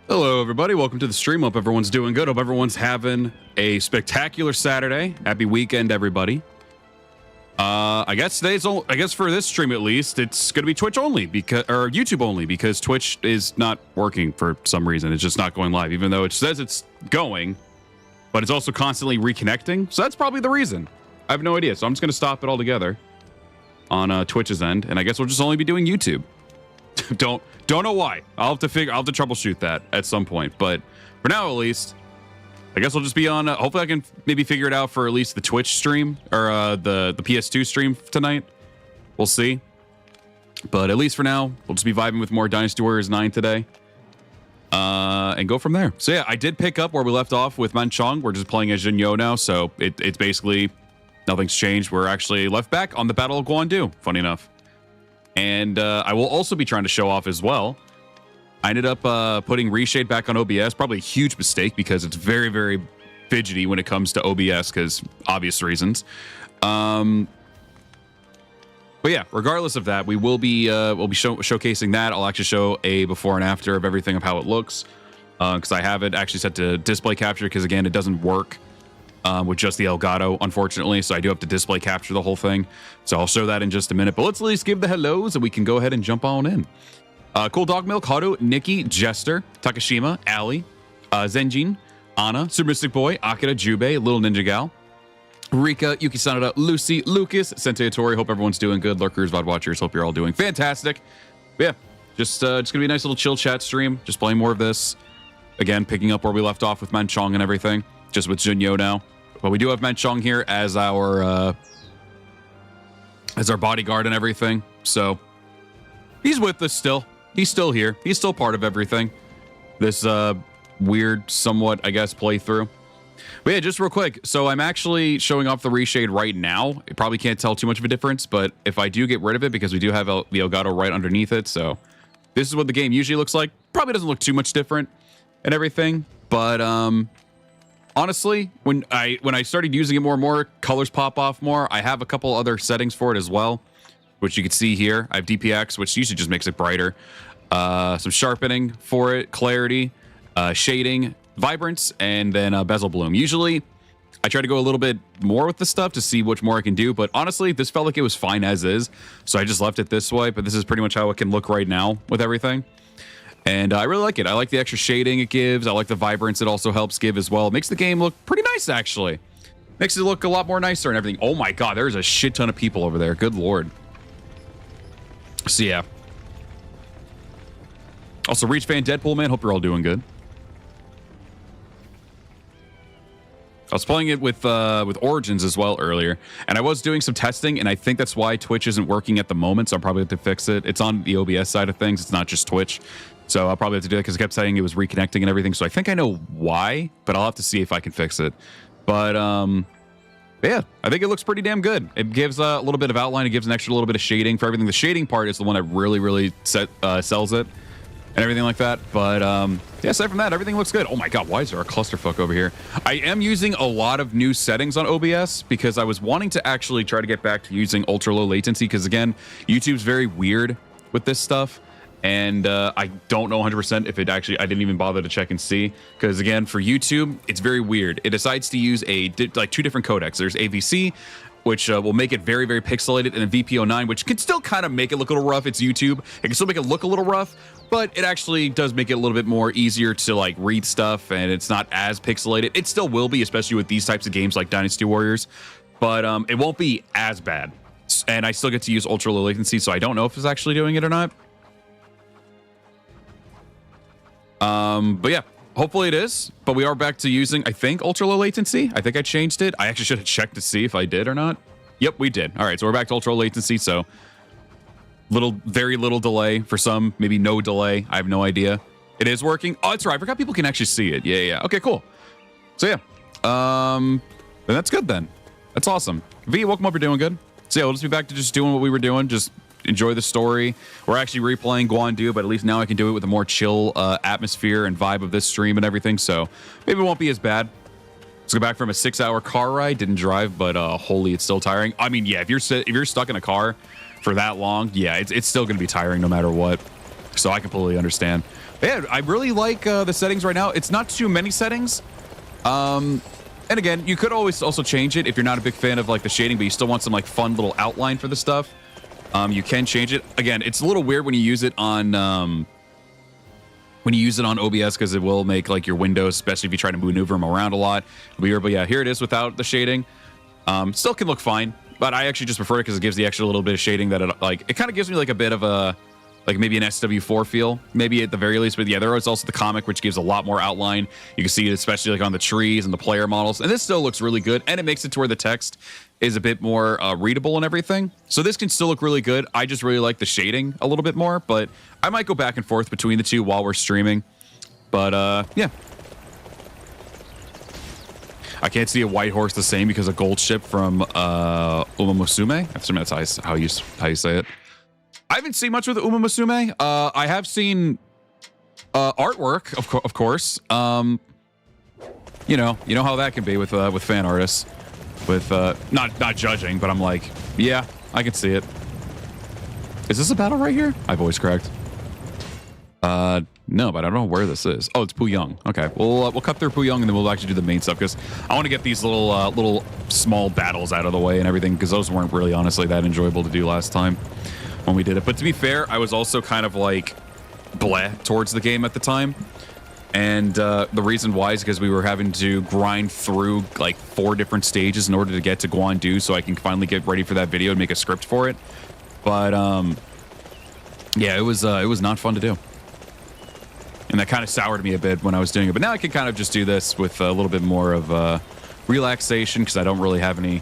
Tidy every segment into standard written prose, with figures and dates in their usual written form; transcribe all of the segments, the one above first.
Hello, everybody. Welcome to the stream. Hope everyone's doing good. Hope everyone's having a spectacular Saturday. Happy weekend, everybody. I guess for this stream at least, it's going to be Twitch only or YouTube only because Twitch is not working for some reason. It's just not going live, even though it says it's going, but it's also constantly reconnecting. So that's probably the reason. I have no idea. So I'm just going to stop it altogether on Twitch's end, and I guess we'll just only be doing YouTube. Don't know why. I'll have to troubleshoot that at some point, but for now at least, I guess we'll just be on hopefully I can maybe figure it out for at least the Twitch stream or the PS2 stream tonight. We'll see, but at least for now we'll just be vibing with more Dynasty Warriors 9 today and go from there. So yeah, I did pick up where we left off with Manchong. We're just playing as Xun You now, so it's basically nothing's changed. We're actually left back on the Battle of Guandu, funny enough. And I will also be trying to show off as well. I ended up putting Reshade back on OBS. Probably a huge mistake because it's very, very fidgety when it comes to OBS because obvious reasons. But yeah, regardless of that, we'll be showcasing that. I'll actually show a before and after of everything of how it looks because I have it actually set to display capture because again, it doesn't work with just the Elgato, unfortunately. So I do have to display capture the whole thing. So I'll show that in just a minute. But let's at least give the hellos and we can go ahead and jump on in. Cool Dog Milk, Haru, Nikki, Jester, Takashima, Ali, Zenjin, Anna, Super Mystic Boy, Akira, Jubei, Little Ninja Gal, Rika, Yuki Sanada, Lucy, Lucas, Sensei Tori. Hope everyone's doing good. Lurkers, VOD watchers, hope you're all doing fantastic. But yeah, just gonna be a nice little chill chat stream. Just playing more of this. Again, picking up where we left off with Manchong and everything. Just with Xun You now. But we do have Manchong here as our bodyguard and everything. So he's with us still. He's still here. He's still part of everything. This weird, somewhat, I guess, playthrough. But yeah, just real quick. So I'm actually showing off the reshade right now. You probably can't tell too much of a difference, but if I do get rid of it, because we do have the Elgato right underneath it, so this is what the game usually looks like. Probably doesn't look too much different and everything, but honestly, when I started using it more and more, colors pop off more. I have a couple other settings for it as well, which you can see here. I have DPX, which usually just makes it brighter. Some sharpening for it, clarity, shading, vibrance, and then bezel bloom. Usually, I try to go a little bit more with the stuff to see which more I can do, but honestly, this felt like it was fine as is, so I just left it this way, but this is pretty much how it can look right now with everything. And I really like it. I like the extra shading it gives. I like the vibrance it also helps give as well. It makes the game look pretty nice, actually. Makes it look a lot more nicer and everything. Oh my god, there's a shit ton of people over there. Good lord. So yeah. Also, Reach Fan Deadpool, man. Hope you're all doing good. I was playing it with Origins as well earlier, and I was doing some testing, and I think that's why Twitch isn't working at the moment, so I'll probably have to fix it. It's on the OBS side of things. It's not just Twitch. So I'll probably have to do that because it kept saying it was reconnecting and everything. So I think I know why, but I'll have to see if I can fix it. But yeah, I think it looks pretty damn good. It gives a little bit of outline. It gives an extra little bit of shading for everything. The shading part is the one that really, really sells it and everything like that. But yeah, aside from that, everything looks good. Oh my god, why is there a clusterfuck over here? I am using a lot of new settings on OBS because I was wanting to actually try to get back to using ultra low latency because again, YouTube's very weird with this stuff. And I don't know 100% if it actually, I didn't even bother to check and see. Because again, for YouTube, it's very weird. It decides to use like two different codecs. There's AVC, which will make it very, very pixelated, and then VPO9, which can still kind of make it look a little rough. It's YouTube. It can still make it look a little rough, but it actually does make it a little bit more easier to like read stuff, and it's not as pixelated. It still will be, especially with these types of games like Dynasty Warriors, but it won't be as bad. And I still get to use ultra low latency, so I don't know if it's actually doing it or not. But yeah, hopefully it is, but we are back to using, I think, ultra low latency. I think I changed it. I actually should have checked to see if I did or not. Yep, we did. All right, so we're back to ultra low latency. So very little delay for some, maybe no delay. I have no idea. It is working. Oh, that's right. I forgot people can actually see it. Yeah. Okay, cool. So yeah, then that's good then. That's awesome. V, welcome up. You're doing good. So yeah, we'll just be back to just doing what we were doing. Just enjoy the story. We're actually replaying Guandu, but at least now I can do it with a more chill atmosphere and vibe of this stream and everything, so maybe it won't be as bad. Let's go back from a 6-hour car ride. Didn't drive, but holy, it's still tiring. I mean, yeah, if you're stuck in a car for that long, yeah, it's still going to be tiring no matter what. So I completely understand. But yeah, I really like the settings right now. It's not too many settings. And again, you could always also change it if you're not a big fan of like the shading, but you still want some like fun little outline for the stuff. You can change it. Again, it's a little weird when you use it on OBS because it will make like your windows, especially if you try to maneuver them around a lot. Weird, but yeah, here it is without the shading. Still can look fine, but I actually just prefer it because it gives the extra little bit of shading that it kind of gives me like a bit of a like maybe an SW4 feel, maybe at the very least. But yeah, there is also the comic, which gives a lot more outline. You can see it especially like on the trees and the player models. And this still looks really good. And it makes it to where the text is a bit more readable and everything. So this can still look really good. I just really like the shading a little bit more. But I might go back and forth between the two while we're streaming. But yeah. I can't see a white horse the same because a gold ship from Umamusume. I assume that's how you say it. I haven't seen much with Uma Musume. I have seen artwork, of course. You know how that can be with fan artists. With not judging, but I'm like, yeah, I can see it. Is this a battle right here? I voice cracked. No, but I don't know where this is. Oh, it's Puyang. Okay, we'll cut through Puyang and then we'll actually do the main stuff because I want to get these little small battles out of the way and everything because those weren't really honestly that enjoyable to do last time when we did it. But to be fair, I was also kind of like bleh towards the game at the time. And the reason why is because we were having to grind through like 4 different stages in order to get to Guandu so I can finally get ready for that video and make a script for it. But yeah, it was not fun to do. And that kind of soured me a bit when I was doing it. But now I can kind of just do this with a little bit more of relaxation because I don't really have any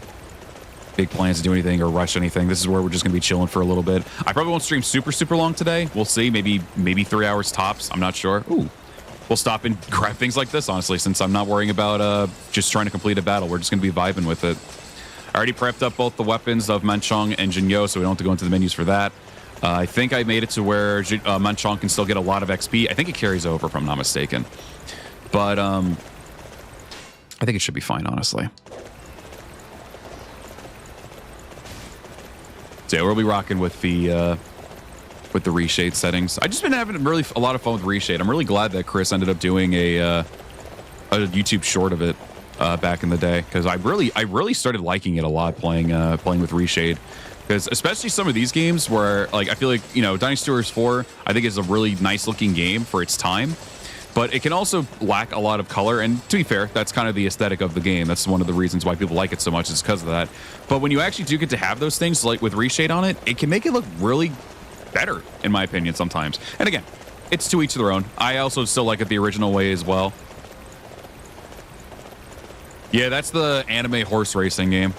big plans to do anything or rush anything. This is where we're just going to be chilling for a little bit. I probably won't stream super long today. We'll see. Maybe 3 hours tops. I'm not sure. Ooh. We'll stop and grab things like this, honestly, since I'm not worrying about just trying to complete a battle. We're just going to be vibing with it. I already prepped up both the weapons of Manchong and Xun You, so we don't have to go into the menus for that. I think I made it to where Manchong can still get a lot of XP. I think it carries over, if I'm not mistaken. But I think it should be fine, honestly. So yeah, we'll be rocking with the reshade settings. I've just been having really a lot of fun with reshade. I'm really glad that Chris ended up doing a YouTube short of it back in the day because I really started liking it a lot playing with reshade. Because especially some of these games where like I feel like Dynasty Warriors 4 I think is a really nice looking game for its time, but it can also lack a lot of color. And to be fair, that's kind of the aesthetic of the game. That's one of the reasons why people like it so much is because of that. But when you actually do get to have those things like with reshade on it, it can make it look really better, in my opinion, sometimes. And again, it's to each their own. I also still like it the original way as well. Yeah, that's the anime horse racing game.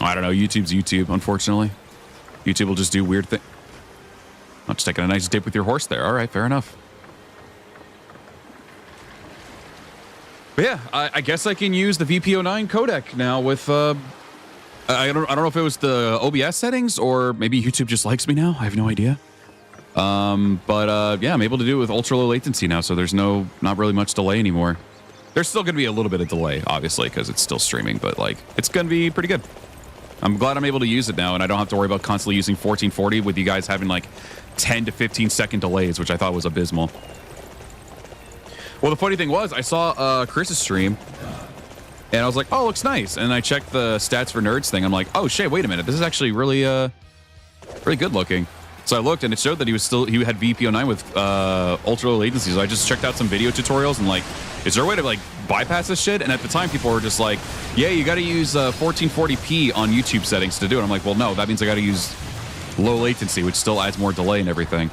I don't know. YouTube's YouTube, unfortunately. YouTube will just do weird things. I'm just taking a nice dip with your horse there. All right, fair enough. But yeah, I guess I can use the VTuber9 codec now with... I don't know if it was the OBS settings or maybe YouTube just likes me now. I have no idea. But yeah, I'm able to do it with ultra low latency now, so there's not really much delay anymore. There's still going to be a little bit of delay, obviously, because it's still streaming, but like it's going to be pretty good. I'm glad I'm able to use it now, and I don't have to worry about constantly using 1440 with you guys having like 10 to 15 second delays, which I thought was abysmal. Well, the funny thing was, I saw Chris's stream, and I was like, oh, looks nice. And I checked the stats for nerds thing. I'm like, oh, shit, wait a minute. This is actually really, really good looking. So I looked, and it showed that he had VTuber9 with ultra low latency. So I just checked out some video tutorials and like, is there a way to like bypass this shit? And at the time, people were just like, yeah, you got to use 1440p on YouTube settings to do it. I'm like, well, no, that means I got to use low latency, which still adds more delay and everything.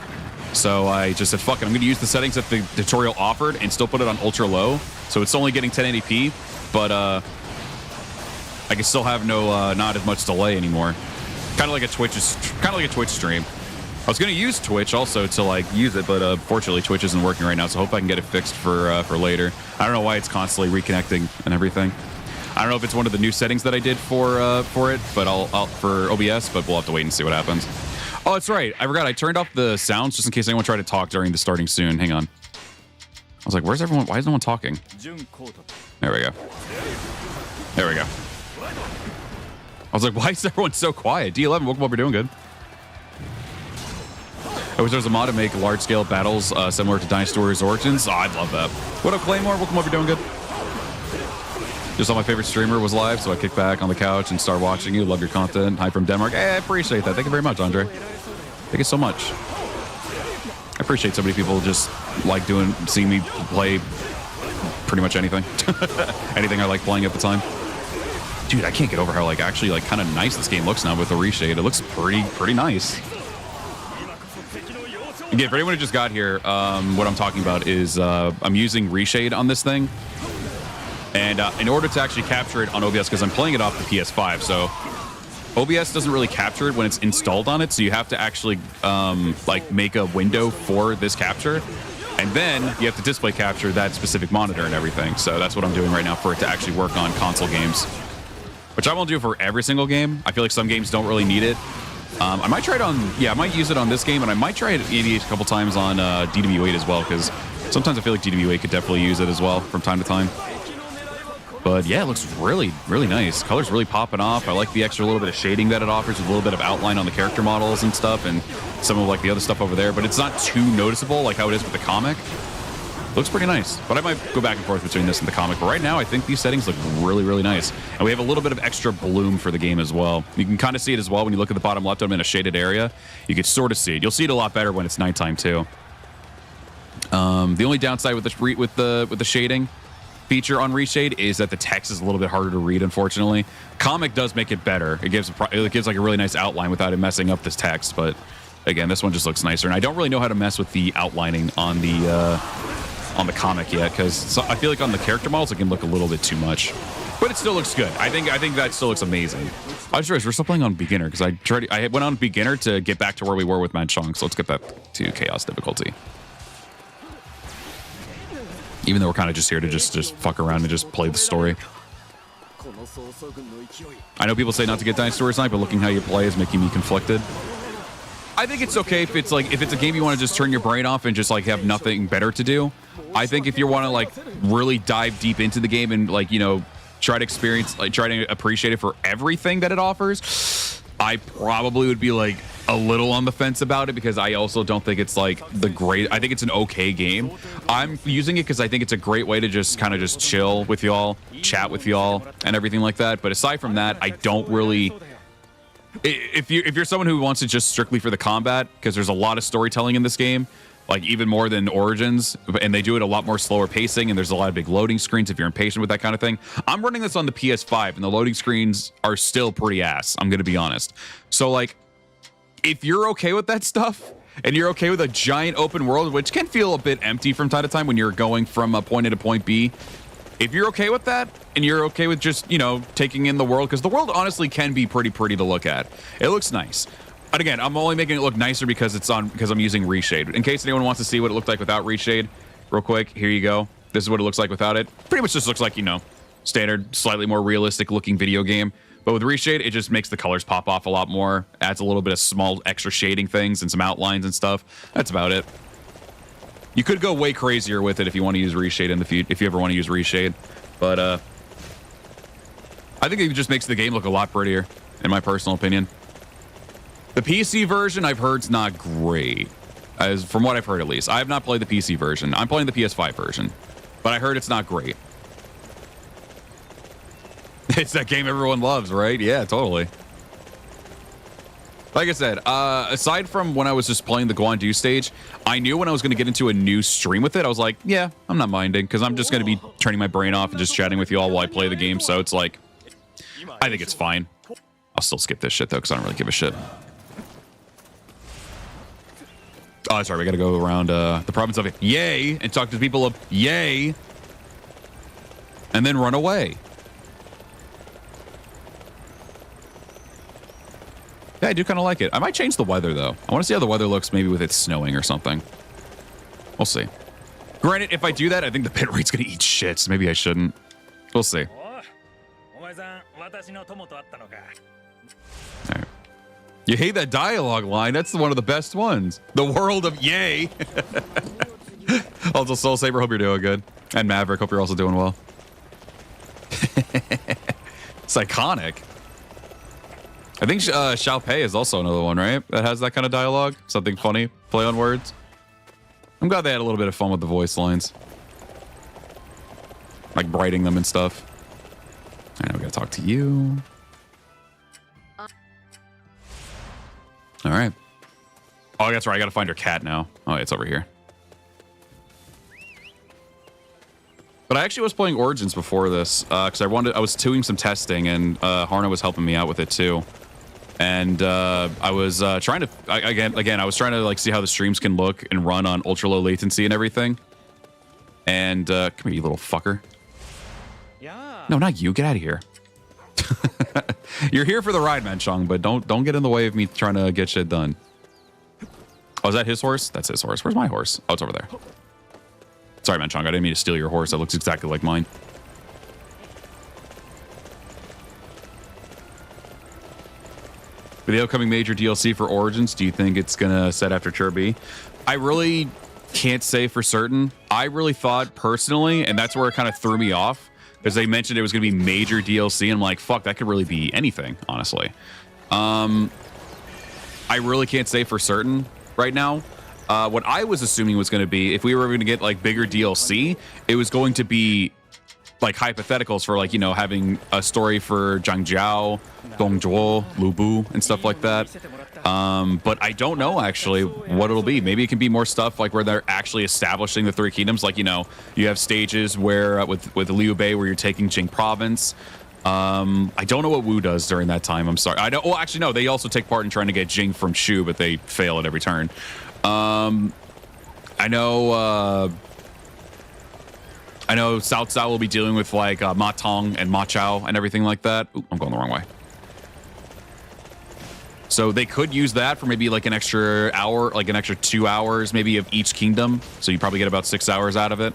So I just said, fuck it, I'm going to use the settings that the tutorial offered and still put it on ultra low. So it's only getting 1080p, but I can still have not as much delay anymore. Kind of like a Twitch stream. I was going to use Twitch also to like use it, but fortunately Twitch isn't working right now, so I hope I can get it fixed for later. I don't know why it's constantly reconnecting and everything. I don't know if it's one of the new settings that I did for it, but I'll for OBS, but we'll have to wait and see what happens. Oh, that's right. I forgot. I turned off the sounds just in case anyone tried to talk during the starting soon. Hang on. I was like, where's everyone? Why is no one talking? There we go. There we go. I was like, why is everyone so quiet? D11, welcome up. We're doing good. I wish there was a mod to make large-scale battles similar to Dynasty Warriors Origins. Oh, I'd love that. What up, Claymore? Welcome, hope you're doing good. Just saw my favorite streamer was live, so I kicked back on the couch and started watching you. Love your content. Hi from Denmark. Hey, I appreciate that. Thank you very much, Andre. Thank you so much. I appreciate so many people just like seeing me play pretty much anything. Anything I like playing at the time. Dude, I can't get over how like actually like kind of nice this game looks now with the reshade. It looks pretty nice. Again, for anyone who just got here, what I'm talking about is I'm using reshade on this thing. And in order to actually capture it on OBS, because I'm playing it off the PS5, so OBS doesn't really capture it when it's installed on it, so you have to actually like make a window for this capture, and then you have to display capture that specific monitor and everything. So that's what I'm doing right now for it to actually work on console games, which I won't do for every single game. I feel like some games don't really need it. I might try it on, I might use it on this game, and I might try it maybe a couple times on DW8 as well, because sometimes I feel like DW8 could definitely use it as well from time to time. But yeah, it looks really nice. Color's really popping off. I like the extra little bit of shading that it offers with a little bit of outline on the character models and stuff, and some of like the other stuff over there, but it's not too noticeable like how it is with the comic. Looks pretty nice, but I might go back and forth between this and the comic. But right now, I think these settings look really nice. And we have a little bit of extra bloom for the game as well. You can kind of see it as well when you look at the bottom left. I'm in a shaded area. You can sort of see it. You'll see it a lot better when it's nighttime too. The only downside with the shading feature on reshade is that the text is a little bit harder to read, unfortunately. Comic does make it better. It gives like a really nice outline without it messing up this text. But again, this one just looks nicer. And I don't really know how to mess with the outlining on the comic yet, because I feel like on the character models it can look a little bit too much, but it still looks good. I think that still looks amazing. I just realized we're still playing on beginner because I went on beginner to get back to where we were with Manchong, so let's get that to chaos difficulty. Even though we're kind of just here to just fuck around and just play the story. I know people say not to get Dynasty Warriors tonight, but looking how you play is making me conflicted. I think it's okay if it's a game you want to just turn your brain off and just like have nothing better to do. I think if you want to like really dive deep into the game and like, you know, try to appreciate it for everything that it offers, I probably would be like a little on the fence about it, because I also don't think it's like I think it's an okay game. I'm using it because I think it's a great way to just kind of just chill with y'all, chat with y'all and everything like that. But aside from that, I don't really, if you're someone who wants it just strictly for the combat, because there's a lot of storytelling in this game, like even more than Origins, and they do it a lot more slower pacing, and there's a lot of big loading screens if you're impatient with that kind of thing. I'm running this on the PS5, and the loading screens are still pretty ass, I'm gonna be honest. So like, if you're okay with that stuff, and you're okay with a giant open world, which can feel a bit empty from time to time when you're going from a point A to point B, if you're okay with that, and you're okay with just, you know, taking in the world, because the world honestly can be pretty to look at. It looks nice. And again, I'm only making it look nicer because I'm using reshade. In case anyone wants to see what it looked like without reshade, real quick, here you go. This is what it looks like without it. Pretty much just looks like, you know, standard, slightly more realistic looking video game. But with reshade, it just makes the colors pop off a lot more. Adds a little bit of small extra shading things and some outlines and stuff. That's about it. You could go way crazier with it if you want to use reshade in the future, if you ever want to use reshade. But I think it just makes the game look a lot prettier, in my personal opinion. The PC version I've heard's not great, as from what I've heard at least. I have not played the PC version. I'm playing the PS5 version, but I heard it's not great. It's that game everyone loves, right? Yeah, totally. Like I said, aside from when I was just playing the Guandu stage, I knew when I was going to get into a new stream with it, I was like, yeah, I'm not minding, because I'm just going to be turning my brain off and just chatting with you all while I play the game, so it's like, I think it's fine. I'll still skip this shit, though, because I don't really give a shit. Oh, sorry, we gotta go around the province of Yay and talk to the people of Yay and then run away. Yeah, I do kind of like it. I might change the weather, though. I want to see how the weather looks, maybe with it snowing or something. We'll see. Granted, if I do that, I think the bit rate's gonna eat shit, so maybe I shouldn't. We'll see. All right. You hate that dialogue line. That's one of the best ones. The world of Yay. Also, Soul Saber, hope you're doing good. And Maverick, hope you're also doing well. It's iconic. I think Xiao Pei is also another one, right? That has that kind of dialogue. Something funny, play on words. I'm glad they had a little bit of fun with the voice lines. Like writing them and stuff. I know we gotta talk to you. All right. Oh, that's right. I gotta find her cat now. Oh, it's over here. But I actually was playing Origins before this because I was doing some testing and Harna was helping me out with it too. And I was trying to again I was trying to like see how the streams can look and run on ultra low latency and everything. And come here, you little fucker. Yeah. No, not you. Get out of here. You're here for the ride, Menchong, but don't get in the way of me trying to get shit done. Oh, is that his horse? That's his horse. Where's my horse? Oh, it's over there. Sorry, Menchong. I didn't mean to steal your horse. That looks exactly like mine. For the upcoming major DLC for Origins, do you think it's going to set after Chirby? I really can't say for certain. I really thought personally, and that's where it kind of threw me off, because they mentioned it was going to be major DLC, and I'm like, fuck, that could really be anything, honestly. I really can't say for certain right now. What I was assuming was going to be, if we were going to get like bigger DLC, it was going to be like hypotheticals for like, you know, having a story for Zhang Jiao, Gong Zhuo, Lu Bu, and stuff like that. But I don't know actually what it'll be. Maybe it can be more stuff like where they're actually establishing the Three Kingdoms. Like, you know, you have stages where with Liu Bei where you're taking Jing Province. I don't know what Wu does during that time. I'm sorry. I don't. Well, actually, no. They also take part in trying to get Jing from Shu, but they fail at every turn. I know Cao Cao will be dealing with like Ma Tong and Ma Chao and everything like that. Ooh, I'm going the wrong way. So they could use that for maybe like an extra hour, like an extra 2 hours maybe of each kingdom. So you probably get about 6 hours out of it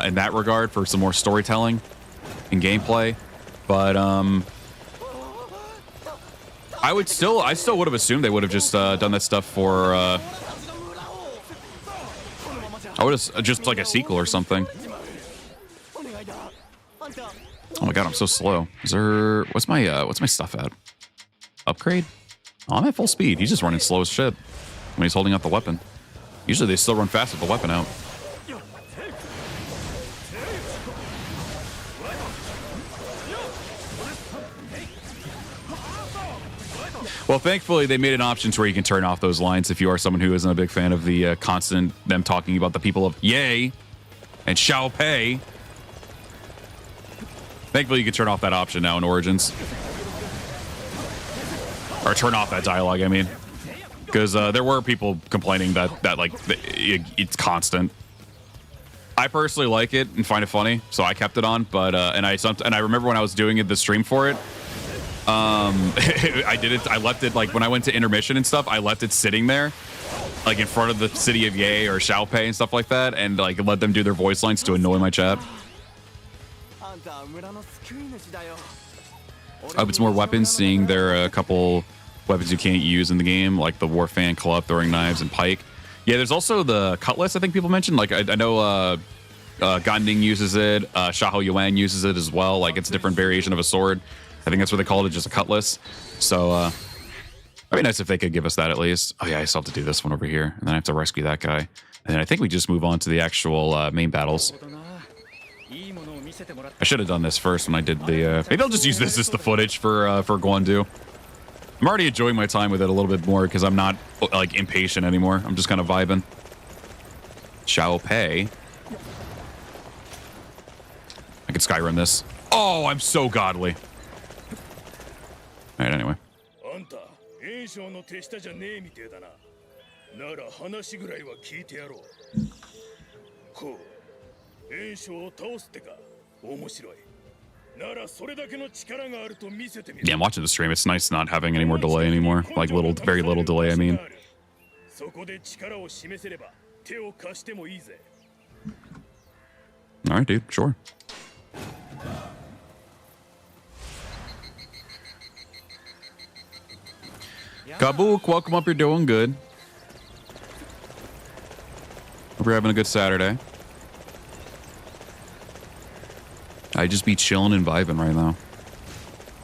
in that regard for some more storytelling and gameplay. But I still would have assumed they would have just done that stuff for I would have just like a sequel or something. Oh my god, I'm so slow. Is there what's my stuff at? Upgrade? Oh, I'm at full speed. He's just running slow as shit when he's holding out the weapon. Usually they still run fast with the weapon out. Well, thankfully, they made an option to where you can turn off those lines if you are someone who isn't a big fan of the constant them talking about the people of Yay and Xiao Pei. Thankfully, you can turn off that option now in Origins. Or turn off that dialogue, I mean. Because there were people complaining that it's constant. I personally like it and find it funny, so I kept it on. But and I remember when I was doing the stream for it, I left it like when I went to intermission and stuff, I left it sitting there like in front of the city of Ye or Xiao Pei and stuff like that, and like let them do their voice lines to annoy my chat. I hope it's more weapons, seeing there are a couple weapons you can't use in the game, like the War Fan, Club, Throwing Knives, and Pike. Yeah, there's also the Cutlass, I think people mentioned. Like, I know Ganding uses it, Shaho Yuan uses it as well. Like, it's a different variation of a sword. I think that's what they called it, just a Cutlass. So, it'd be nice if they could give us that at least. Oh, yeah, I still have to do this one over here. And then I have to rescue that guy. And then I think we just move on to the actual main battles. I should have done this first when I did the... maybe I'll just use this as the footage for Guandu. I'm already enjoying my time with it a little bit more because I'm not, like, impatient anymore. I'm just kind of vibing. Xiao Pei. I can Skyrim this. Oh, I'm so godly. All right, anyway. Yeah, I'm watching the stream. It's nice not having any more delay anymore. Like very little delay, I mean. All right, dude, sure. Kabook, welcome up. You're doing good. Hope you're having a good Saturday. I just be chilling and vibing right now.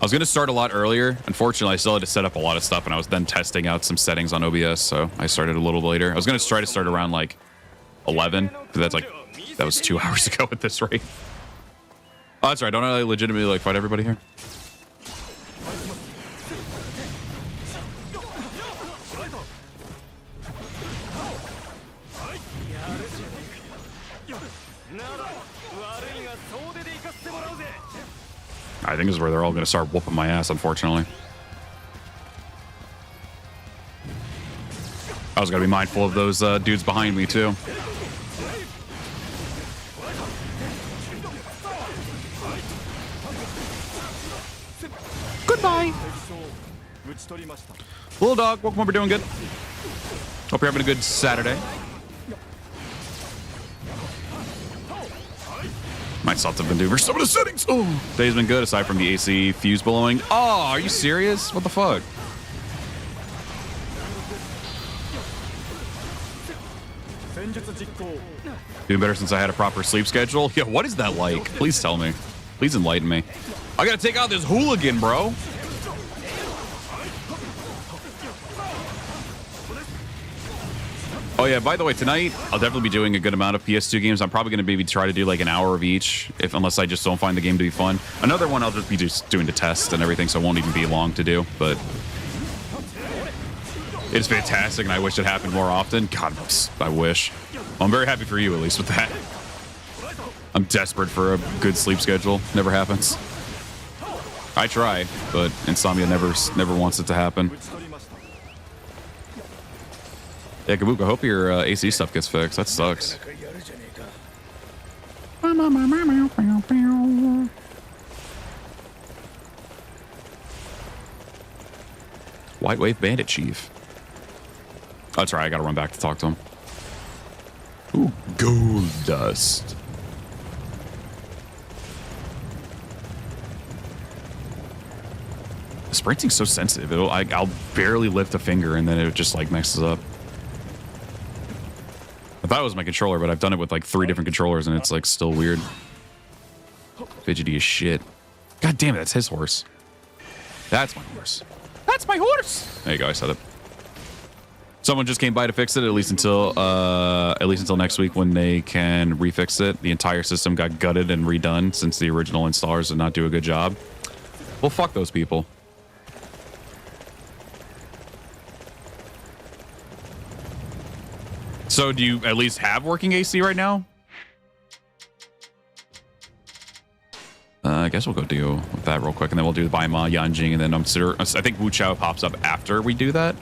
I was going to start a lot earlier. Unfortunately, I still had to set up a lot of stuff, and I was then testing out some settings on OBS, so I started a little later. I was going to try to start around like 11, but that was 2 hours ago at this rate. Oh, that's right. Don't I legitimately like fight everybody here? I think this is where they're all going to start whooping my ass, unfortunately. I was going to be mindful of those dudes behind me, too. Goodbye. Little dog, welcome over, doing good. Hope you're having a good Saturday. Might still have to maneuver some of the settings. Oh, day's been good aside from the AC fuse blowing. Oh, are you serious? What the fuck? Doing better since I had a proper sleep schedule. Yeah, what is that like? Please tell me. Please enlighten me. I gotta take out this hooligan, bro. Oh yeah, by the way, tonight I'll definitely be doing a good amount of PS2 games. I'm probably going to maybe try to do like an hour of each, unless I just don't find the game to be fun. Another one I'll just be doing the test and everything, so it won't even be long to do. But it's fantastic, and I wish it happened more often. God, I wish. Well, I'm very happy for you, at least with that. I'm desperate for a good sleep schedule. Never happens. I try, but insomnia never wants it to happen. Yeah, Kabuka, I hope your AC stuff gets fixed. That sucks. White Wave Bandit Chief. Oh, that's right. I gotta run back to talk to him. Ooh, gold dust. The sprinting's so sensitive. I'll barely lift a finger and then it just like messes up. I thought it was my controller, but I've done it with like 3 different controllers and it's like still weird. Fidgety as shit. God damn it, that's his horse. That's my horse. That's my horse! There you go, I said it. Someone just came by to fix it, at least until next week when they can refix it. The entire system got gutted and redone since the original installers did not do a good job. Well, fuck those people. So do you at least have working AC right now? I guess we'll go deal with that real quick, and then we'll do the Baima, Yanjing, and then I think Wu Chao pops up after we do that.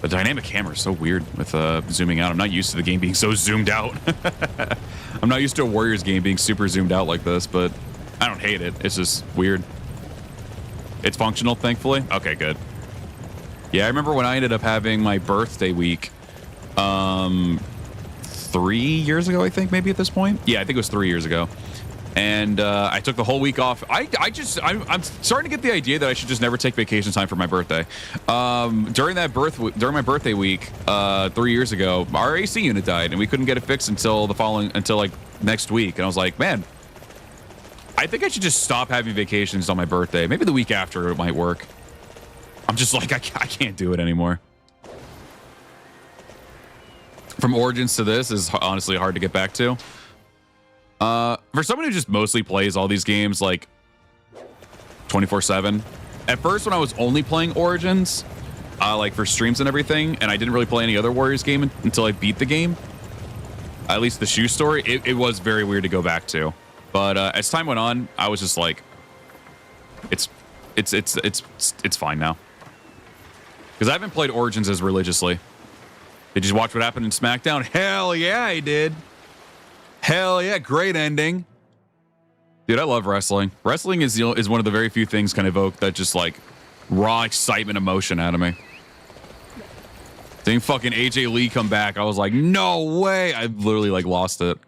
The dynamic camera is so weird with zooming out. I'm not used to the game being so zoomed out. I'm not used to a Warriors game being super zoomed out like this, but I don't hate it. It's just weird. It's functional, thankfully. Okay, good. Yeah, I remember when I ended up having my birthday week 3 years ago, I think, maybe at this point. Yeah, I think it was 3 years ago. And I took the whole week off. I'm starting to get the idea that I should just never take vacation time for my birthday. During my birthday week 3 years ago, our AC unit died, and we couldn't get it fixed until like next week. And I was like, man, I think I should just stop having vacations on my birthday. Maybe the week after it might work. I'm just like, I can't do it anymore. From Origins to this is honestly hard to get back to. For someone who just mostly plays all these games like 24/7. At first, when I was only playing Origins, like for streams and everything, and I didn't really play any other Warriors game until I beat the game, at least the shoe story, it was very weird to go back to. But as time went on, I was just like, it's fine now. Because I haven't played Origins as religiously. Did you watch what happened in SmackDown? Hell yeah, I did. Hell yeah, great ending. Dude, I love wrestling. Wrestling is one of the very few things can evoke that just like raw excitement emotion out of me. Seeing fucking AJ Lee come back, I was like, no way. I literally like lost it.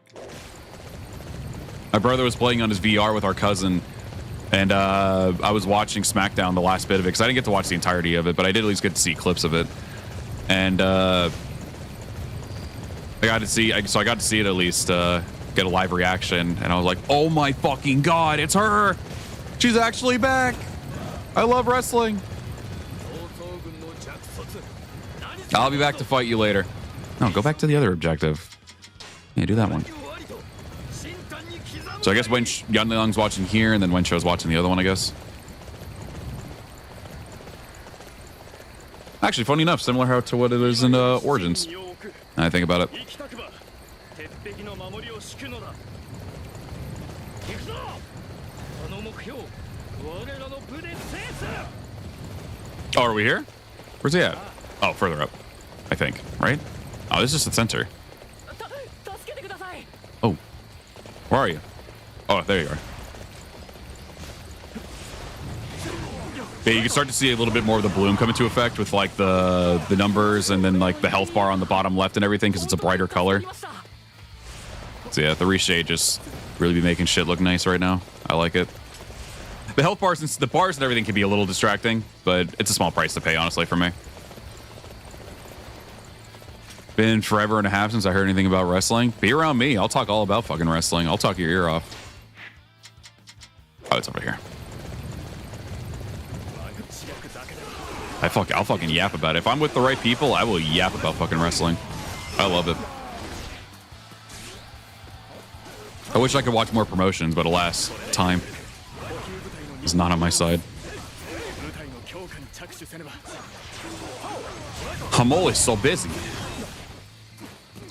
My brother was playing on his VR with our cousin, and I was watching SmackDown, the last bit of it, because I didn't get to watch the entirety of it, but I did at least get to see clips of it. And I got to see it at least, get a live reaction, and I was like, oh my fucking god, it's her! She's actually back. I love wrestling. I'll be back to fight you later. No, go back to the other objective. Yeah, do that one. So I guess when Yanliang's watching here, and then when Wenshou's watching the other one, I guess. Actually, funny enough, similar to what it is in Origins. I think about it. Oh, are we here? Where's he at? Oh, further up, I think. Right? Oh, this is the center. Oh, where are you? Oh, there you are. Yeah, you can start to see a little bit more of the bloom come into effect with like the numbers and then like the health bar on the bottom left and everything because it's a brighter color. So yeah, the reshade just really be making shit look nice right now. I like it. The health bars and the bars and everything can be a little distracting, but it's a small price to pay, honestly, for me. Been forever and a half since I heard anything about wrestling. Be around me. I'll talk all about fucking wrestling. I'll talk your ear off. Oh, it's over here. I'll fucking yap about it. If I'm with the right people, I will yap about fucking wrestling. I love it. I wish I could watch more promotions, but alas, time is not on my side. I'm always so busy.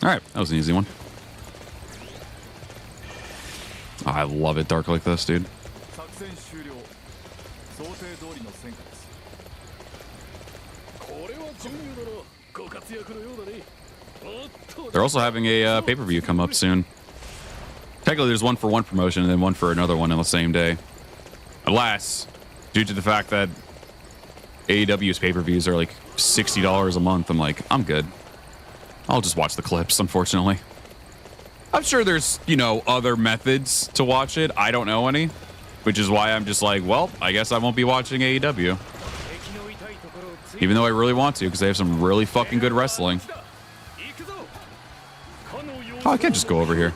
All right, that was an easy one. Oh, I love it dark like this, dude. They're also having a pay-per-view come up soon. Technically, there's one for one promotion and then one for another one on the same day. Alas, due to the fact that AEW's pay-per-views are like $60 a month, I'm like, I'm good. I'll just watch the clips, unfortunately. I'm sure there's, you know, other methods to watch it. I don't know any, which is why I'm just like, well, I guess I won't be watching AEW. Even though I really want to, because they have some really fucking good wrestling. Oh, I can't just go over here.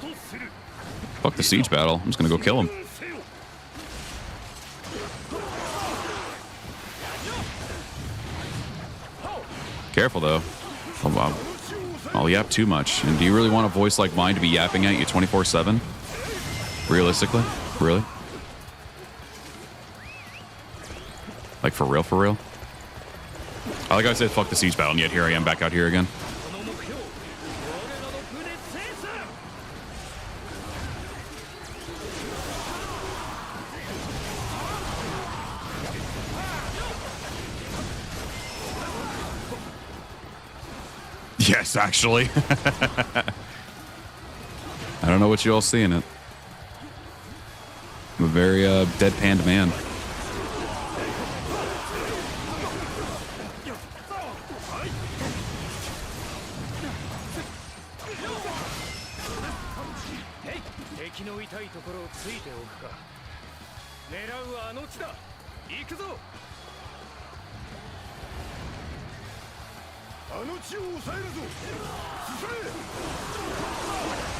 Fuck the siege battle. I'm just gonna go kill him. Careful, though. Oh, wow. I'll yap too much. And do you really want a voice like mine to be yapping at you 24/7? Realistically? Really? Like, for real, for real? Like I said, fuck the siege battle, and yet here I am back out here again. Yes, actually. I don't know what you all see in it. I'm a very deadpanned man.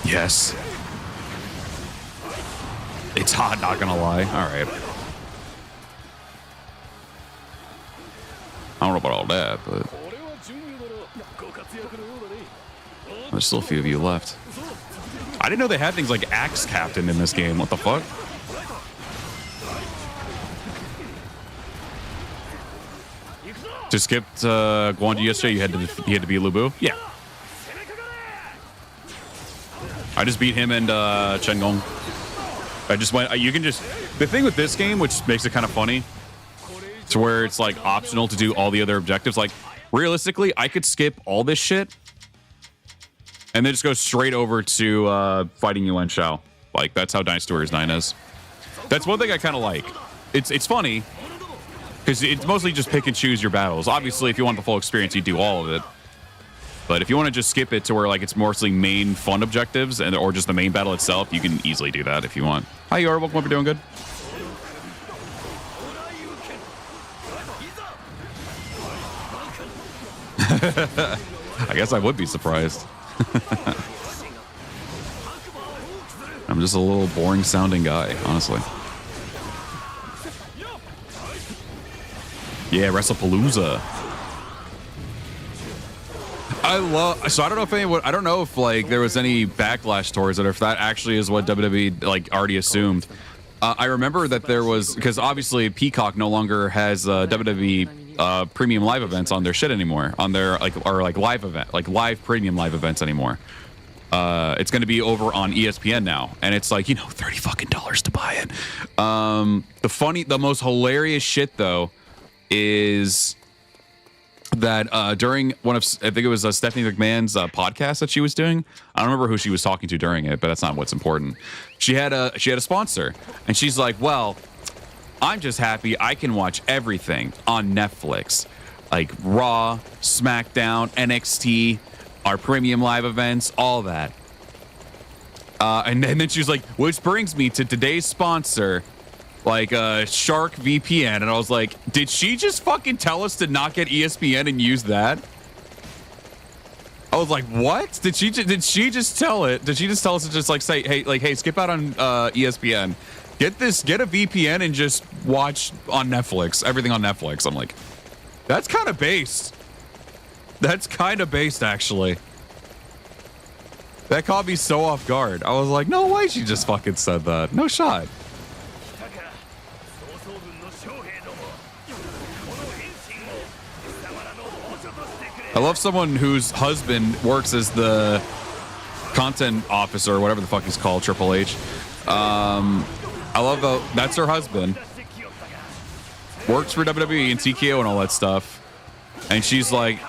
Yes. It's hot, not gonna lie. Alright. I don't know about all that, but there's still a few of you left. I didn't know they had things like Axe Captain in this game. What the fuck? To skip Guanji yesterday, you had to be Lubu? Yeah. I just beat him and Chen Gong. I just went. You can just. The thing with this game, which makes it kind of funny, to where it's like optional to do all the other objectives. Like realistically, I could skip all this shit and then just go straight over to fighting Yuan Shao. Like that's how Dynasty Warriors 9 is. That's one thing I kind of like. It's funny because it's mostly just pick and choose your battles. Obviously, if you want the full experience, you do all of it. But if you want to just skip it to where like it's mostly main fun objectives and or just the main battle itself, you can easily do that if you want. Hi, you are. Welcome up. You're doing good. I guess I would be surprised. I'm just a little boring sounding guy, honestly. Yeah, WrestlePalooza. So I don't know if anyone, I don't know if like there was any backlash towards it, or if that actually is what WWE like already assumed. I remember that there was, because obviously Peacock no longer has WWE premium live events on their shit anymore, on their live premium live events anymore. It's going to be over on ESPN now, and it's like, you know, $30 fucking to buy it. The most hilarious shit though is that during one of, I think it was Stephanie McMahon's podcast that she was doing. I don't remember who she was talking to during it, but that's not what's important. She had a sponsor, and she's like, well, I'm just happy I can watch everything on Netflix, like Raw, SmackDown, NXT, our premium live events, all that. And then she was like, which brings me to today's sponsor, like Shark VPN. And I was like, did she just fucking tell us to not get ESPN and use that? I was like, what? Did she just tell it? Did she just tell us to just like say, hey, skip out on ESPN, get a VPN and just watch on Netflix, everything on Netflix? I'm like, that's kind of based. That's kind of based, actually. That caught me so off guard. I was like, no way she just fucking said that. No shot. I love someone whose husband works as the content officer or whatever the fuck he's called, Triple H. I love that's her husband. Works for WWE and TKO and all that stuff. And she's like,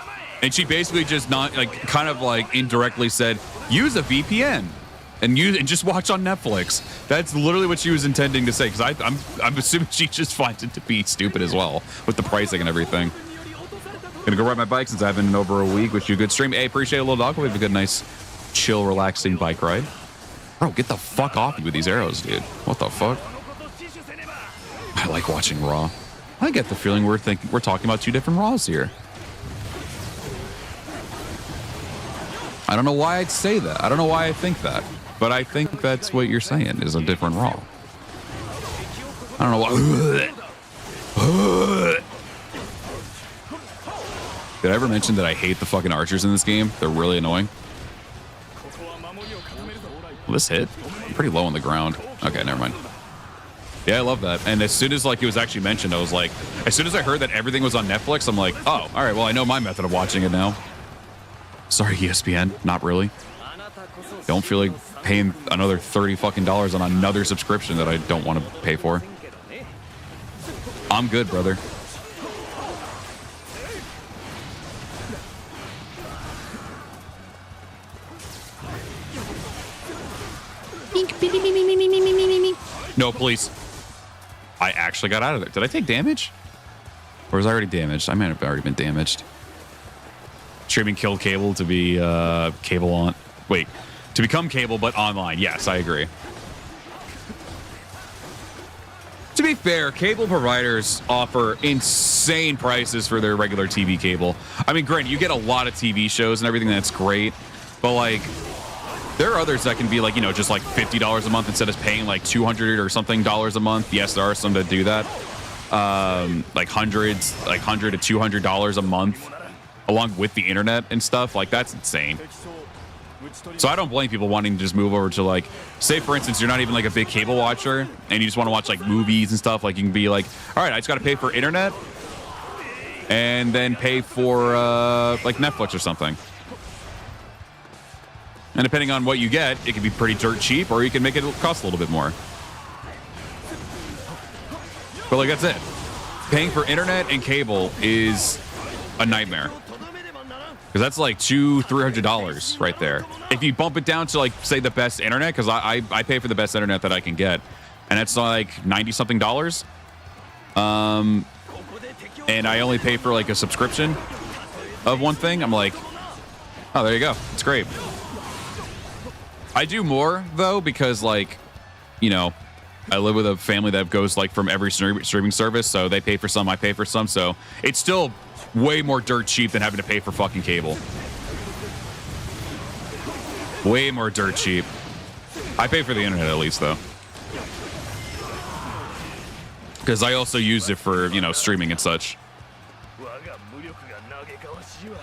and she basically just not like kind of like indirectly said, use a VPN and just watch on Netflix. That's literally what she was intending to say, because I'm assuming she just finds it to be stupid as well with the pricing and everything. Gonna go ride my bike since I haven't in over a week. Wish you a good stream. Hey, appreciate it, little dog. We have a good, nice, chill, relaxing bike ride. Bro, get the fuck off me with these arrows, dude. What the fuck? I like watching Raw. I get the feeling we're talking about two different Raws here. I don't know why I'd say that. I don't know why I think that, but I think that's what you're saying is a different Raw. I don't know why. Did I ever mention that I hate the fucking archers in this game? They're really annoying. Will this hit? I'm pretty low on the ground. Okay, never mind. Yeah, I love that. And as soon as like it was actually mentioned, I was like, as soon as I heard that everything was on Netflix, I'm like, oh, all right, well, I know my method of watching it now. Sorry, ESPN, not really. Don't feel like paying another $30 fucking on another subscription that I don't want to pay for. I'm good, brother. No, please. I actually got out of there. Did I take damage? Or was I already damaged? I might have already been damaged. Streaming killed cable to be cable on. Wait, to become cable but online. Yes, I agree. To be fair, cable providers offer insane prices for their regular TV cable. I mean, granted, you get a lot of TV shows and everything, that's great. But like, there are others that can be like, you know, just like $50 a month instead of paying like $200 or something a month. Yes, there are some that do that. Like hundreds, like $100 to $200 a month, along with the internet and stuff. Like, that's insane. So I don't blame people wanting to just move over to, like, say for instance, you're not even like a big cable watcher and you just want to watch like movies and stuff. Like, you can be like, all right, I just got to pay for internet and then pay for like Netflix or something. And depending on what you get, it can be pretty dirt cheap, or you can make it cost a little bit more. But like, that's it. Paying for internet and cable is a nightmare. Because that's like $200-$300 right there. If you bump it down to like, say, the best internet, because I pay for the best internet that I can get, and it's like $90-something. And I only pay for like a subscription of one thing. I'm like, oh, there you go. It's great. I do more though, because like, you know, I live with a family that goes like from every streaming service, so they pay for some, I pay for some, so it's still way more dirt cheap than having to pay for fucking cable. Way more dirt cheap. I pay for the internet at least though, because I also use it for, you know, streaming and such.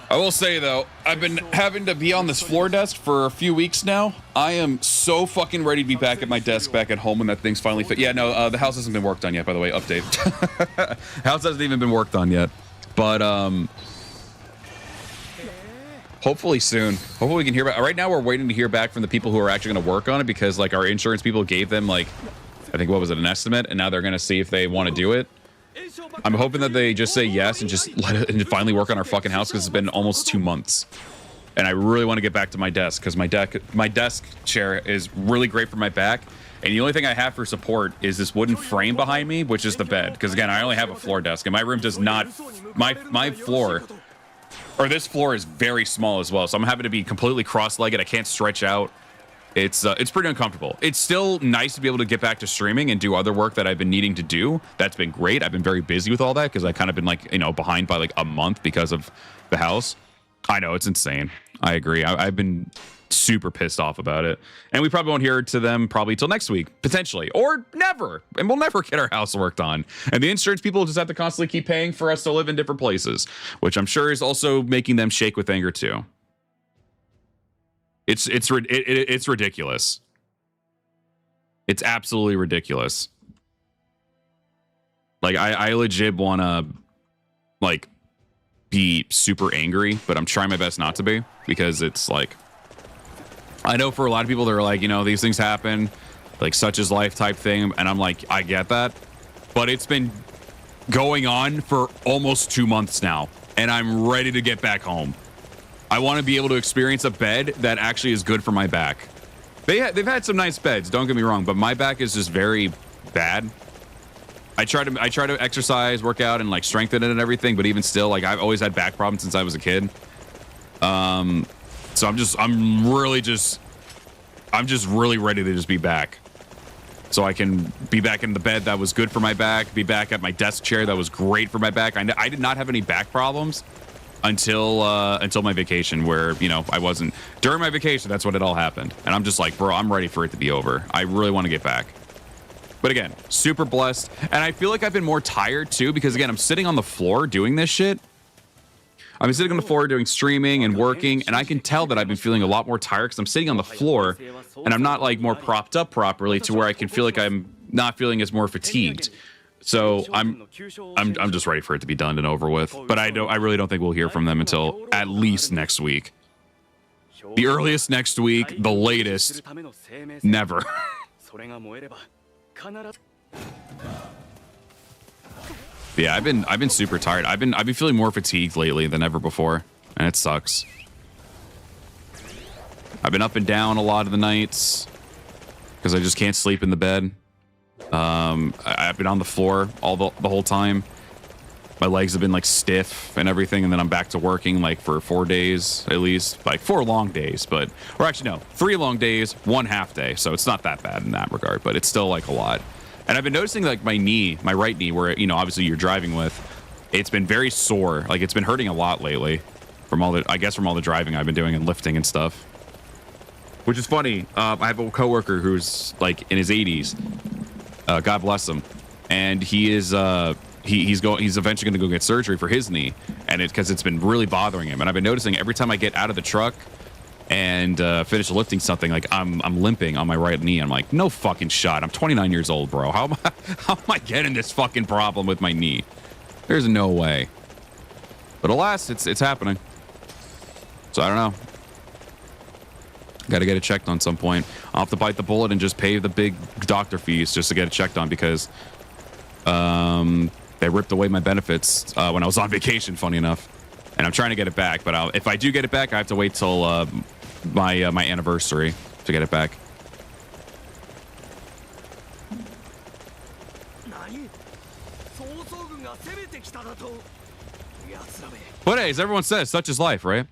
I will say though, I've been having to be on this floor desk for a few weeks now. I am so fucking ready to be back at my desk, back at home when that thing's finally fit. Yeah, no, the house hasn't been worked on yet, by the way. Update. House hasn't even been worked on yet, but hopefully soon. Hopefully we can hear back. Right now we're waiting to hear back from the people who are actually going to work on it, because like our insurance people gave them like, I think, what was it, an estimate, and now they're going to see if they want to do it. I'm hoping that they just say yes and just let it and finally work on our fucking house, because it's been almost 2 months. And I really want to get back to my desk, because my desk chair is really great for my back. And the only thing I have for support is this wooden frame behind me, which is the bed. Because again, I only have a floor desk, and my room does not, my floor, or this floor is very small as well. So I'm having to be completely cross-legged. I can't stretch out. It's pretty uncomfortable. It's still nice to be able to get back to streaming and do other work that I've been needing to do. That's been great. I've been very busy with all that, because I kind of been like, you know, behind by like a month because of the house. I know, it's insane. I agree. I've been super pissed off about it. And we probably won't hear to them probably till next week, potentially, or never. And we'll never get our house worked on. And the insurance people just have to constantly keep paying for us to live in different places, which I'm sure is also making them shake with anger too. It's ridiculous. It's absolutely ridiculous. Like I legit want to like be super angry, but I'm trying my best not to be, because it's like, I know for a lot of people they're like, you know, these things happen, like such is life type thing, and I'm like, I get that, but it's been going on for almost 2 months now, and I'm ready to get back home. I want to be able to experience a bed that actually is good for my back. They've had some nice beds, don't get me wrong, but my back is just very bad. I try to exercise, work out, and like strengthen it and everything, but even still, like I've always had back problems since I was a kid. So I'm really ready to just be back. So I can be back in the bed that was good for my back, be back at my desk chair that was great for my back. I did not have any back problems until my vacation, where, you know, I wasn't during my vacation. That's when it all happened. And I'm just like, bro, I'm ready for it to be over. I really want to get back. But again, super blessed. And I feel like I've been more tired too, because again, I'm sitting on the floor doing this shit. I'm sitting on the floor doing streaming and working, and I can tell that I've been feeling a lot more tired because I'm sitting on the floor and I'm not like more propped up properly to where I can feel like I'm not feeling as more fatigued. So I'm just ready for it to be done and over with. But I really don't think we'll hear from them until at least next week. The earliest next week, the latest, never. Yeah, I've been super tired. I've been feeling more fatigued lately than ever before, and it sucks. I've been up and down a lot of the nights because I just can't sleep in the bed. I've been on the floor the whole time. My legs have been like stiff and everything, and then I'm back to working like for 4 days at least, like 4 long days, or actually no, 3 long days, 1 half day. So it's not that bad in that regard, but it's still like a lot. And I've been noticing like my knee, my right knee, where, you know, obviously you're driving with, it's been very sore. Like it's been hurting a lot lately from all the driving I've been doing and lifting and stuff. Which is funny. I have a coworker who's like in his 80s. God bless him. And he is he's eventually going to go get surgery for his knee, and because it's been really bothering him. And I've been noticing every time I get out of the truck and finish lifting something, like I'm limping on my right knee. I'm like, no fucking shot. I'm 29 years old, bro. How am I getting this fucking problem with my knee? There's no way. But alas, it's happening. So I don't know. Got to get it checked on some point. I'll have to bite the bullet and just pay the big doctor fees just to get it checked on, because they ripped away my benefits when I was on vacation, funny enough. And I'm trying to get it back, but if I do get it back, I have to wait till my anniversary to get it back. But hey, as everyone says, such is life, right?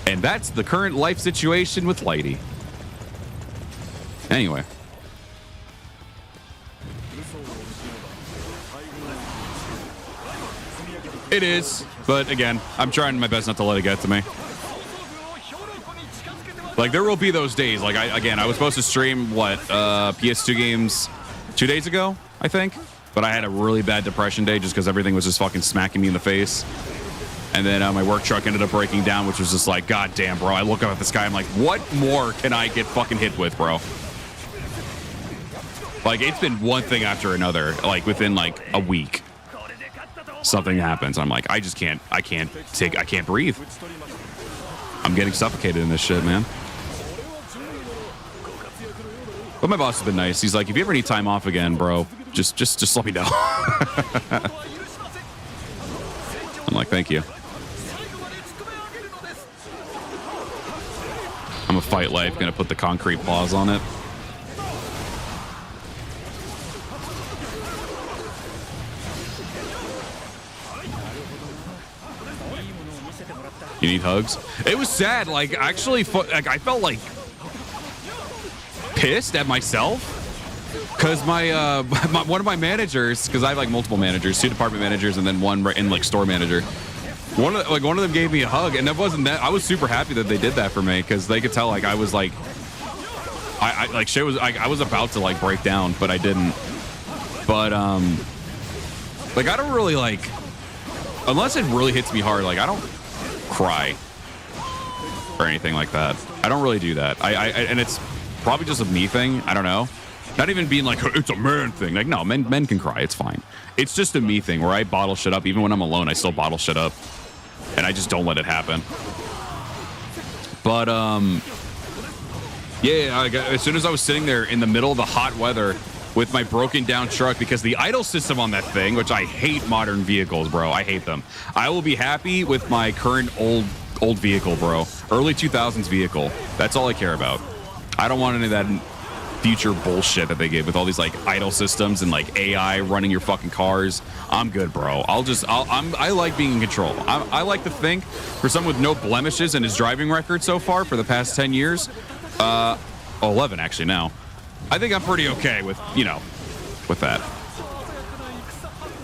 And that's the current life situation with Lighty. Anyway. It is, but again, I'm trying my best not to let it get to me. Like, there will be those days. Like, I was supposed to stream, what, PS2 games 2 days ago, I think? but I had a really bad depression day just because everything was just fucking smacking me in the face. And then my work truck ended up breaking down, which was just like, God damn, bro. I look up at the sky. I'm like, what more can I get fucking hit with, bro? Like, it's been one thing after another, like within like a week. Something happens. I'm like, I can't breathe. I'm getting suffocated in this shit, man. But my boss has been nice. He's like, if you ever need time off again, bro, just let me know. I'm like, thank you. I'm a fight life, gonna put the concrete paws on it. You need hugs? It was sad. Like, actually, like, I felt like pissed at myself because my one of my managers, because I have like multiple managers, 2 department managers, and then one in like store manager. One of them gave me a hug, and that wasn't that. I was super happy that they did that for me because they could tell like I was like, I like shit was I was about to like break down, but I didn't. But like I don't really like, unless it really hits me hard, like I don't cry or anything like that. I don't really do that. And it's probably just a me thing. I don't know. Not even being like, it's a man thing. Like, no, men can cry. It's fine. It's just a me thing where I bottle shit up. Even when I'm alone, I still bottle shit up. And I just don't let it happen. But, yeah, as soon as I was sitting there in the middle of the hot weather with my broken down truck, because the idle system on that thing, which I hate modern vehicles, bro. I hate them. I will be happy with my current old vehicle, bro. Early 2000s vehicle. That's all I care about. I don't want any of that future bullshit that they give with all these like idle systems and like AI running your fucking cars. I'm good, bro. I like being in control. I like to think for someone with no blemishes in his driving record so far for the past 10 years, 11 actually now. I think I'm pretty okay with, you know, with that.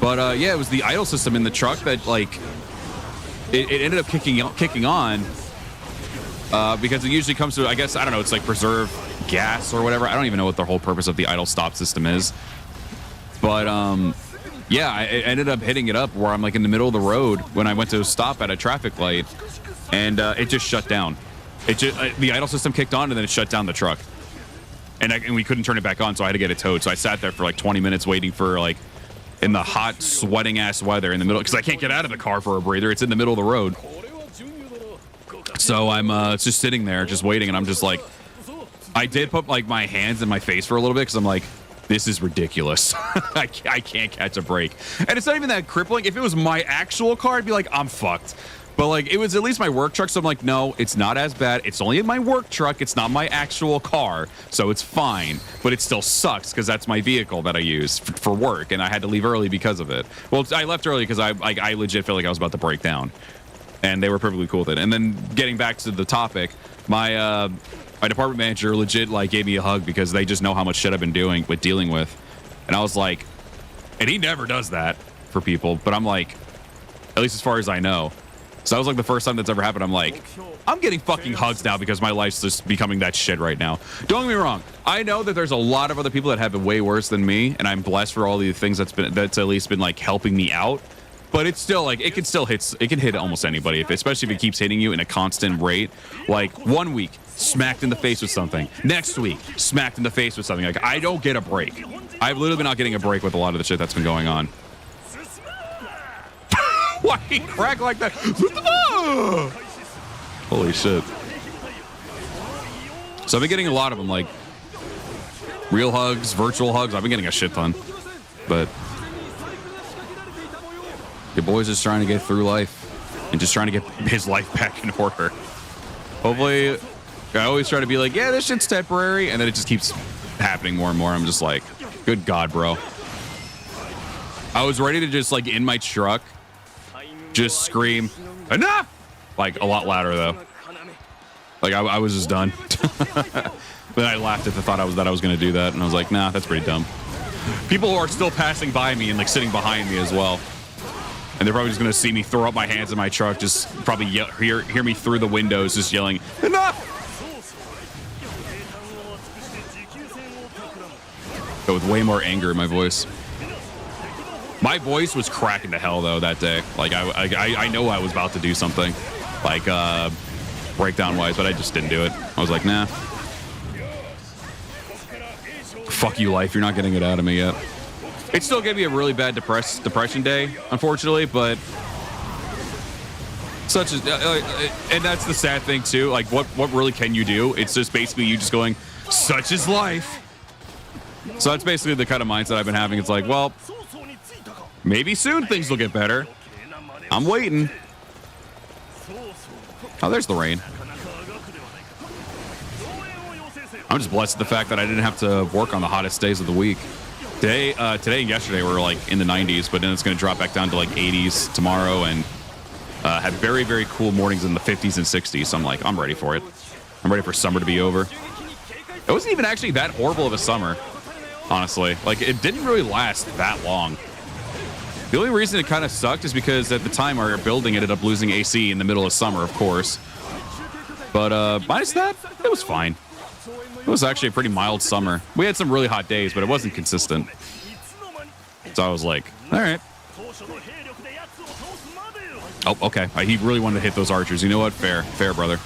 But yeah, it was the idle system in the truck that like it ended up kicking on because it usually comes to, I guess, I don't know, it's like preserve gas or whatever. I don't even know what the whole purpose of the idle stop system is. But yeah, I ended up hitting it up where I'm like in the middle of the road when I went to stop at a traffic light, and it just shut down. It just the idle system kicked on and then it shut down the truck. And we couldn't turn it back on, so I had to get it towed. So I sat there for like 20 minutes waiting for like in the hot, sweating ass weather in the middle, because I can't get out of the car for a breather. It's in the middle of the road. So I'm just sitting there, just waiting, and I'm just like, I did put like my hands in my face for a little bit because I'm like, this is ridiculous. I can't catch a break. And it's not even that crippling. If it was my actual car, I'd be like, I'm fucked. But like, it was at least my work truck, so I'm like, no, it's not as bad. It's only in my work truck. It's not my actual car, so it's fine. But it still sucks because that's my vehicle that I use for work, and I had to leave early because of it. Well, I left early because I legit felt like I was about to break down, and they were perfectly cool with it. And then getting back to the topic, my department manager legit like gave me a hug because they just know how much shit I've been dealing with, and I was like, and he never does that for people, but I'm like, at least as far as I know. So that was like the first time that's ever happened. I'm like, I'm getting fucking hugs now because my life's just becoming that shit right now. Don't get me wrong. I know that there's a lot of other people that have it way worse than me, and I'm blessed for all the things that's at least been like helping me out. But it's still like, it can hit almost anybody, especially if it keeps hitting you in a constant rate. Like 1 week, smacked in the face with something. Next week, smacked in the face with something. Like, I don't get a break. I've literally been not getting a break with a lot of the shit that's been going on. Why he crack like that? Holy shit. So I've been getting a lot of them, like real hugs, virtual hugs. I've been getting a shit ton. But your boy's just trying to get through life and just trying to get his life back in order. Hopefully, I always try to be like, yeah, this shit's temporary, and then it just keeps happening more and more. I'm just like, good God, bro. I was ready to just like in my truck just scream enough, like a lot louder though. Like I was just done. Then I laughed at the thought that I was going to do that, and I was like, nah, that's pretty dumb. People are still passing by me and like sitting behind me as well, and they're probably just going to see me throw up my hands in my truck, just probably hear me through the windows just yelling enough, but with way more anger in my voice. My voice was cracking to hell though that day. Like I know I was about to do something, like breakdown wise, but I just didn't do it. I was like, nah. Fuck you, life. You're not getting it out of me yet. It still gave me a really bad depression day, unfortunately, but such as and that's the sad thing too. Like what really can you do? It's just basically you just going, such is life. So that's basically the kind of mindset I've been having. It's like, well, maybe soon things will get better. I'm waiting. Oh, there's the rain. I'm just blessed with the fact that I didn't have to work on the hottest days of the week. Today and yesterday were like in the 90s, but then it's going to drop back down to like 80s tomorrow and have very, very cool mornings in the 50s and 60s. So I'm like, I'm ready for it. I'm ready for summer to be over. It wasn't even actually that horrible of a summer, honestly. Like, it didn't really last that long. The only reason it kind of sucked is because at the time our building ended up losing AC in the middle of summer, of course. But minus that, it was fine. It was actually a pretty mild summer. We had some really hot days, but it wasn't consistent. So I was like, all right. Oh, okay. He really wanted to hit those archers. You know what? Fair. Fair, brother.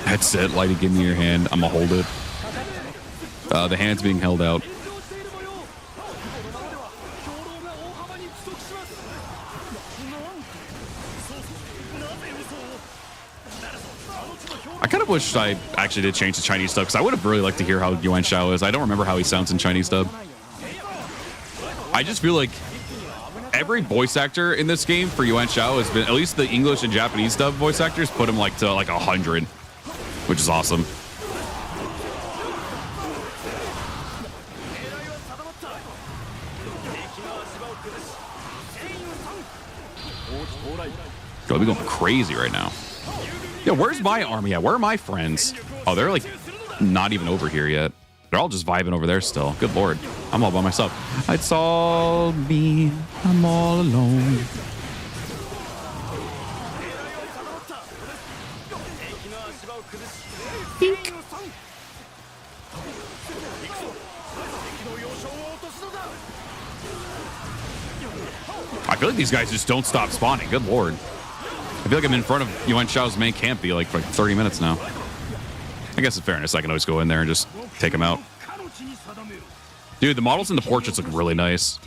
That's it. Lighty, give me your hand. I'm going to hold it. The hand's being held out. I kind of wish I actually did change the Chinese dub because I would have really liked to hear how Yuan Shao is. I don't remember how he sounds in Chinese dub. I just feel like every voice actor in this game for Yuan Shao has been, at least the English and Japanese dub voice actors, put him like to like 100, which is awesome. God, we're going crazy right now. Yo, where's my army at? Where are my friends? Oh, they're like not even over here yet. They're all just vibing over there still. Good lord. I'm all by myself. It's all me. I'm all alone. Pink. I feel like these guys just don't stop spawning. Good lord. I feel like I'm in front of Yuan Shao's main camp for like 30 minutes now. I guess in fairness, I can always go in there and just take him out. Dude, the models in the portraits look really nice.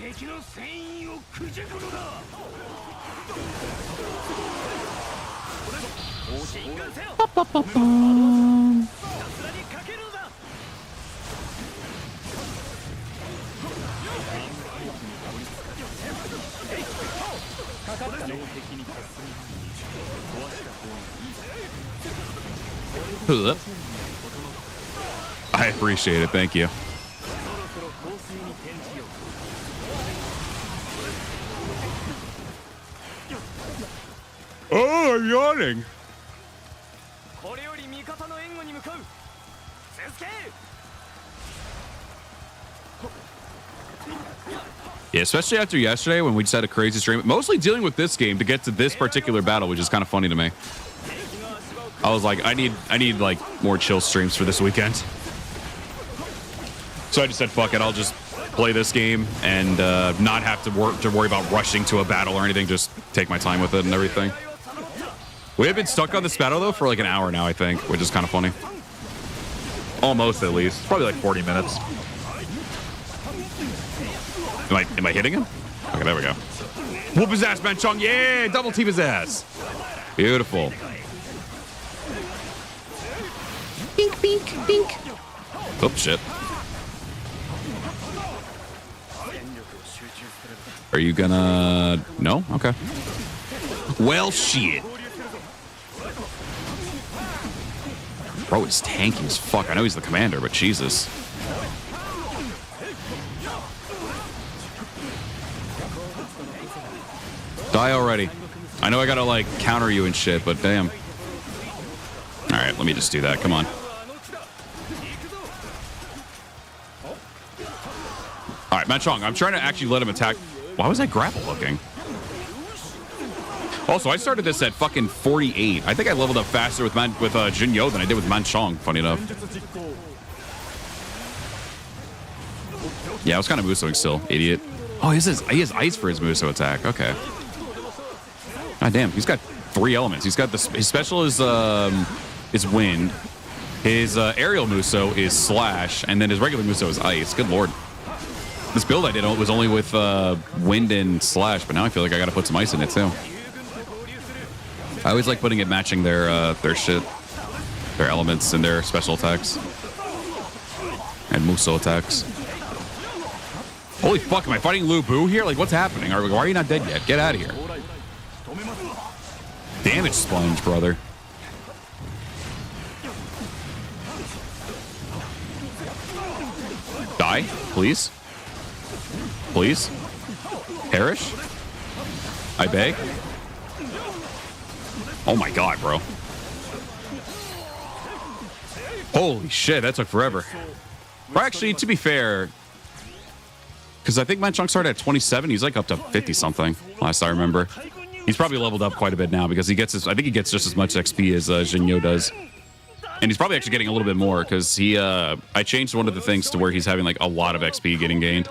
I appreciate it. Thank you. Oh, I'm yawning. Yeah, especially after yesterday when we just had a crazy stream. Mostly dealing with this game to get to this particular battle, which is kind of funny to me. I was like, I need like more chill streams for this weekend. So I just said, fuck it, I'll just play this game and not have to worry about rushing to a battle or anything. Just take my time with it and everything. We have been stuck on this battle though for like an hour now, I think, which is kind of funny. Almost, at least. Probably like 40 minutes. Am I hitting him? Okay, there we go. Whoop his ass, man, Chong. Yeah, double team his ass. Beautiful. Pink, pink, pink. Oh, shit. Are you gonna... No? Okay. Well, shit. Bro is tanky as fuck. I know he's the commander, but Jesus. Die already. I know I gotta, like, counter you and shit, but damn. Alright, let me just do that. Come on. Alright, Manchong, I'm trying to actually let him attack. Why was I grapple hooking? Also, I started this at fucking 48. I think I leveled up faster with Xun You than I did with Manchong, funny enough. Yeah, I was kind of Musoing still, idiot. Oh, he has ice for his Muso attack. Okay. God damn, he's got 3 elements. He's got his special is wind. His aerial Muso is slash, and then his regular Muso is ice. Good lord. This build I did was only with wind and slash, but now I feel like I got to put some ice in it too. I always like putting it matching their shit, their elements and their special attacks and Muso attacks. Holy fuck, am I fighting Lu Bu here? Like, what's happening? Why are you not dead yet? Get out of here. Damage sponge, brother. Die, please. Please. Perish. I beg. Oh my god, bro. Holy shit, that took forever. Well, actually, to be fair, because I think my chunk started at 27. He's like up to 50 something, last I remember. He's probably leveled up quite a bit now because he gets I think he gets just as much XP as Xun You does. And he's probably actually getting a little bit more because I changed one of the things to where he's having like a lot of XP getting gained.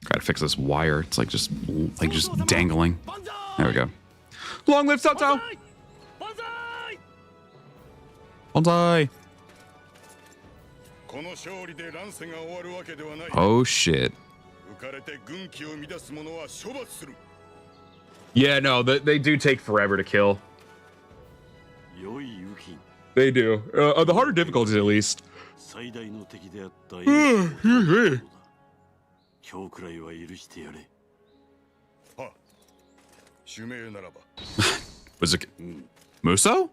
Gotta fix this wire. It's like just dangling. There we go. Long live Toto! Bonsai! Oh shit. Yeah, no, they do take forever to kill. They do. The harder difficulties, at least. Was it Muso?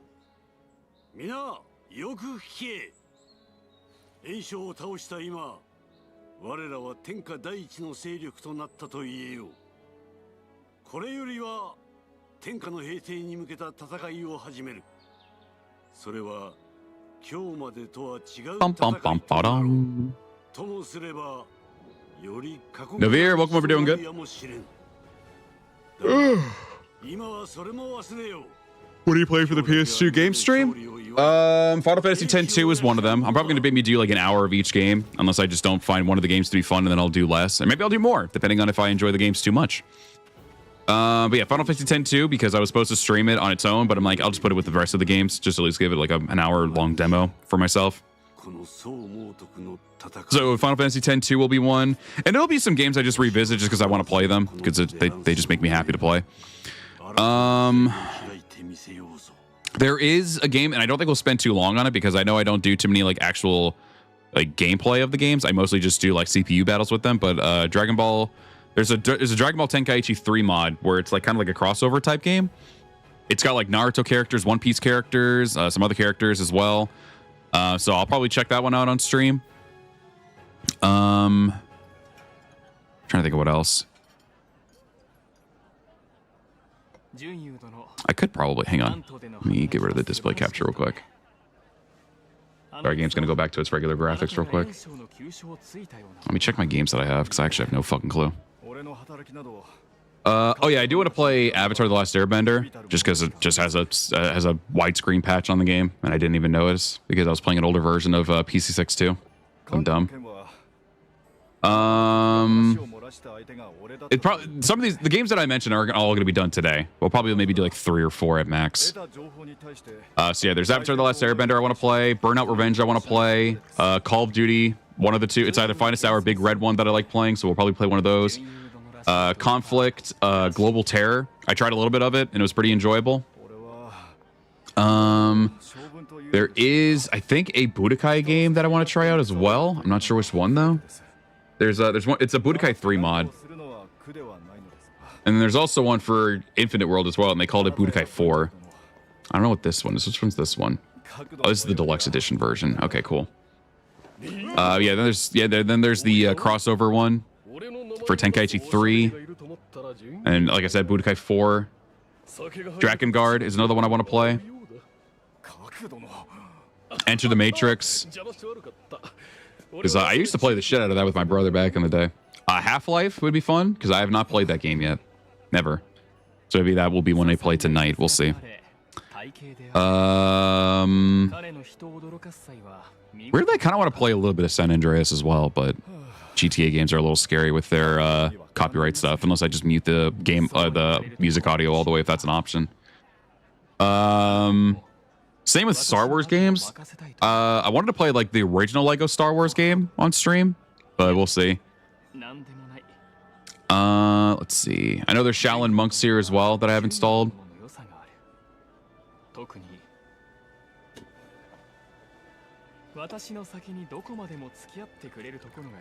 Bum, bum, bum, ba-dum. Navir, welcome over, doing good. What do you play for the PS2 game stream? Final Fantasy X-2 is one of them. I'm probably going to maybe do like an hour of each game, unless I just don't find one of the games to be fun, and then I'll do less. And maybe I'll do more, depending on if I enjoy the games too much. But yeah, Final Fantasy X-2, because I was supposed to stream it on its own, but I'm like, I'll just put it with the rest of the games, just at least give it like an hour-long demo for myself. So Final Fantasy X-2 will be one, and there'll be some games I just revisit just because I want to play them, because they just make me happy to play. There is a game, and I don't think we'll spend too long on it because I know I don't do too many like actual like gameplay of the games. I mostly just do like CPU battles with them. But Dragon Ball, there's a Dragon Ball Tenkaichi 3 mod where it's like kind of like a crossover type game. It's got like Naruto characters, One Piece characters, some other characters as well. So I'll probably check that one out on stream. Trying to think of what else. I could probably, hang on. Let me get rid of the display capture real quick. Our game's gonna go back to its regular graphics real quick. Let me check my games that I have, because I actually have no fucking clue. Oh yeah, I do want to play Avatar: The Last Airbender, just because it just has a widescreen patch on the game, and I didn't even notice, because I was playing an older version of PC6 too. I'm dumb. It probably some of the games that I mentioned are all going to be done today. We'll probably maybe do like 3 or 4 at max. So yeah, there's Avatar: The Last Airbender I want to play, Burnout Revenge I want to play, Call of Duty, one of the two. It's either Finest Hour, Big Red one that I like playing, so we'll probably play one of those. Conflict, Global Terror. I tried a little bit of it and it was pretty enjoyable. There is, I think, a Budokai game that I want to try out as well. I'm not sure which one though. There's one. It's a Budokai 3 mod, and then there's also one for Infinite World as well, and they called it Budokai 4. I don't know what this one is. Which one's this one? Oh, this is the deluxe edition version. Okay, cool. Yeah, then there's the crossover one for Tenkaichi 3, and like I said, Budokai 4. Drakengard is another one I want to play. Enter the Matrix. Because I used to play the shit out of that with my brother back in the day. Half-Life would be fun, because I have not played that game yet. Never. So maybe that will be one I play tonight. We'll see. Weirdly, I kind of want to play a little bit of San Andreas as well, but GTA games are a little scary with their copyright stuff, unless I just mute the game, the music audio all the way if that's an option. Same with Star Wars games. I wanted to play like the original Lego Star Wars game on stream, but we'll see. Let's see. I know there's Shaolin Monks here as well that I have installed.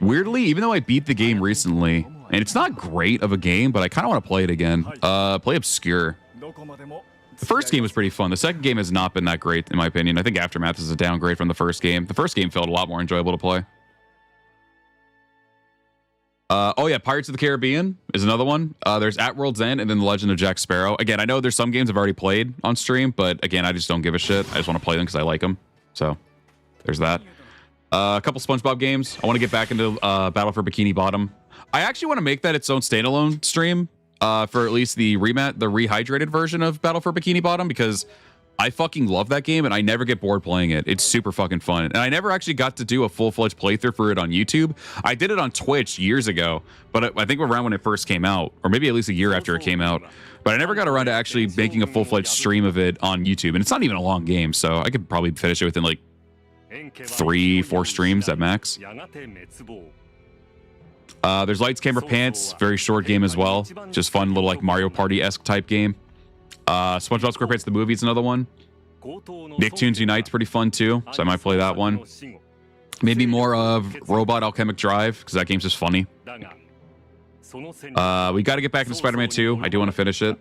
Weirdly, even though I beat the game recently, and it's not great of a game, but I kind of want to play it again. Play Obscure. The first game was pretty fun. The second game has not been that great, in my opinion. I think Aftermath is a downgrade from the first game. The first game felt a lot more enjoyable to play. Oh yeah, Pirates of the Caribbean is another one. There's At World's End and then The Legend of Jack Sparrow. Again, I know there's some games I've already played on stream, but again, I just don't give a shit. I just want to play them because I like them. So there's that. A couple SpongeBob games. I want to get back into Battle for Bikini Bottom. I actually want to make that its own standalone stream for at least the rehydrated version of Battle for Bikini Bottom, because I fucking love that game and I never get bored playing it. It's super fucking fun. And I never actually got to do a full-fledged playthrough for it on YouTube. I did it on Twitch years ago, but I think around when it first came out, or maybe at least a year after it came out. But I never got around to actually making a full-fledged stream of it on YouTube. And it's not even a long game, so I could probably finish it within like 3-4 streams at max. There's Lights, Camera, Pants. Very short game as well. Just fun little like Mario Party-esque type game. SpongeBob SquarePants the movie is another one. Nicktoons Unite's pretty fun too, so I might play that one. Maybe more of Robot Alchemic Drive, because that game's just funny. We got to get back into Spider-Man 2. I do want to finish it.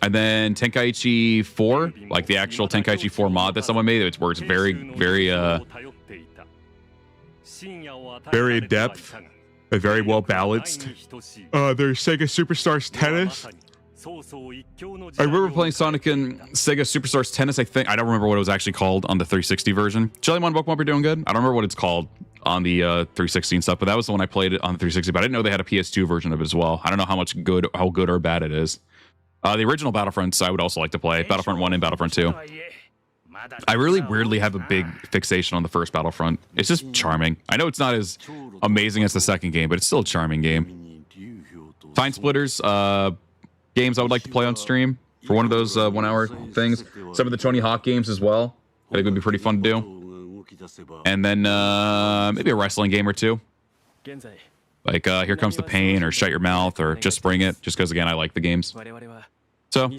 And then Tenkaichi 4, like the actual Tenkaichi 4 mod that someone made, where it's very, very in depth and very well balanced. There's Sega Superstars Tennis. I remember playing Sonic and Sega Superstars Tennis, I think. I don't remember what it was actually called on the 360 version. Jellymon Bookmump, you're doing good? I don't remember what it's called on the 360 and stuff, but that was the one I played on the 360, but I didn't know they had a PS2 version of it as well. I don't know how good or bad it is. The original Battlefronts I would also like to play. Battlefront 1 and Battlefront 2. I really weirdly have a big fixation on the first Battlefront. It's just charming. I know it's not as amazing as the second game, but it's still a charming game. Time Splitters, games I would like to play on stream for one of those 1 hour things. Some of the Tony Hawk games as well. I think would be pretty fun to do. And then maybe a wrestling game or two. Like Here Comes the Pain or Shut Your Mouth or Just Bring It, just because, again, I like the games. So,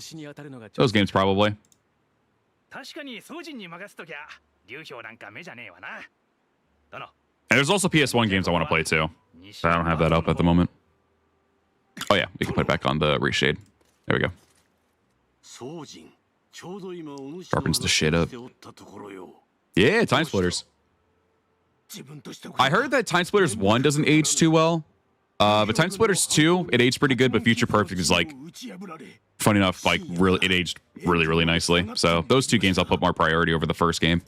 those games probably. And there's also PS1 games I want to play too. But I don't have that up at the moment. Oh yeah, we can put it back on the reshade. There we go. Sharpens the shit up. Yeah, Time Splitters. I heard that Time Splitters 1 doesn't age too well. But Time Splitters 2, it aged pretty good, but Future Perfect is like, funny enough, like really, it aged really, really nicely. So those two games I'll put more priority over the first game.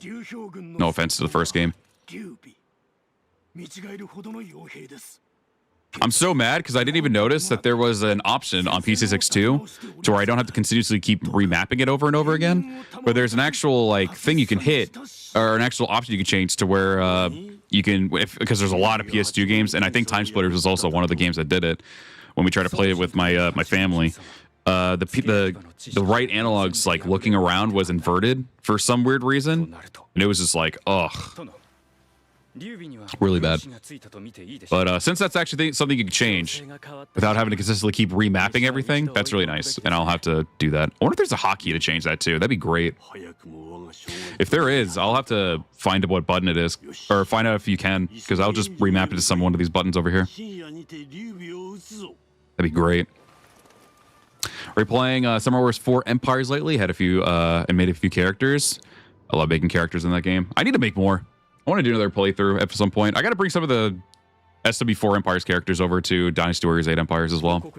No offense to the first game. I'm so mad because I didn't even notice that there was an option on PC6.2 to where I don't have to continuously keep remapping it over and over again. But there's an actual like thing you can hit, or an actual option you can change to where you can, because there's a lot of PS2 games, and I think Time Splitters was also one of the games that did it. When we tried to play it with my my family, the right analogs like looking around was inverted for some weird reason, and it was just like, ugh. Really bad. But since that's actually something you can change without having to consistently keep remapping everything, that's really nice, and I'll have to do that. I wonder if there's a hotkey to change that too. That'd be great. If there is, I'll have to find what button it is, or find out if you can, because I'll just remap it to one of these buttons over here. That'd be great. Are you playing Summer Wars 4 Empires lately? Had a few and made a few characters. I love making characters in that game. I need to make more. I want to do another playthrough at some point. I got to bring some of the SW4 Empires characters over to Dynasty Warriors 8 Empires as well. At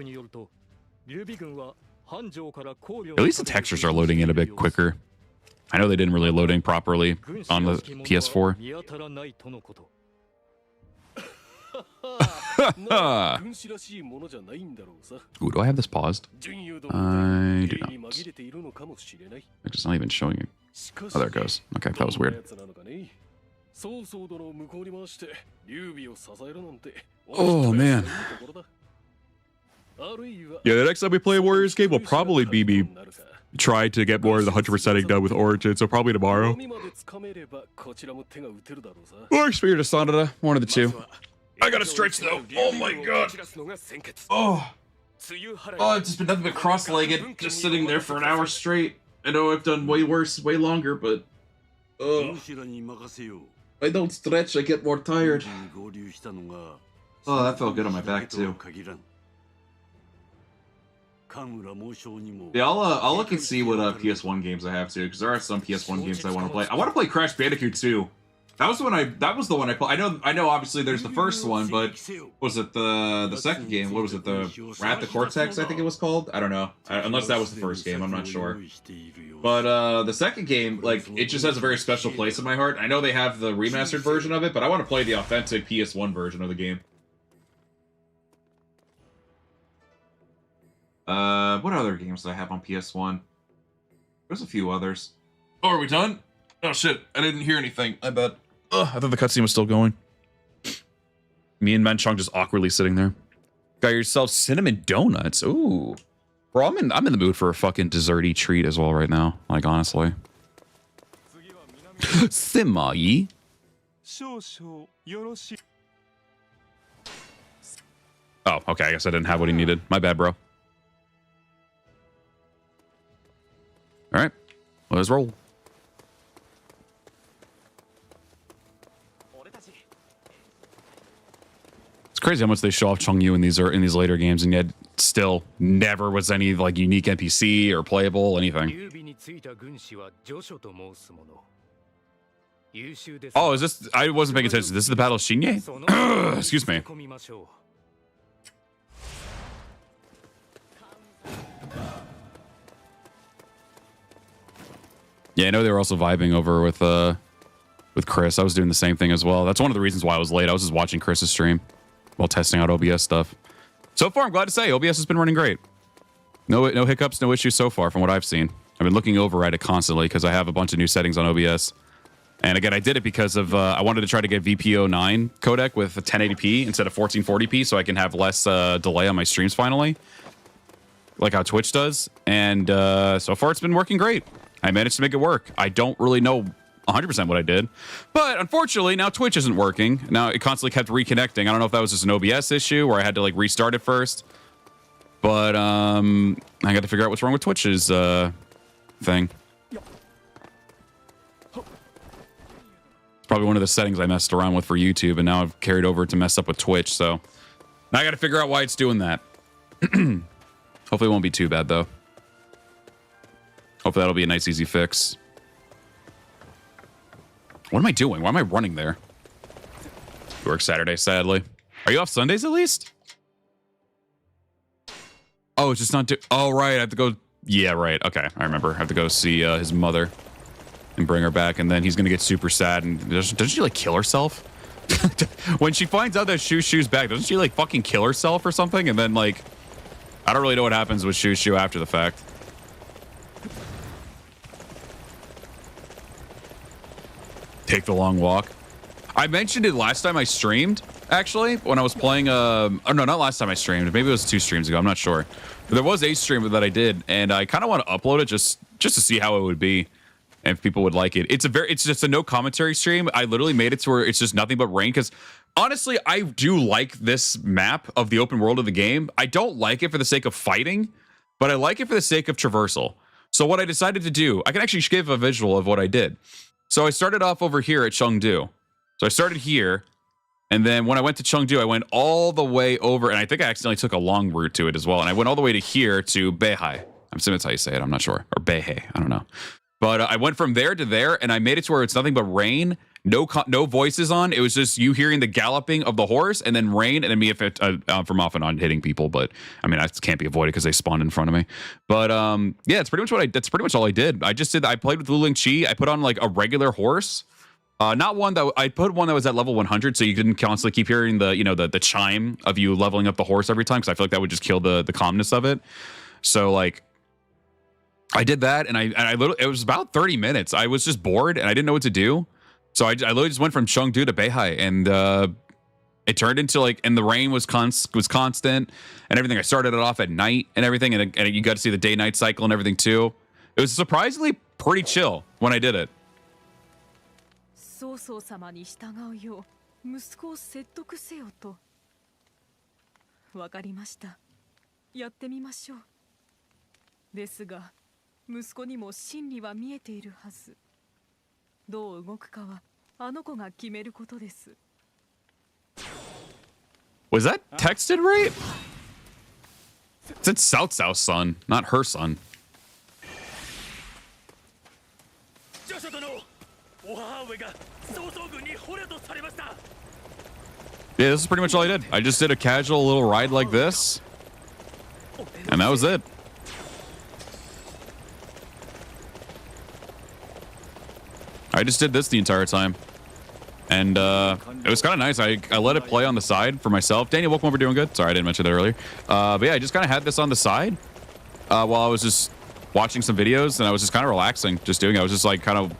least the textures are loading in a bit quicker. I know they didn't really load in properly on the PS4. Ooh, do I have this paused? I do not. It's just not even showing you. Oh, there it goes. Okay, that was weird. Oh, man. Yeah, the next time we play a Warriors game will probably be me try to get more of the 100%ing done with Origin, so probably tomorrow. Or Spirit of Sonata, one of the two. I gotta stretch though. Oh my god. Oh. Oh, it's just been nothing but cross-legged, just sitting there for an hour straight. I know I've done way worse, way longer, but... I don't stretch, I get more tired. Oh, that felt good on my back too. Yeah, I'll look and see what PS1 games I have too, because there are some PS1 games I want to play. I want to play Crash Bandicoot 2. That was the one I played. I know obviously there's the first one, but was it the second game? What was it? The Rat the Cortex, I think it was called? I don't know. Unless that was the first game, I'm not sure. But the second game, like, it just has a very special place in my heart. I know they have the remastered version of it, but I want to play the authentic PS1 version of the game. What other games do I have on PS1? There's a few others. Oh, are we done? Oh shit, I didn't hear anything. I bet. Ugh, I thought the cutscene was still going. Me and Menchong just awkwardly sitting there. Got yourself cinnamon donuts. Ooh. Bro, I'm in the mood for a fucking desserty treat as well right now. Like, honestly. Simai. Oh, okay, I guess I didn't have what he needed. My bad, bro. Alright, let's roll. It's crazy how much they show off Xun You in these later games, and yet still never was any like unique NPC or playable anything. Oh, is this? I wasn't paying attention. This is the Battle of Xun You? Excuse me. Yeah, I know they were also vibing over with Chris. I was doing the same thing as well. That's one of the reasons why I was late. I was just watching Chris's stream while testing out OBS stuff. So far, I'm glad to say OBS has been running great. No hiccups, no issues so far from what I've seen. I've been looking over at it constantly because I have a bunch of new settings on OBS. And again, I did it because of I wanted to try to get VTuber codec with 1080p instead of 1440p so I can have less delay on my streams finally, like how Twitch does. And so far, it's been working great. I managed to make it work. I don't really know 100% what I did, but unfortunately now Twitch isn't working. Now it constantly kept reconnecting. I don't know if that was just an OBS issue where I had to like restart it first, but I got to figure out what's wrong with Twitch's thing. It's probably one of the settings I messed around with for YouTube, and now I've carried over to mess up with Twitch. So now I got to figure out why it's doing that. Hopefully it won't be too bad though. Hopefully that'll be a nice, easy fix. What am I doing? Why am I running there? You work Saturday, sadly. Are you off Sundays at least? Oh, it's just not... Oh, right. I have to go... Yeah, right. Okay, I remember. I have to go see his mother and bring her back, and then he's going to get super sad. And doesn't she, like, kill herself? When she finds out that Shushu's back, doesn't she, like, fucking kill herself or something? And then, like... I don't really know what happens with Shushu after the fact. Take the long walk. I mentioned it last time I streamed, actually, when I was playing, oh no, not last time I streamed. Maybe it was 2 streams ago. I'm not sure. But there was a stream that I did, and I kind of want to upload it just to see how it would be and if people would like it. It's just a no commentary stream. I literally made it to where it's just nothing but rain because honestly, I do like this map of the open world of the game. I don't like it for the sake of fighting, but I like it for the sake of traversal. So what I decided to do, I can actually give a visual of what I did. So I started off over here at Xun You. So I started here, and then when I went to Xun You, I went all the way over, and I think I accidentally took a long route to it as well, and I went all the way to here to Beihai. I'm assuming that's how you say it, I'm not sure. Or Beihai, I don't know. But I went from there to there, and I made it to where it's nothing but rain, no voices on. It was just you hearing the galloping of the horse, and then rain, and then me from off and on hitting people. But I mean, that can't be avoided because they spawned in front of me. But yeah, it's pretty much that's pretty much all I did. I played with Luling Chi. I put on like a regular horse. Not one that I put one that was at level 100, so you didn't constantly keep hearing the chime of you leveling up the horse every time, because I feel like that would just kill the calmness of it. So like, I did that, and it was about 30 minutes. I was just bored, and I didn't know what to do, so I literally just went from Chengdu to Beihai, and it turned into like, and the rain was constant, and everything. I started it off at night and everything, and you got to see the day-night cycle and everything too. It was surprisingly pretty chill when I did it. 曹操様に従うよう息子を説得せよと。わかりました。やってみましょう。ですが、息子にも真理は見えているはず。どう動くかはあの子が決めることです。Was that texted right? It's South South's son, not her son. Yeah, this is pretty much all I did. I just did a casual little ride like this, and that was it. I just did this the entire time, and it was kind of nice. I let it play on the side for myself. Daniel, welcome over. Doing good. Sorry, I didn't mention that earlier. But yeah, I just kind of had this on the side while I was just watching some videos, and I was just kind of relaxing, just doing it. I was just like kind of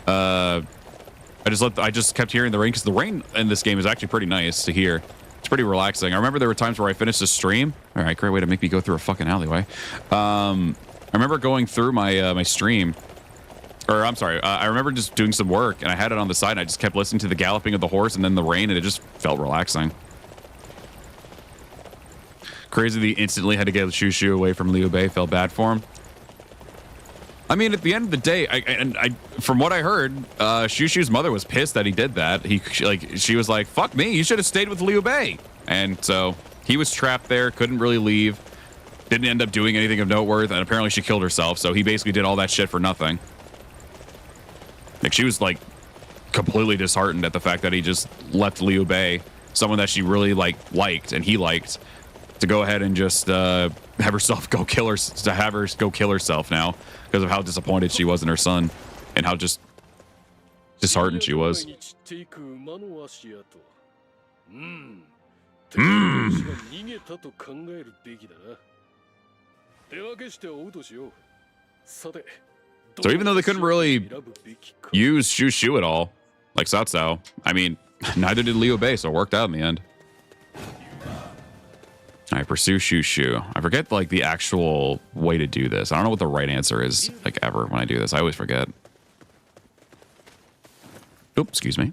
I just kept hearing the rain, because the rain in this game is actually pretty nice to hear. It's pretty relaxing. I remember there were times where I finished the stream. All right, great way to make me go through a fucking alleyway. I remember going through my my stream, or I'm sorry, I remember just doing some work, and I had it on the side, and I just kept listening to the galloping of the horse and then the rain, and it just felt relaxing. Crazy that he instantly had to get Xu away from Liu Bei. Felt bad for him. I mean, at the end of the day, from what I heard, Xu mother was pissed that he did that. She was like, "Fuck me, you should have stayed with Liu Bei." And so he was trapped there, couldn't really leave, didn't end up doing anything of note worth, and apparently she killed herself. So he basically did all that shit for nothing. Like, she was like completely disheartened at the fact that he just left Liu Bei, someone that she really liked and he liked, to go ahead and just have herself go kill herself now, because of how disappointed she was in her son and how just disheartened she was. So even though they couldn't really use Xu at all, like Cao Cao, I mean, neither did Liu Bei, so it worked out in the end. I pursue Xu. I forget like the actual way to do this. I don't know what the right answer is, like, ever when I do this. I always forget. Oops, excuse me.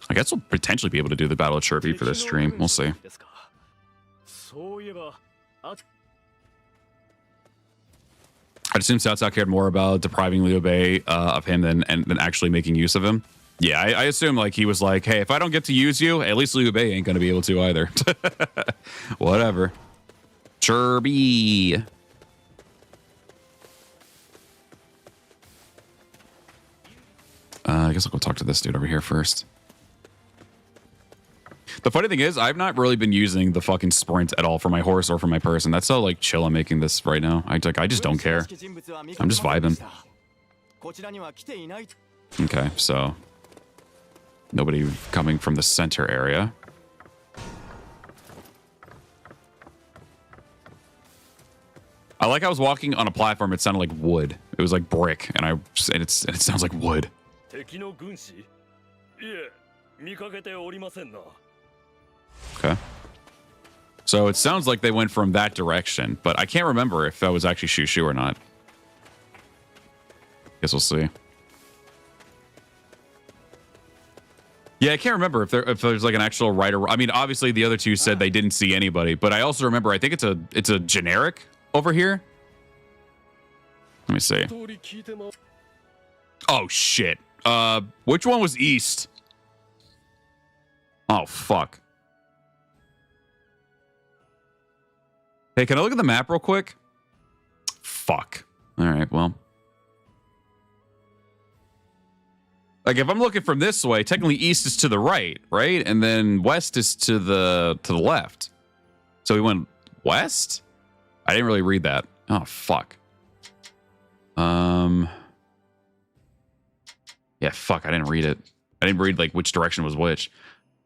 I guess we'll potentially be able to do the Battle of Chirpy for this stream. We'll see. I'd assume Cao Cao cared more about depriving Liu Bei of him than actually making use of him. Yeah, I assume like he was like, hey, if I don't get to use you, at least Liu Bei ain't gonna be able to either. Whatever. Chirpy. I guess I'll go talk to this dude over here first. The funny thing is, I've not really been using the fucking sprint at all for my horse or for my person. That's how like chill I'm making this right now. I just don't care. I'm just vibing. Okay, so nobody coming from the center area. I like I was walking on a platform. It sounded like wood. It was like brick, and it sounds like wood. Okay. So it sounds like they went from that direction, but I can't remember if that was actually Xu or not. Guess we'll see. Yeah, I can't remember if there's like an actual right or... I mean, obviously the other two said they didn't see anybody, but I also remember, I think it's a generic over here. Let me see. Oh, shit. Which one was east? Oh, fuck. Hey, can I look at the map real quick? Fuck. All right, well. Like if I'm looking from this way, technically east is to the right, right? And then west is to the left. So we went west? I didn't really read that. Oh, fuck. Yeah, fuck, I didn't read it. I didn't read like which direction was which.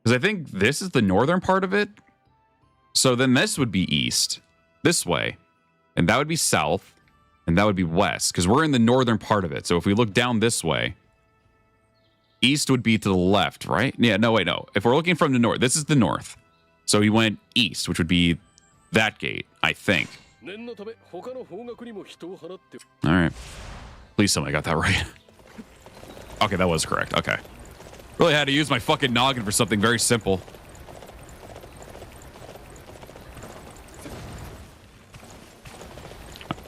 Because I think this is the northern part of it. So then this would be east. This way. And that would be south. And that would be west. Because we're in the northern part of it. So if we look down this way, east would be to the left, right? Yeah, no, wait, no. If we're looking from the north, this is the north. So he went east, which would be that gate, I think. All right. Please tell me I got that right. Okay, that was correct. Okay. Really had to use my fucking noggin for something very simple.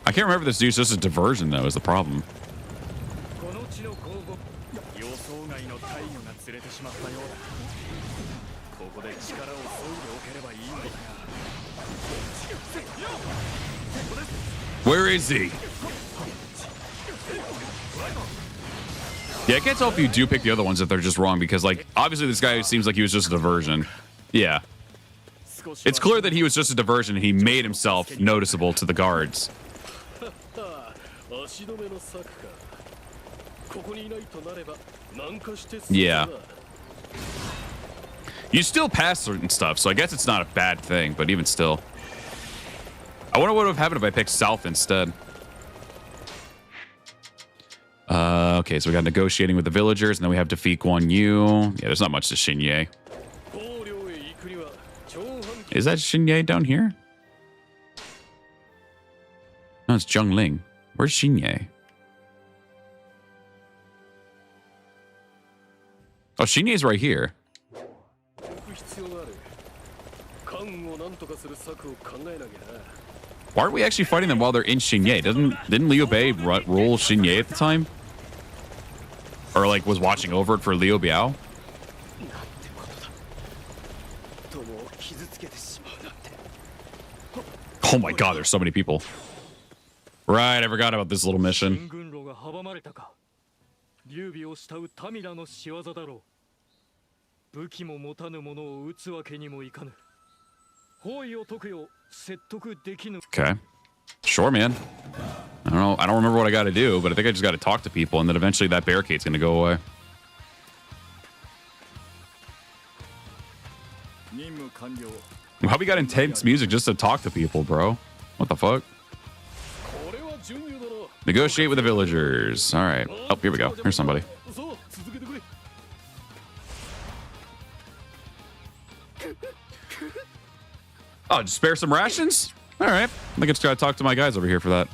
I can't remember this dude's just a diversion, though, is the problem. Where is he? Yeah, I can't tell if you do pick the other ones if they're just wrong because, like, obviously this guy seems like he was just a diversion. Yeah. It's clear that he was just a diversion and he made himself noticeable to the guards. Yeah. You still pass certain stuff, so I guess it's not a bad thing, but even still. I wonder what would have happened if I picked south instead. Okay, so we got negotiating with the villagers, and then we have defeat Xun You. Yeah, there's not much to Xun You. Is that Xun You down here? No, it's Zhongling. Where's Xun You? Oh, Xun Yu's right here. Why aren't we actually fighting them while they're in Xun You? Didn't Liu Bei rule Xun You at the time? Or like was watching over it for Liu Biao? Oh my god, there's so many people. Right, I forgot about this little mission. Okay. Sure, man. I don't know. I don't remember what I got to do, but I think I just got to talk to people, and then eventually that barricade's going to go away. How we got intense music just to talk to people, bro? What the fuck? Negotiate with the villagers. All right. Oh, here we go. Here's somebody. Oh, just spare some rations? All right. I think I just got to talk to my guys over here for that.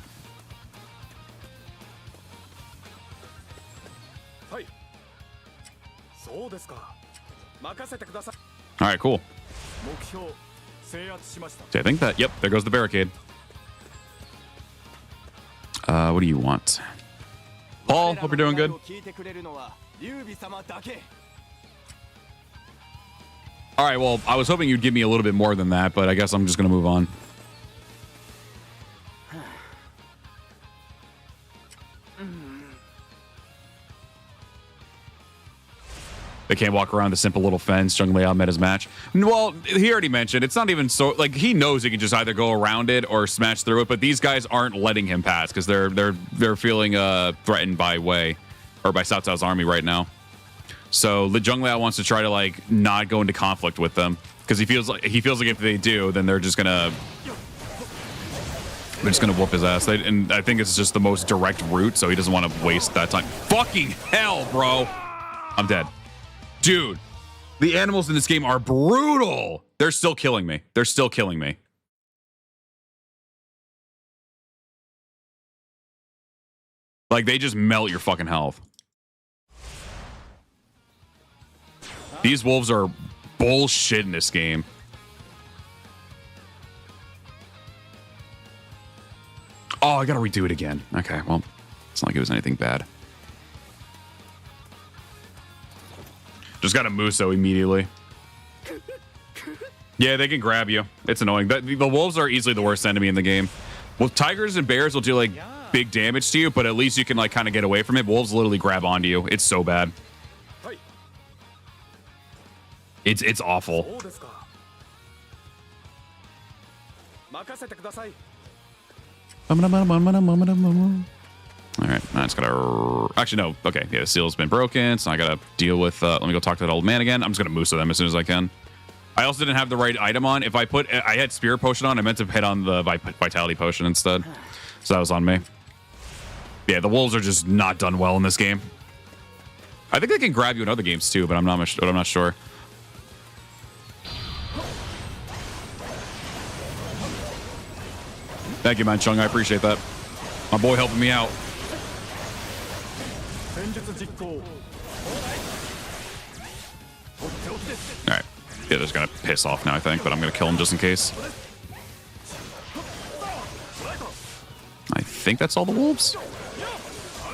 All right, cool. So I think that, yep, there goes the barricade. What do you want? Paul, hope you're doing good. All right, well, I was hoping you'd give me a little bit more than that, but I guess I'm just going to move on. They can't walk around the simple little fence. Zheng Liao met his match. Well, he already mentioned it's not even so like he knows he can just either go around it or smash through it, but these guys aren't letting him pass because they're feeling threatened by Wei or by Cao Cao's army right now. So Zheng Liao wants to try to like not go into conflict with them because he feels like if they do, then they're just gonna whoop his ass. And I think it's just the most direct route, so he doesn't want to waste that time. Fucking hell, bro! I'm dead. Dude, the animals in this game are brutal. They're still killing me. They're still killing me. Like, they just melt your fucking health. These wolves are bullshit in this game. Oh, I gotta redo it again. Okay, well, it's not like it was anything bad. Just got a Muso immediately. Yeah, they can grab you. It's annoying. The wolves are easily the worst enemy in the game. Well, tigers and bears will do like big damage to you, but at least you can like kind of get away from it. Wolves literally grab onto you. It's so bad. It's awful. All right, I just gotta. Actually, no. Okay, yeah, the seal's been broken, so I gotta deal with. Let me go talk to that old man again. I'm just gonna moose to them as soon as I can. I also didn't have the right item on. If I had Spirit Potion on, I meant to hit on the Vitality Potion instead. So that was on me. Yeah, the wolves are just not done well in this game. I think they can grab you in other games too, but I'm not sure. Thank you, Manchung. I appreciate that. My boy helping me out. All right. Yeah, they're just gonna piss off now, I think, but I'm gonna kill him just in case. I think that's all the wolves.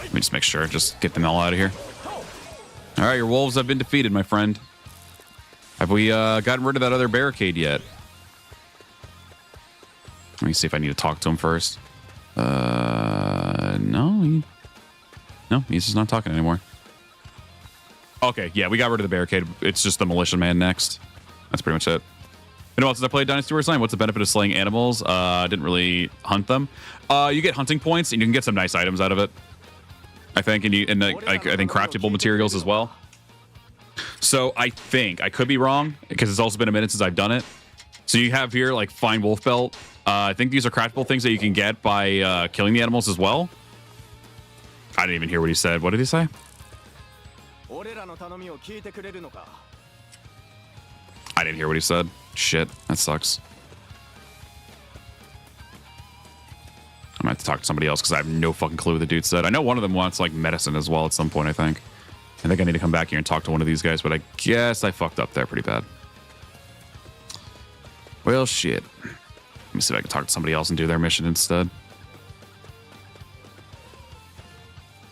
Let me just make sure. Just get them all out of here. All right, your wolves have been defeated, my friend. Have we gotten rid of that other barricade yet? Let me see if I need to talk to him first. No, he's just not talking anymore. Okay, yeah, we got rid of the barricade. It's just the militia man next. That's pretty much it. You know what? Since I played Dynasty Warriors 9, what's the benefit of slaying animals? I didn't really hunt them. You get hunting points, and you can get some nice items out of it. I think, I think craftable materials as well. So I think I could be wrong because it's also been a minute since I've done it. So you have here like fine wolf belt. I think these are craftable things that you can get by killing the animals as well. I didn't even hear what he said. What did he say? I didn't hear what he said. Shit, that sucks. I'm gonna have to talk to somebody else because I have no fucking clue what the dude said. I know one of them wants like medicine as well at some point, I think. I think I need to come back here and talk to one of these guys, but I guess I fucked up there pretty bad. Well, shit. Let me see if I can talk to somebody else and do their mission instead.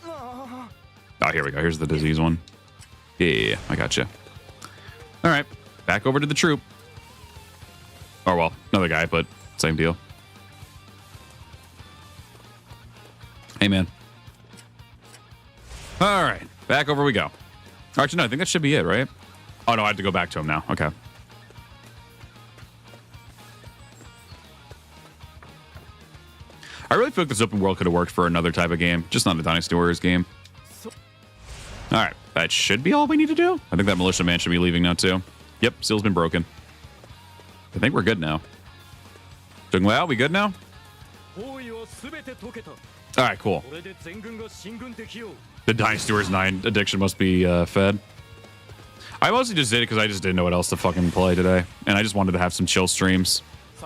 Oh, here we go. Here's the disease one. Yeah, I got you. All right, back over to the troop. Oh, well, another guy, but same deal. Hey, man. All right, back over we go. Actually, no, I think that should be it, right? Oh, no, I have to go back to him now. Okay. I really feel like this open world could have worked for another type of game, just not a Dynasty Warriors game. All right, that should be all we need to do. I think that militia man should be leaving now, too. Yep, seal's been broken. I think we're good now. Doing well? We good now? All right, cool. The Dynasty Warriors 9 addiction must be fed. I mostly just did it because I just didn't know what else to fucking play today. And I just wanted to have some chill streams.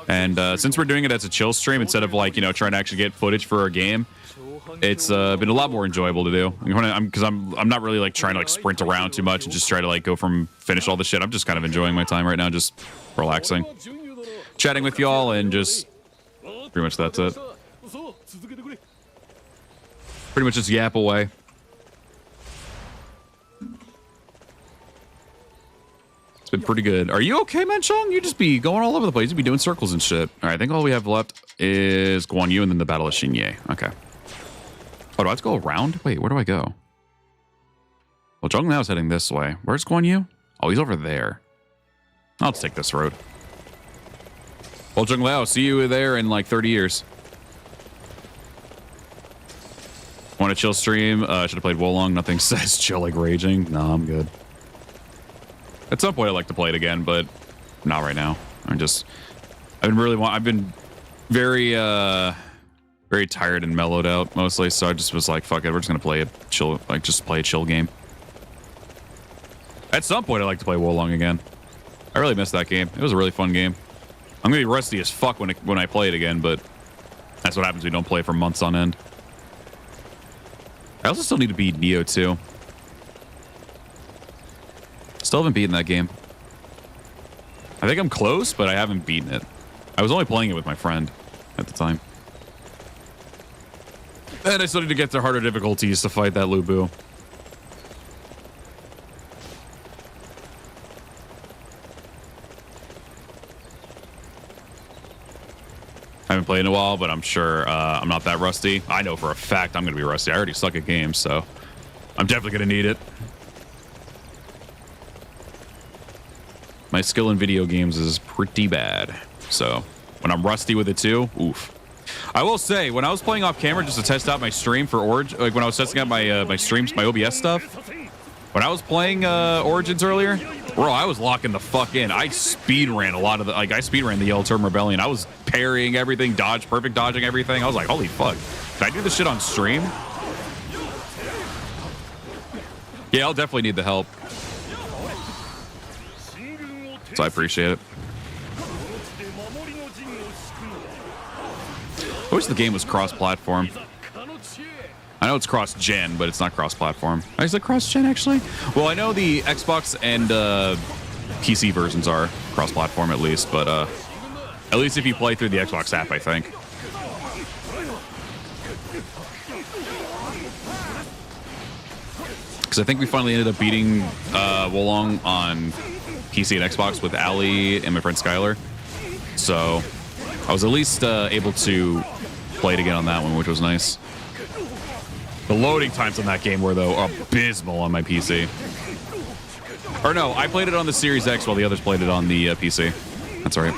And since we're doing it as a chill stream instead of like, you know, trying to actually get footage for a game, it's been a lot more enjoyable to do. Because I'm not really like trying to like sprint around too much and just try to like go finish all the shit. I'm just kind of enjoying my time right now, just relaxing, chatting with y'all, and just pretty much that's it. Pretty much just yap away. It's been pretty good. Are you okay, Manchong? You just be going all over the place. You be doing circles and shit. All right, I think all we have left is Xun You and then the Battle of Xun You. Okay. Oh, do I have to go around? Wait, where do I go? Well, Zhong Liao is heading this way. Where's Xun Yu? Oh, he's over there. I'll take this road. Well, Zhong Liao, see you there in like 30 years. Want a chill stream? Should have played Wolong. Nothing says chill like raging. No, I'm good. At some point, I'd like to play it again, but not right now. I've been very, very tired and mellowed out mostly, so I just was like, fuck it, we're just gonna play a chill, like just play a chill game. At some point, I'd like to play Wolong again. I really missed that game. It was a really fun game. I'm gonna be rusty as fuck when I play it again, but that's what happens when you don't play for months on end. I also still need to beat Neo too. Still haven't beaten that game. I think I'm close, but I haven't beaten it. I was only playing it with my friend at the time. And I still need to get to harder difficulties to fight that Lubu. played in a while, but I'm sure I'm not that rusty. I know for a fact I'm going to be rusty. I already suck at games, so I'm definitely going to need it. My skill in video games is pretty bad, so when I'm rusty with it too, oof. I will say, when I was playing off camera just to test out my stream for Origin, like when I was testing out my my streams, my OBS stuff, when I was playing Origins earlier, bro, I was locking the fuck in. I speed ran a lot of the, like I speed ran the Yellow Turban Rebellion. I was parrying everything, perfect dodging everything. I was like, holy fuck. Can I do this shit on stream? Yeah, I'll definitely need the help. So I appreciate it. I wish the game was cross-platform. I know it's cross-gen, but it's not cross-platform. Is it cross-gen, actually? Well, I know the Xbox and PC versions are cross-platform at least, but at least if you play through the Xbox app, I think. Because I think we finally ended up beating Wolong on PC and Xbox with Ali and my friend Skylar. So I was at least able to play it again on that one, which was nice. The loading times on that game were, though, abysmal on my PC. Or no, I played it on the Series X while the others played it on the PC. That's all right.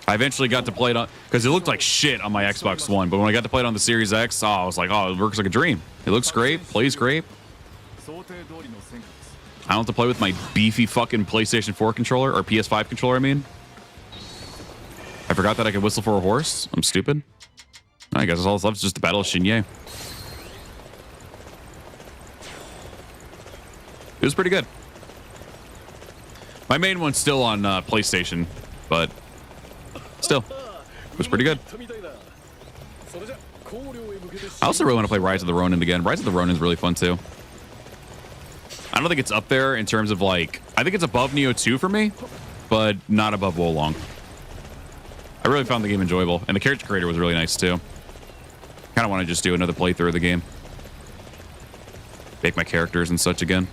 I eventually got to play it on, because it looked like shit on my Xbox One, but when I got to play it on the Series X, I was like, oh, it works like a dream. It looks great, plays great. I don't have to play with my beefy fucking PlayStation 4 controller, or PS5 controller, I mean. I forgot that I could whistle for a horse. I'm stupid. I guess all that's left is just the Battle of Xun You. It was pretty good. My main one's still on PlayStation, but still, it was pretty good. I also really want to play Rise of the Ronin again. Rise of the Ronin is really fun too. I don't think it's up there in terms of like, I think it's above Nioh 2 for me, but not above Wolong. I really found the game enjoyable, and the character creator was really nice too. Kind of want to just do another playthrough of the game. Make my characters and such again.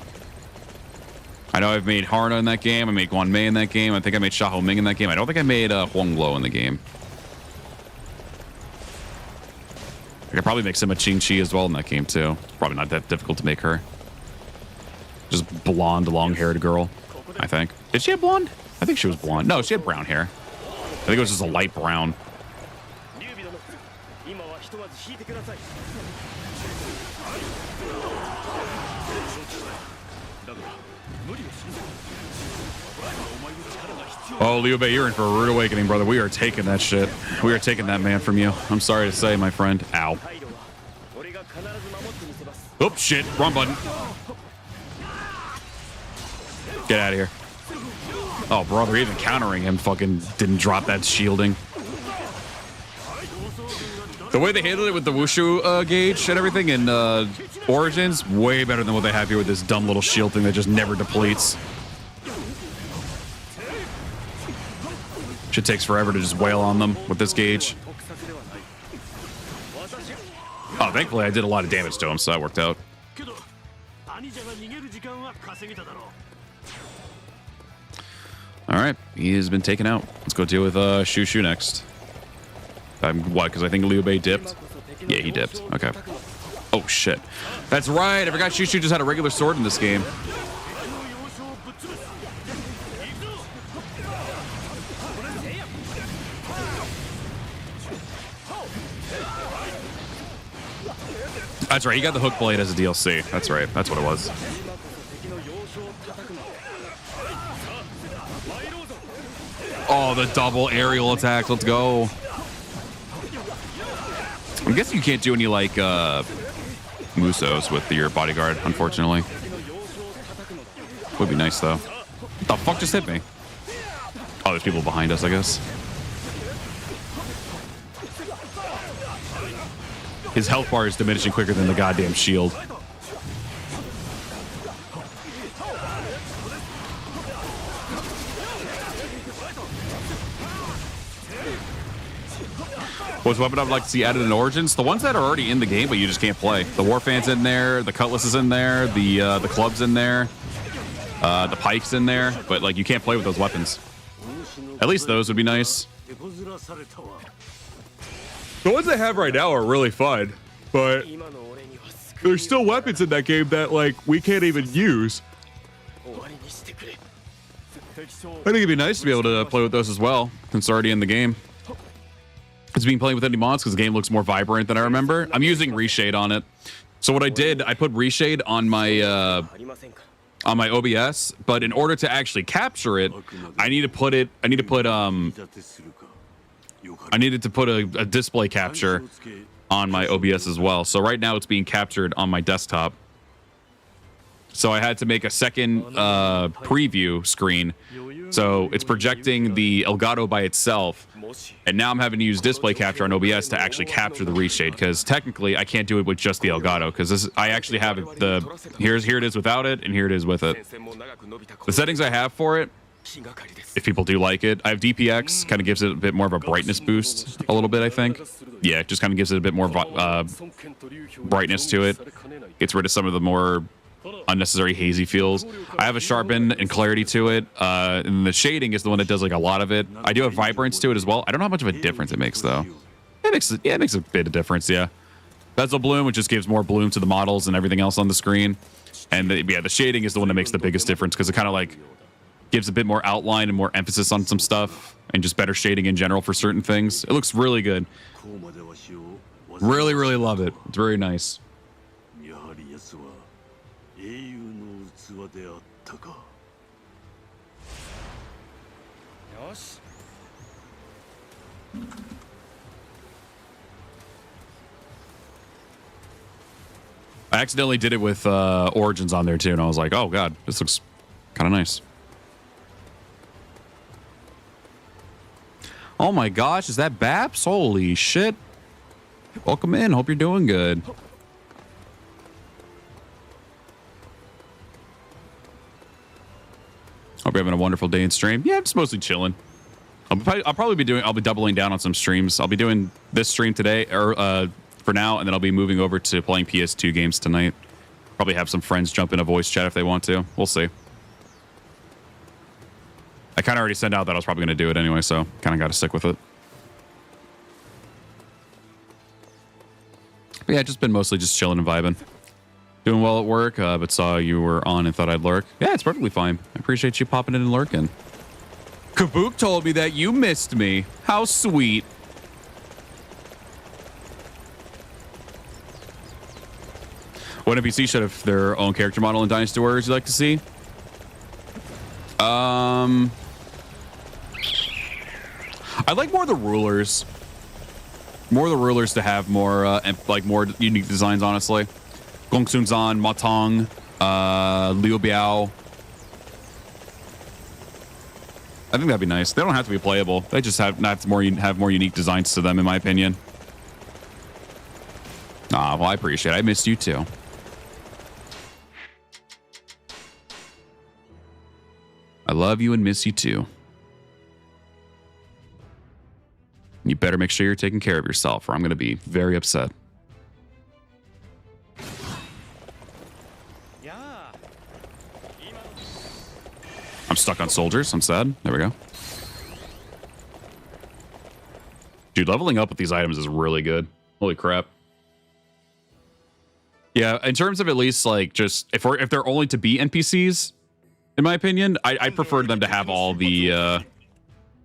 I know I've made Harna in that game. I made Guan Mei in that game. I think I made Xiahou Ming in that game. I don't think I made Huang Luo in the game. I could probably make Sima Qingqi as well in that game too. Probably not that difficult to make her. Just blonde, long-haired girl, I think. Did she have blonde? I think she was blonde. No, she had brown hair. I think it was just a light brown. Oh, Liu Bei, you're in for a rude awakening, brother. We are taking that shit. We are taking that man from you. I'm sorry to say, my friend. Ow. Oh, shit. Wrong button. Get out of here. Oh, brother, even countering him fucking didn't drop that shielding. The way they handled it with the Wushu gauge and everything in Origins, way better than what they have here with this dumb little shield thing that just never depletes. Shit takes forever to just wail on them with this gauge. Oh, thankfully I did a lot of damage to him, so that worked out. All right, he has been taken out. Let's go deal with Xu next. What? Because I think Liu Bei dipped. Yeah, he dipped. Okay. Oh shit. That's right. I forgot Xu just had a regular sword in this game. That's right. He got the hook blade as a DLC. That's right. That's what it was. Oh, the double aerial attack. Let's go. I'm guessing you can't do any, like, Musos with your bodyguard, unfortunately. Would be nice, though. What the fuck just hit me? Oh, there's people behind us, I guess. His health bar is diminishing quicker than the goddamn shield. What's weapon I'd like to see added in Origins? The ones that are already in the game, but you just can't play. The Warfan's in there, the Cutlass is in there, the Club's in there, the Pike's in there, but like you can't play with those weapons. At least those would be nice. The ones I have right now are really fun, but there's still weapons in that game that, like, we can't even use. I think it'd be nice to be able to play with those as well, since it's already in the game. It's been playing with any mods because the game looks more vibrant than I remember. I'm using reshade on it. So what I did, I put reshade on my OBS, but in order to actually capture it, I needed to put a display capture on my OBS as well. So right now it's being captured on my desktop. So I had to make a second preview screen. So it's projecting the Elgato by itself. And now I'm having to use display capture on OBS to actually capture the reshade, because technically I can't do it with just the Elgato, because I actually have here it is without it, and here it is with it. The settings I have for it, if people do like it, I have DPX, kind of gives it a bit more of a brightness boost, a little bit, I think. Yeah, it just kind of gives it a bit more brightness to it. Gets rid of some of the more unnecessary hazy feels. I have a sharpen and clarity to it, and the shading is the one that does like a lot of it. I do have vibrance to it as well. I don't know how much of a difference it makes though. It makes a bit of difference, yeah. Bezel bloom, which just gives more bloom to the models and everything else on the screen. And the shading is the one that makes the biggest difference, because it kind of like gives a bit more outline and more emphasis on some stuff, and just better shading in general for certain things. It looks really good. Really, really love it. It's very nice. I accidentally did it with Origins on there too, and I was like, oh god, this looks kind of nice. Oh my gosh, is that Babs? Holy shit. Welcome in, hope you're doing good. Hope you're having a wonderful day in stream. Yeah, just mostly chilling. I'll be doubling down on some streams. I'll be doing this stream today, or for now, and then I'll be moving over to playing PS2 games tonight. Probably have some friends jump in a voice chat if they want to. We'll see. I kind of already sent out that I was probably going to do it anyway, so kind of got to stick with it. But yeah, just been mostly just chilling and vibing. Doing well at work, but saw you were on and thought I'd lurk. Yeah, it's perfectly fine. I appreciate you popping in and lurking. Kabook told me that you missed me. How sweet. What NPC should have their own character model in Dynasty Warriors you'd like to see? I'd like more of the rulers. More of the rulers to have more, more unique designs, honestly. Gongsun Zan, Matong, Liu Biao. I think that'd be nice. They don't have to be playable. They just have more unique designs to them, in my opinion. Ah, well, I appreciate it. I missed you too. I love you and miss you too. You better make sure you're taking care of yourself, or I'm going to be very upset. I'm stuck on soldiers. I'm sad. There we go. Dude, leveling up with these items is really good. Holy crap. Yeah, in terms of at least like just if they're only to be NPCs, in my opinion, I prefer them to have all the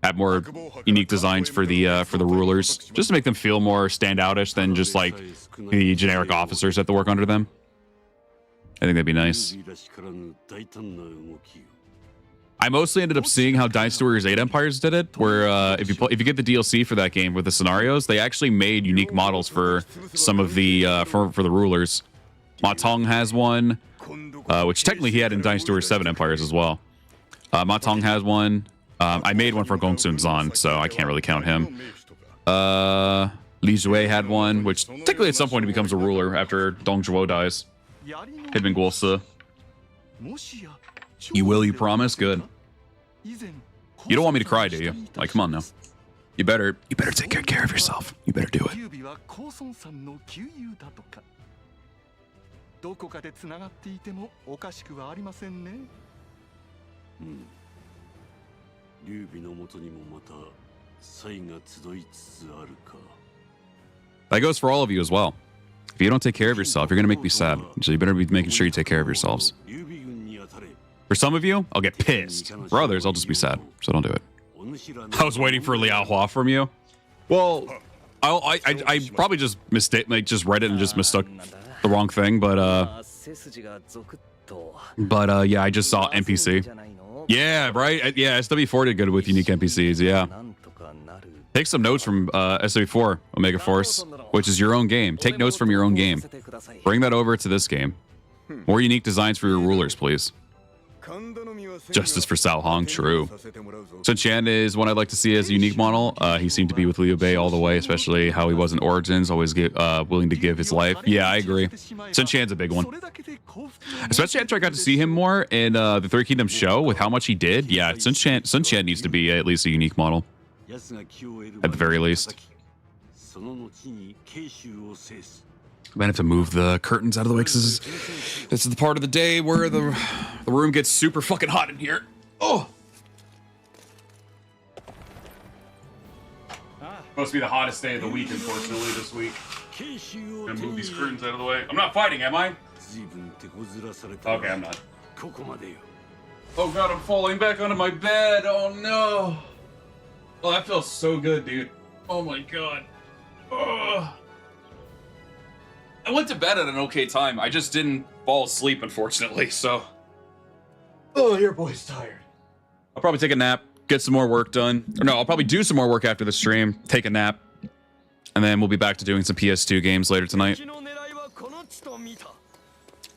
have more unique designs for the rulers, just to make them feel more standoutish than just like the generic officers that have to work under them. I think that'd be nice. I mostly ended up seeing how Dynasty Warriors 8 Empires did it, where if you get the DLC for that game with the scenarios, they actually made unique models for some of the for the rulers. Matong has one, which technically he had in Dynasty Warriors 7 Empires as well. Matong has one. I made one for Gongsun Zan, so I can't really count him. Li Zhui had one, which technically at some point he becomes a ruler after Dong Zhuo dies. Hidden Guosi. You will, you promise? Good. You don't want me to cry, do you? Like, come on now. You better take good care of yourself. You better do it. That goes for all of you as well. If you don't take care of yourself, you're going to make me sad. So you better be making sure you take care of yourselves. For some of you, I'll get pissed. For others, I'll just be sad. So don't do it. I was waiting for Liao Hua from you. Well, I probably just just read it and just mistook the wrong thing. But yeah, I just saw NPC. Yeah, right. Yeah, SW4 did good with unique NPCs. Yeah. Take some notes from SW4 Omega Force, which is your own game. Take notes from your own game. Bring that over to this game. More unique designs for your rulers, please. Justice for Sao Hong, true. Sun Qian is one I'd like to see as a unique model. He seemed to be with Liu Bei all the way, especially how he was in Origins, always willing to give his life. Yeah, I agree. Sun Qian's a big one. Especially after I got to see him more in the Three Kingdoms show with how much he did. Yeah, Sun Qian needs to be at least a unique model. At the very least. I might have to move the curtains out of the way because this is the part of the day where the room gets super fucking hot in here. Oh! Supposed to be the hottest day of the week, unfortunately, this week. I'm gonna move these curtains out of the way. I'm not fighting, am I? Okay, I'm not. Oh god, I'm falling back onto my bed. Oh no. Oh, that feels so good, dude. Oh my god. Oh. I went to bed at an okay time. I just didn't fall asleep, unfortunately, so. Oh, your boy's tired. I'll probably take a nap, get some more work done. Or no, I'll probably do some more work after the stream, take a nap, and then we'll be back to doing some PS2 games later tonight.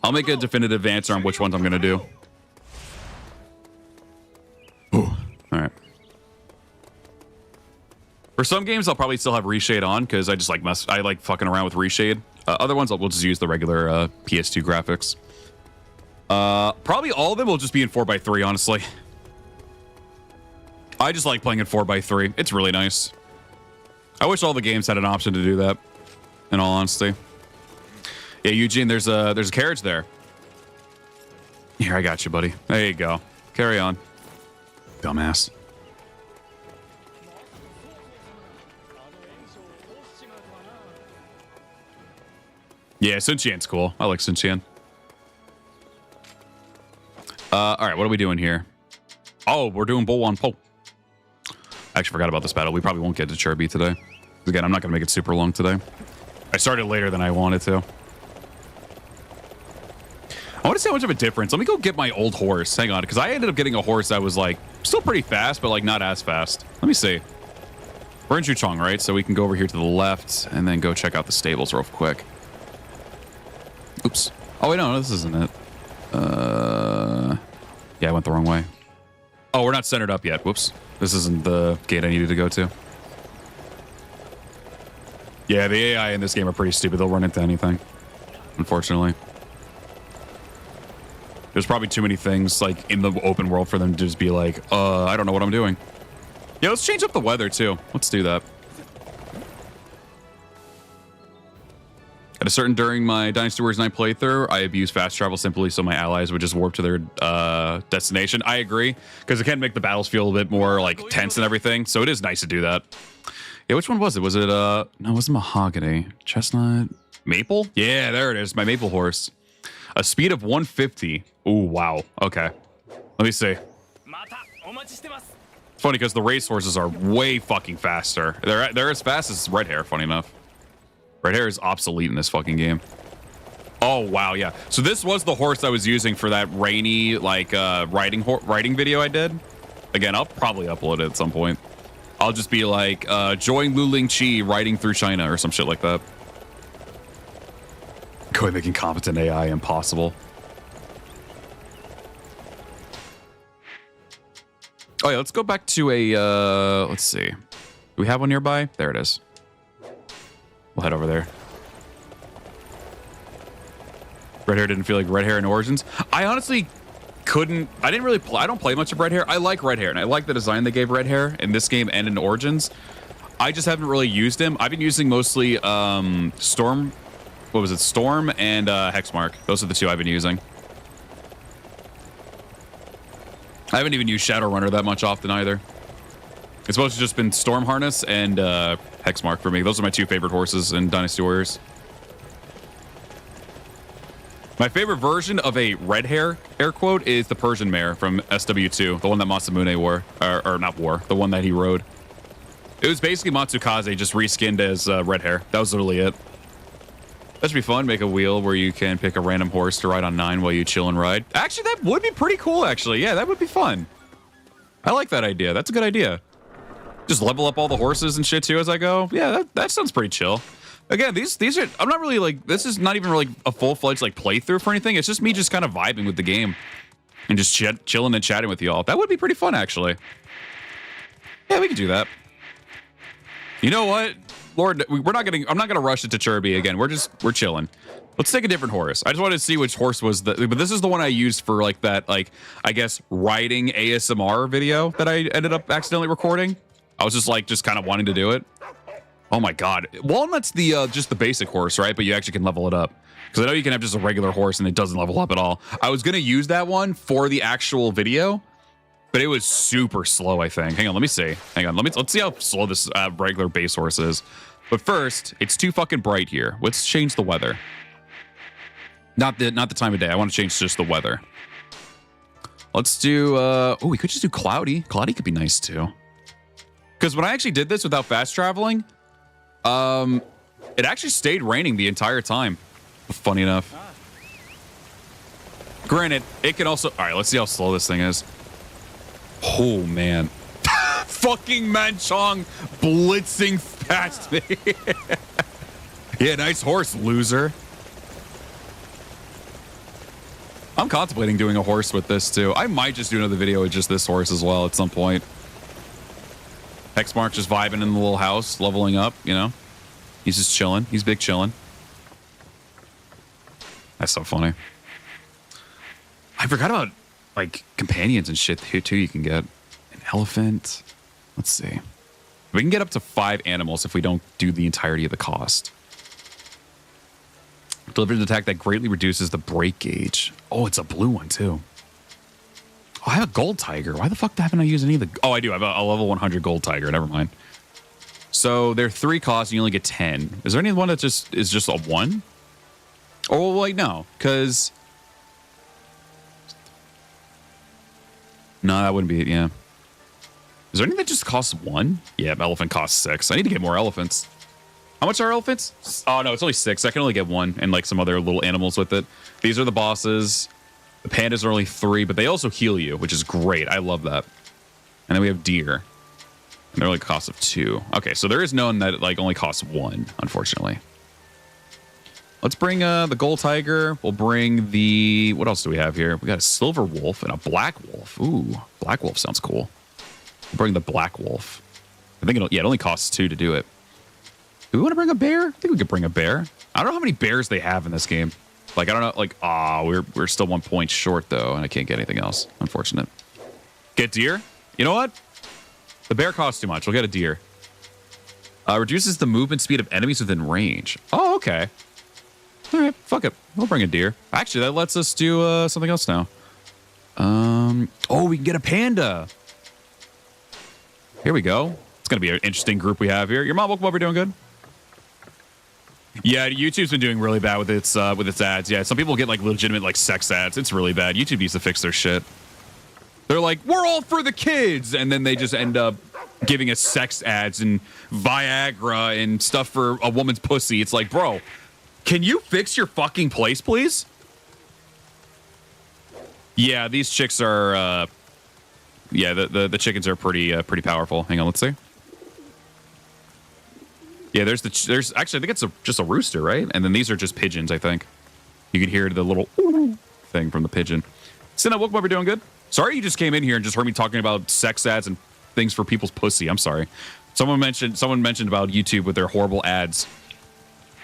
I'll make a definitive answer on which ones I'm gonna do. Ooh, all right. For some games, I'll probably still have reshade on because I just like I like fucking around with reshade. Other ones, we'll just use the regular PS2 graphics. Probably all of them will just be in 4x3, honestly. I just like playing in 4x3. It's really nice. I wish all the games had an option to do that, in all honesty. Yeah, Eugene, there's a carriage there. Here, I got you, buddy. There you go. Carry on. Dumbass. Yeah, Sun Qian's cool. I like Sun Qian. All right, what are we doing here? Oh, we're doing Bolwan Po. I actually forgot about this battle. We probably won't get to Cherby today. Again, I'm not going to make it super long today. I started later than I wanted to. I want to see how much of a difference. Let me go get my old horse. Hang on, because I ended up getting a horse that was, like, still pretty fast, but, like, not as fast. Let me see. We're in Juchong, right? So we can go over here to the left and then go check out the stables real quick. Oops. Oh, wait, no, this isn't it. Yeah, I went the wrong way. Oh, we're not centered up yet. Whoops. This isn't the gate I needed to go to. Yeah, the AI in this game are pretty stupid. They'll run into anything, unfortunately. There's probably too many things, like, in the open world for them to just be like, I don't know what I'm doing. Yeah, let's change up the weather, too. Let's do that. At a certain during my Dynasty Warriors 9 playthrough, I abused fast travel simply so my allies would just warp to their destination. I agree, because it can make the battles feel a bit more like tense and everything. So it is nice to do that. Yeah, which one was it? Was it no, it wasn't mahogany. Chestnut, maple? Yeah, there it is. My maple horse. A speed of 150. Ooh, wow. Okay. Let me see. It's funny because the race horses are way fucking faster. They're as fast as red hair, funny enough. Red hair is obsolete in this fucking game. Oh, wow, yeah. So this was the horse I was using for that rainy, like, riding video I did. Again, I'll probably upload it at some point. I'll just be like, join Lu Lingqi riding through China or some shit like that. Go making competent AI impossible. Oh, yeah, let's go back to a, let's see. Do we have one nearby? There it is. We'll head over there. Red hair didn't feel like red hair in Origins. I honestly couldn't. I didn't really play. I don't play much of red hair. I like red hair, and I like the design they gave red hair in this game and in Origins. I just haven't really used him. I've been using mostly Storm. What was it? Storm and Hexmark. Those are the two I've been using. I haven't even used Shadowrunner that much often either. It's supposed to just been Storm Harness and Hexmark for me. Those are my two favorite horses in Dynasty Warriors. My favorite version of a red hair, air quote, is the Persian mare from SW2, the one that Masamune wore. Or not wore, the one that he rode. It was basically Matsukaze just reskinned as red hair. That was literally it. That should be fun. Make a wheel where you can pick a random horse to ride on 9 while you chill and ride. Actually, that would be pretty cool, actually. Yeah, that would be fun. I like that idea. That's a good idea. Just level up all the horses and shit, too, as I go. Yeah, that sounds pretty chill. Again, these are... I'm not really, like... This is not even really a full-fledged, like, playthrough for anything. It's just me just kind of vibing with the game. And just chilling and chatting with y'all. That would be pretty fun, actually. Yeah, we could do that. You know what? Lord, we're not getting... I'm not going to rush it to Chirby again. We're chilling. Let's take a different horse. I just wanted to see which horse was the... But this is the one I used for, like, that, like, I guess, riding ASMR video that I ended up accidentally recording. I was just kind of wanting to do it. Oh my god. Walnut's the just the basic horse, right? But you actually can level it up. Because I know you can have just a regular horse and it doesn't level up at all. I was going to use that one for the actual video, but it was super slow, I think. Hang on, let me see. Hang on, let's see how slow this regular base horse is. But first, it's too fucking bright here. Let's change the weather. Not the time of day. I want to change just the weather. Let's do oh, we could just do cloudy. Cloudy could be nice too. Because when I actually did this without fast traveling, it actually stayed raining the entire time. Funny enough. Granted, it can also... All right, let's see how slow this thing is. Oh, man. Fucking Manchong blitzing past me. Yeah, nice horse, loser. I'm contemplating doing a horse with this, too. I might just do another video with just this horse as well at some point. Hexmark just vibing in the little house, leveling up, you know? He's just chilling. He's big chilling. That's so funny. I forgot about, like, companions and shit, here, too, you can get. An elephant. Let's see. We can get up to 5 animals if we don't do the entirety of the cost. Delivered an attack that greatly reduces the break gauge. Oh, it's a blue one, too. Oh, I have a gold tiger. Why the fuck haven't I used any of the... Oh, I do. I have a level 100 gold tiger. Never mind. So they're 3 costs and you only get 10. Is there any one that just is just a 1? Oh, wait, no. Because... No, that wouldn't be it, yeah. Is there anything that just costs 1? Yeah, elephant costs 6. I need to get more elephants. How much are elephants? Oh, no, it's only 6. I can only get 1 and, like, some other little animals with it. These are the bosses. The pandas are only 3, but they also heal you, which is great. I love that. And then we have deer. And they're like cost of 2. Okay, so there is none that like only costs 1, unfortunately. Let's bring the gold tiger. We'll bring the... What else do we have here? We got a silver wolf and a black wolf. Ooh, black wolf sounds cool. We'll bring the black wolf. I think it only costs 2 to do it. Do we want to bring a bear? I think we could bring a bear. I don't know how many bears they have in this game. Like, I don't know, like, we're still 1 point short, though, and I can't get anything else. Unfortunate. Get deer? You know what? The bear costs too much. We'll get a deer. Reduces the movement speed of enemies within range. Oh, okay. All right, fuck it. We'll bring a deer. Actually, that lets us do something else now. Oh, we can get a panda. Here we go. It's going to be an interesting group we have here. Your mom woke up. We're doing good. Yeah, YouTube's been doing really bad with its ads. Yeah, some people get like legitimate like sex ads. It's really bad. YouTube needs to fix their shit. They're like, we're all for the kids, and then they just end up giving us sex ads and Viagra and stuff for a woman's pussy. It's like, bro, can you fix your fucking place, please? Yeah, these chicks are. Yeah, the chickens are pretty powerful. Hang on, let's see. Yeah, there's actually I think it's just a rooster, right? And then these are just pigeons, I think. You can hear the little thing from the pigeon. Sinna, welcome over, doing good? Sorry you just came in here and just heard me talking about sex ads and things for people's pussy. I'm sorry. Someone mentioned about YouTube with their horrible ads.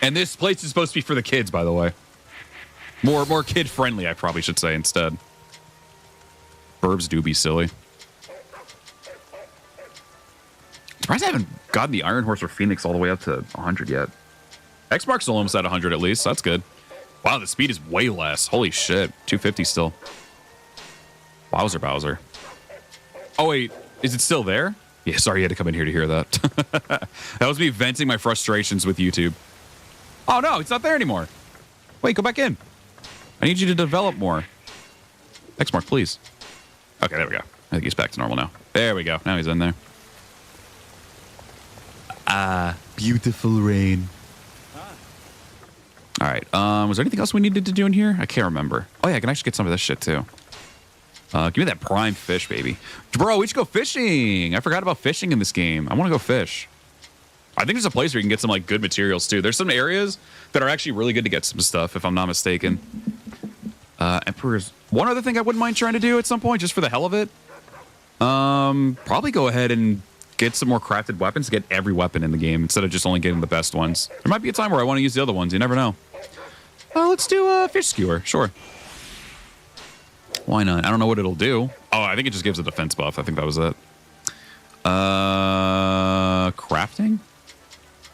And this place is supposed to be for the kids, by the way. More kid friendly, I probably should say instead. Verbs do be silly. Surprised I haven't gotten the Iron Horse or Phoenix all the way up to 100 yet. X-Mark's almost at 100 at least. That's good. Wow, the speed is way less. Holy shit. 250 still. Bowser. Oh, wait. Is it still there? Yeah, sorry you had to come in here to hear that. That was me venting my frustrations with YouTube. Oh, no, it's not there anymore. Wait, go back in. I need you to develop more. X mark, please. Okay, there we go. I think he's back to normal now. There we go. Now he's in there. Beautiful rain. All right. Was there anything else we needed to do in here? I can't remember. Oh, yeah, I can actually get some of this shit, too. Give me that prime fish, baby. Bro, we should go fishing. I forgot about fishing in this game. I want to go fish. I think there's a place where you can get some, like, good materials, too. There's some areas that are actually really good to get some stuff, if I'm not mistaken. Emperor's... One other thing I wouldn't mind trying to do at some point, just for the hell of it. Probably go ahead and get some more crafted weapons to get every weapon in the game instead of just only getting the best ones. There might be a time where I want to use the other ones. You never know. Let's do a fish skewer. Sure. Why not? I don't know what it'll do. Oh, I think it just gives a defense buff. I think that was it. Crafting?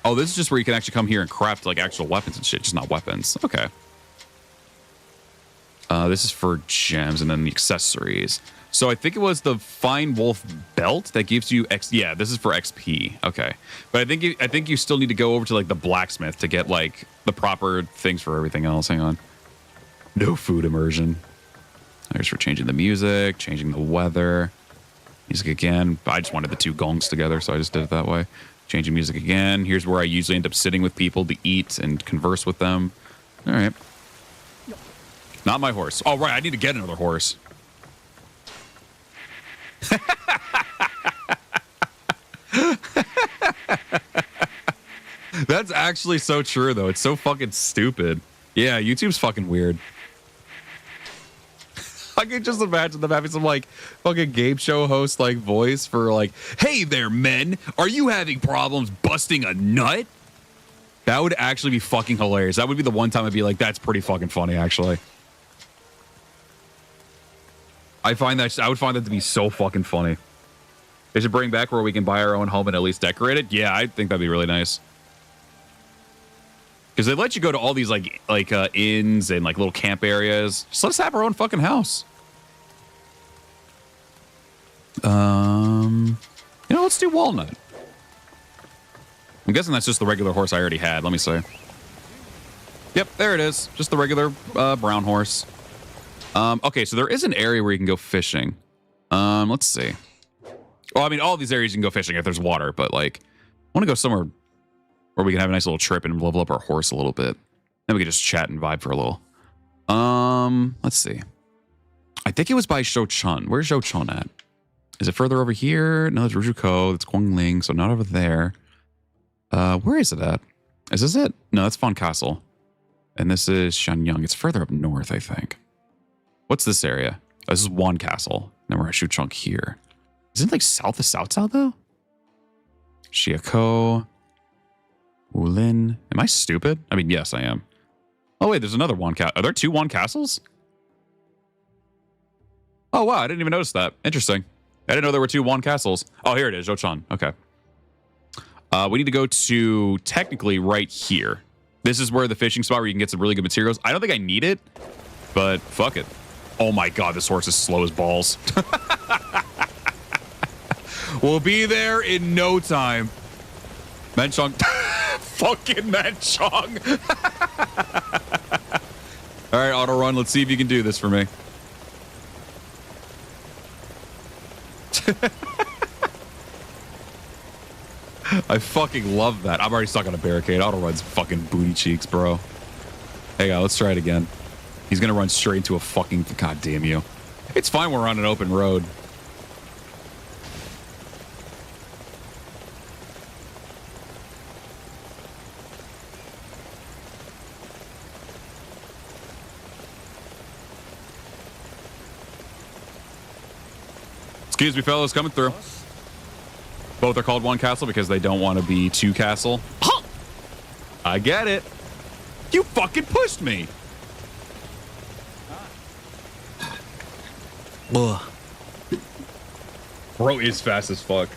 Oh, this is just where you can actually come here and craft like actual weapons and shit, just not weapons. Okay. This is for gems and then the accessories. So I think it was the Fine Wolf belt that gives you X. Yeah, this is for XP. Okay, but I think you still need to go over to like the blacksmith to get like the proper things for everything else. Hang on. No food immersion. There's for changing the music, changing the weather. Music again. I just wanted the two gongs together, so I just did it that way. Changing music again. Here's where I usually end up sitting with people to eat and converse with them. All right. Not my horse. Oh, right. I need to get another horse. That's actually so true, though. It's so fucking stupid. Yeah, YouTube's fucking weird. I can just imagine them having some, like, fucking game show host, like, voice for, like, hey there, men. Are you having problems busting a nut? That would actually be fucking hilarious. That would be the one time I'd be like, that's pretty fucking funny, actually. I would find that to be so fucking funny. They should bring back where we can buy our own home and at least decorate it. Yeah, I think that'd be really nice. Because they let you go to all these like inns and like little camp areas. Just let us have our own fucking house. You know, let's do walnut. I'm guessing that's just the regular horse I already had. Let me see. Yep, there it is. Just the regular brown horse. Okay, so there is an area where you can go fishing. Let's see. Well, I mean, all these areas you can go fishing if there's water, but like, I want to go somewhere where we can have a nice little trip and level up our horse a little bit. Then we can just chat and vibe for a little. Let's see. I think it was by Shouchun. Where's Shouchun at? Is it further over here? No, it's Rujuko. It's Guangling, so not over there. Where is it at? Is this it? No, that's Fon Castle. And this is Shanyang. It's further up north, I think. What's this area? Oh, this is Wan Castle. Then we're at Shuchunk here. Isn't it like south of South though? Shiako. Wulin. Am I stupid? I mean, yes, I am. Oh, wait, there's another Wan Castle. Are there two Wan Castles? Oh, wow, I didn't even notice that. Interesting. I didn't know there were two Wan Castles. Oh, here it is, Jochan. Okay. We need to go to technically right here. This is where the fishing spot where you can get some really good materials. I don't think I need it, but fuck it. Oh my god, this horse is slow as balls. We'll be there in no time. Menchong. Fucking Menchong. All right, auto run. Let's see if you can do this for me. I fucking love that. I'm already stuck on a barricade. Auto run's fucking booty cheeks, bro. Hey, let's try it again. He's gonna run straight into a fucking... God damn you. It's fine, we're on an open road. Excuse me, fellas, coming through. Both are called One Castle because they don't want to be two castle. Huh! I get it. You fucking pushed me. Ugh. Bro is fast as fuck.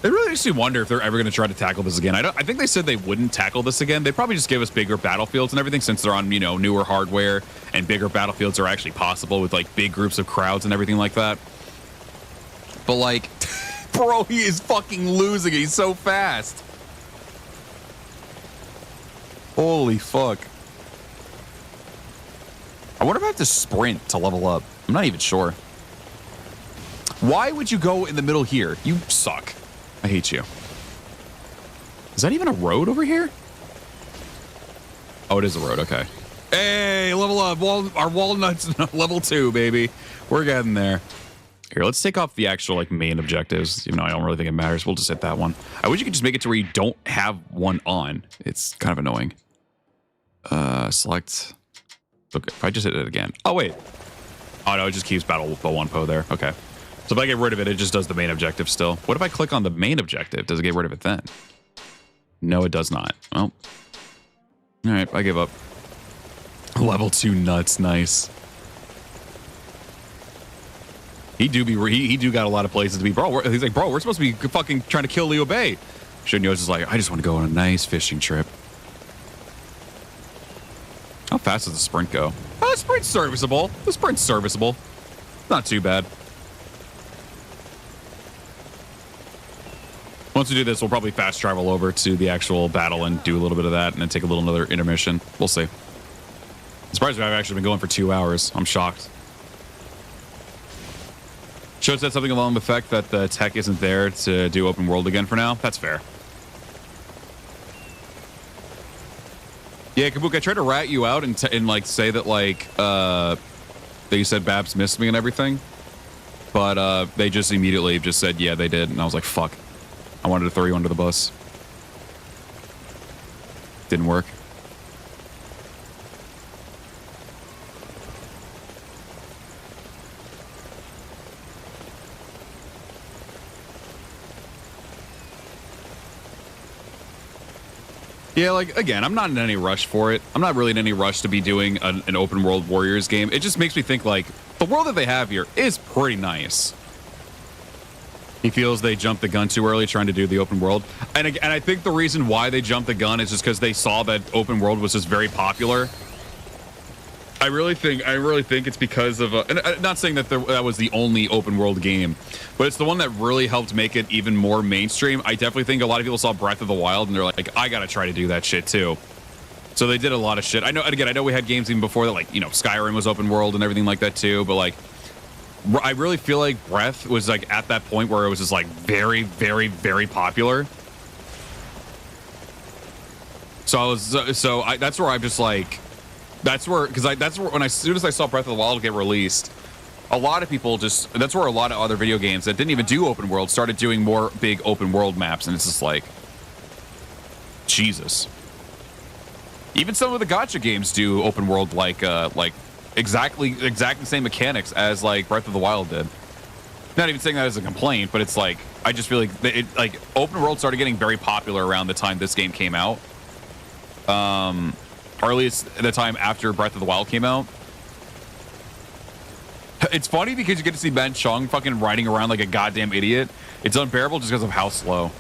It really makes me wonder if they're ever going to try to tackle this again. I think they said they wouldn't tackle this again. They probably just give us bigger battlefields and everything since they're on, you know, newer hardware, and bigger battlefields are actually possible with like big groups of crowds and everything like that. But like, bro, he is fucking losing. He's so fast. Holy fuck. I wonder if I have to sprint to level up. I'm not even sure. Why would you go in the middle here? You suck. I hate you. Is that even a road over here? Oh, it is a road. Okay. Hey, level up. Our walnuts level 2, baby. We're getting there. Here, let's take off the actual like main objectives. Even though I don't really think it matters. We'll just hit that one. I wish you could just make it to where you don't have one on. It's kind of annoying. Select. Okay, if I just hit it again. Oh, wait. Oh, no, it just keeps battle with the one po there. Okay. So if I get rid of it, it just does the main objective still. What if I click on the main objective? Does it get rid of it then? No, it does not. Well, all right, I give up. Level 2 nuts, nice. He do got a lot of places to be. Bro, he's like, bro, we're supposed to be fucking trying to kill Leo Bay. Xun You is just like, I just want to go on a nice fishing trip. How fast does the sprint go? Oh, the sprint's serviceable. The sprint's serviceable. Not too bad. Once we do this, we'll probably fast travel over to the actual battle and do a little bit of that and then take a little another intermission. We'll see. I'm surprised I've actually been going for 2 hours. I'm shocked. Show said something along the effect that the tech isn't there to do open world again for now. That's fair. Yeah, Kabuki, I tried to rat you out and like say that like that you said Babs missed me and everything, but they just immediately just said yeah they did, and I was like fuck. I wanted to throw you under the bus. Didn't work. Yeah, like, again, I'm not in any rush for it. I'm not really in any rush to be doing an open world Warriors game. It just makes me think, like, the world that they have here is pretty nice. He feels they jumped the gun too early trying to do the open world. And I think the reason why they jumped the gun is just because they saw that open world was just very popular. I really think it's because of and I'm not saying that that was the only open world game, but it's the one that really helped make it even more mainstream. I definitely think a lot of people saw Breath of the Wild and they're like, I gotta try to do that shit too. So they did a lot of shit. I know, and again, I know we had games even before that, like, you know, Skyrim was open world and everything like that too, but like, I really feel like Breath was like at that point where it was just like very, very, very popular. So that's where I'm just like, that's where when as soon as I saw Breath of the Wild get released, a lot of people that's where a lot of other video games that didn't even do open world started doing more big open world maps, and it's just like, Jesus. Even some of the gacha games do open world like exactly the same mechanics as like Breath of the Wild did. Not even saying that as a complaint, but it's like, I just feel like open world started getting very popular around the time this game came out. Or at least at the time after Breath of the Wild came out. It's funny because you get to see Ben Chung fucking riding around like a goddamn idiot. It's unbearable just because of how slow.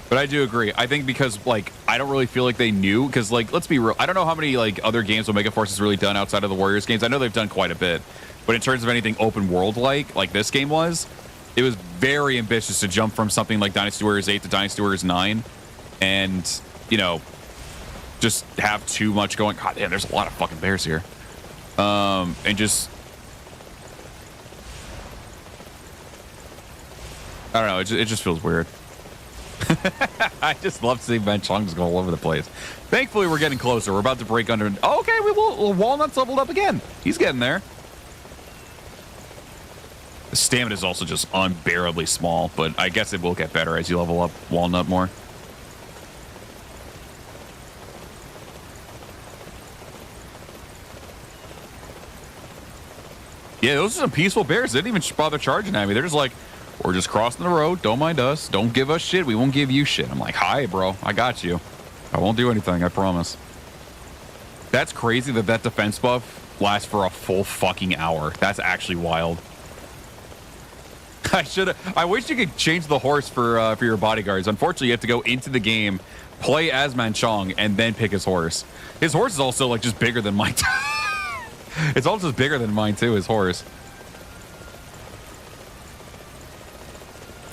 But I do agree. I think because, like, I don't really feel like they knew, because, like, let's be real. I don't know how many, like, other games Omega Force has really done outside of the Warriors games. I know they've done quite a bit. But in terms of anything open world like this game was, it was very ambitious to jump from something like Dynasty Warriors 8 to Dynasty Warriors 9. And, you know, just have too much going. God damn, there's a lot of fucking bears here. And just, I don't know. It just feels weird. I just love seeing Ben Chung just go all over the place. Thankfully, we're getting closer. We're about to break under. Oh, okay, Walnut's leveled up again. He's getting there. The stamina is also just unbearably small, but I guess it will get better as you level up Walnut more. Yeah, those are some peaceful bears. They didn't even bother charging at me. They're just like, we're just crossing the road. Don't mind us. Don't give us shit. We won't give you shit. I'm like, hi, bro. I got you. I won't do anything. I promise. That's crazy that that defense buff lasts for a full fucking hour. That's actually wild. I wish you could change the horse for your bodyguards. Unfortunately, you have to go into the game, play as Manchong, and then pick his horse. His horse is also like just bigger than mine. It's also just bigger than mine too, his horse.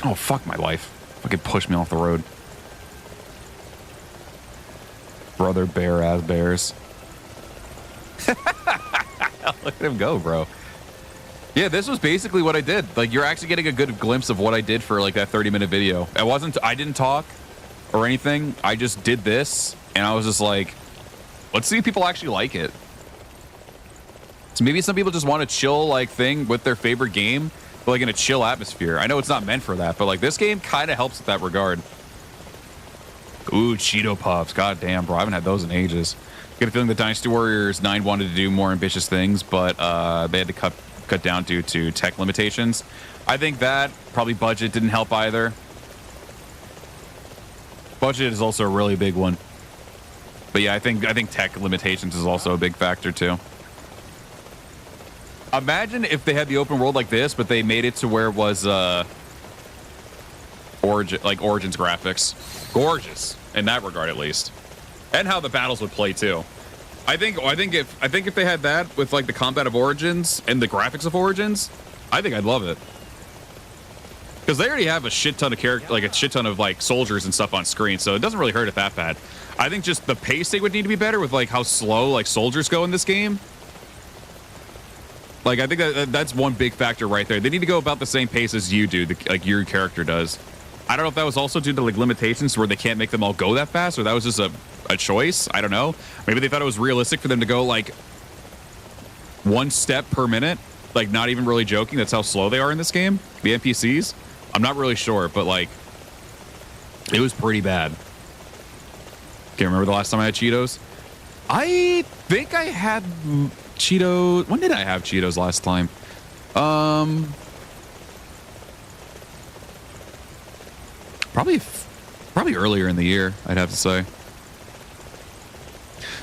Oh, fuck my life. Fucking push me off the road. Brother bear ass bears. Look at him go, bro. Yeah, this was basically what I did. Like, you're actually getting a good glimpse of what I did for like that 30-minute video. I didn't talk or anything. I just did this, and I was just like, let's see if people actually like it. So maybe some people just want a chill like thing with their favorite game, but like in a chill atmosphere. I know it's not meant for that, but like this game kind of helps with that regard. Ooh, Cheeto Puffs. God damn, bro. I haven't had those in ages. Get a feeling that Dynasty Warriors 9 wanted to do more ambitious things, but they had to cut down due to tech limitations. I think that probably budget didn't help either. Budget is also a really big one. But yeah, I think tech limitations is also a big factor too. Imagine if they had the open world like this, but they made it to where it was Origins graphics. Gorgeous in that regard, at least, and how the battles would play too. I think if they had that with like the combat of Origins and the graphics of Origins, I think I'd love it. Because they already have a shit ton of like soldiers and stuff on screen, so it doesn't really hurt it that bad. I think just the pacing would need to be better with like how slow like soldiers go in this game. Like, I think that's one big factor right there. They need to go about the same pace as you do, like your character does. I don't know if that was also due to like limitations where they can't make them all go that fast, or that was just a choice. I don't know. Maybe they thought it was realistic for them to go like 1 step per minute. Like, not even really joking. That's how slow they are in this game. The NPCs. I'm not really sure, but like, it was pretty bad. Can't remember the last time I had Cheetos. I think I had Cheetos. When did I have Cheetos last time? Probably earlier in the year, I'd have to say.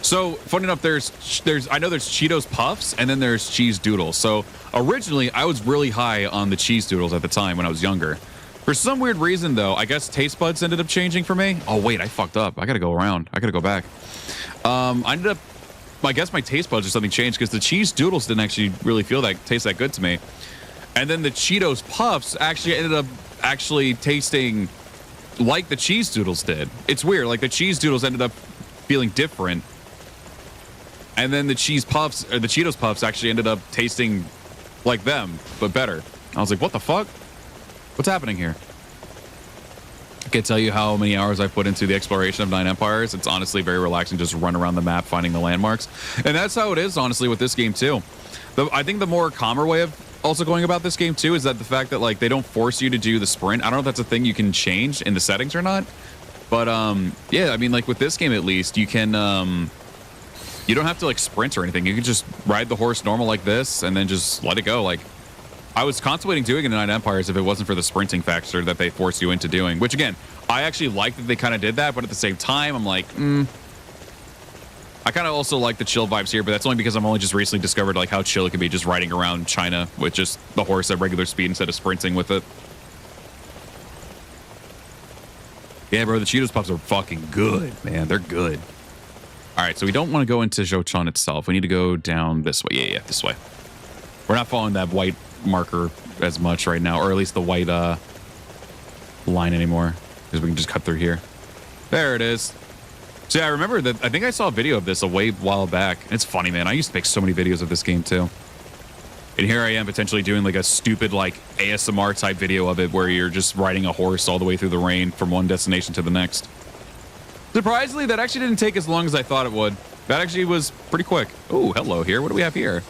So, funny enough, I know there's Cheetos Puffs, and then there's Cheese Doodles. So, originally, I was really high on the Cheese Doodles at the time when I was younger. For some weird reason, though, I guess taste buds ended up changing for me. Oh, wait, I fucked up. I gotta go around. I gotta go back. I guess my taste buds or something changed because the Cheese Doodles didn't actually really taste that good to me. And then the Cheetos Puffs actually ended up tasting like the Cheese Doodles did. It's weird. Like, the Cheese Doodles ended up feeling different. And then the Cheetos Puffs actually ended up tasting like them, but better. I was like, what the fuck? What's happening here? I can't tell you how many hours I've put into the exploration of 9 Empires. It's honestly very relaxing, just run around the map finding the landmarks. And that's how it is, honestly, with this game, too. I think the more calmer way of also going about this game, too, is that the fact that, like, they don't force you to do the sprint. I don't know if that's a thing you can change in the settings or not. But, yeah, I mean, like, with this game, at least, you can, you don't have to, like, sprint or anything. You can just ride the horse normal like this and then just let it go. Like, I was contemplating doing it in 9 Empires if it wasn't for the sprinting factor that they force you into doing. Which, again, I actually like that they kind of did that, but at the same time, I'm like, I kind of also like the chill vibes here, but that's only because I'm only just recently discovered like how chill it can be just riding around China with just the horse at regular speed instead of sprinting with it. Yeah, bro, the Cheetos Puffs are fucking good, man. They're good. All right, so we don't want to go into Zhoushan itself. We need to go down this way. Yeah, this way. We're not following that white marker as much right now, or at least the white line anymore, because we can just cut through here. There it is. So yeah, I remember that. I think I saw a video of this a while back. It's funny, man. I used to make so many videos of this game too. And here I am potentially doing like a stupid like ASMR type video of it where you're just riding a horse all the way through the rain from one destination to the next. Surprisingly, that actually didn't take as long as I thought it would. That actually was pretty quick. Oh, hello here. What do we have here?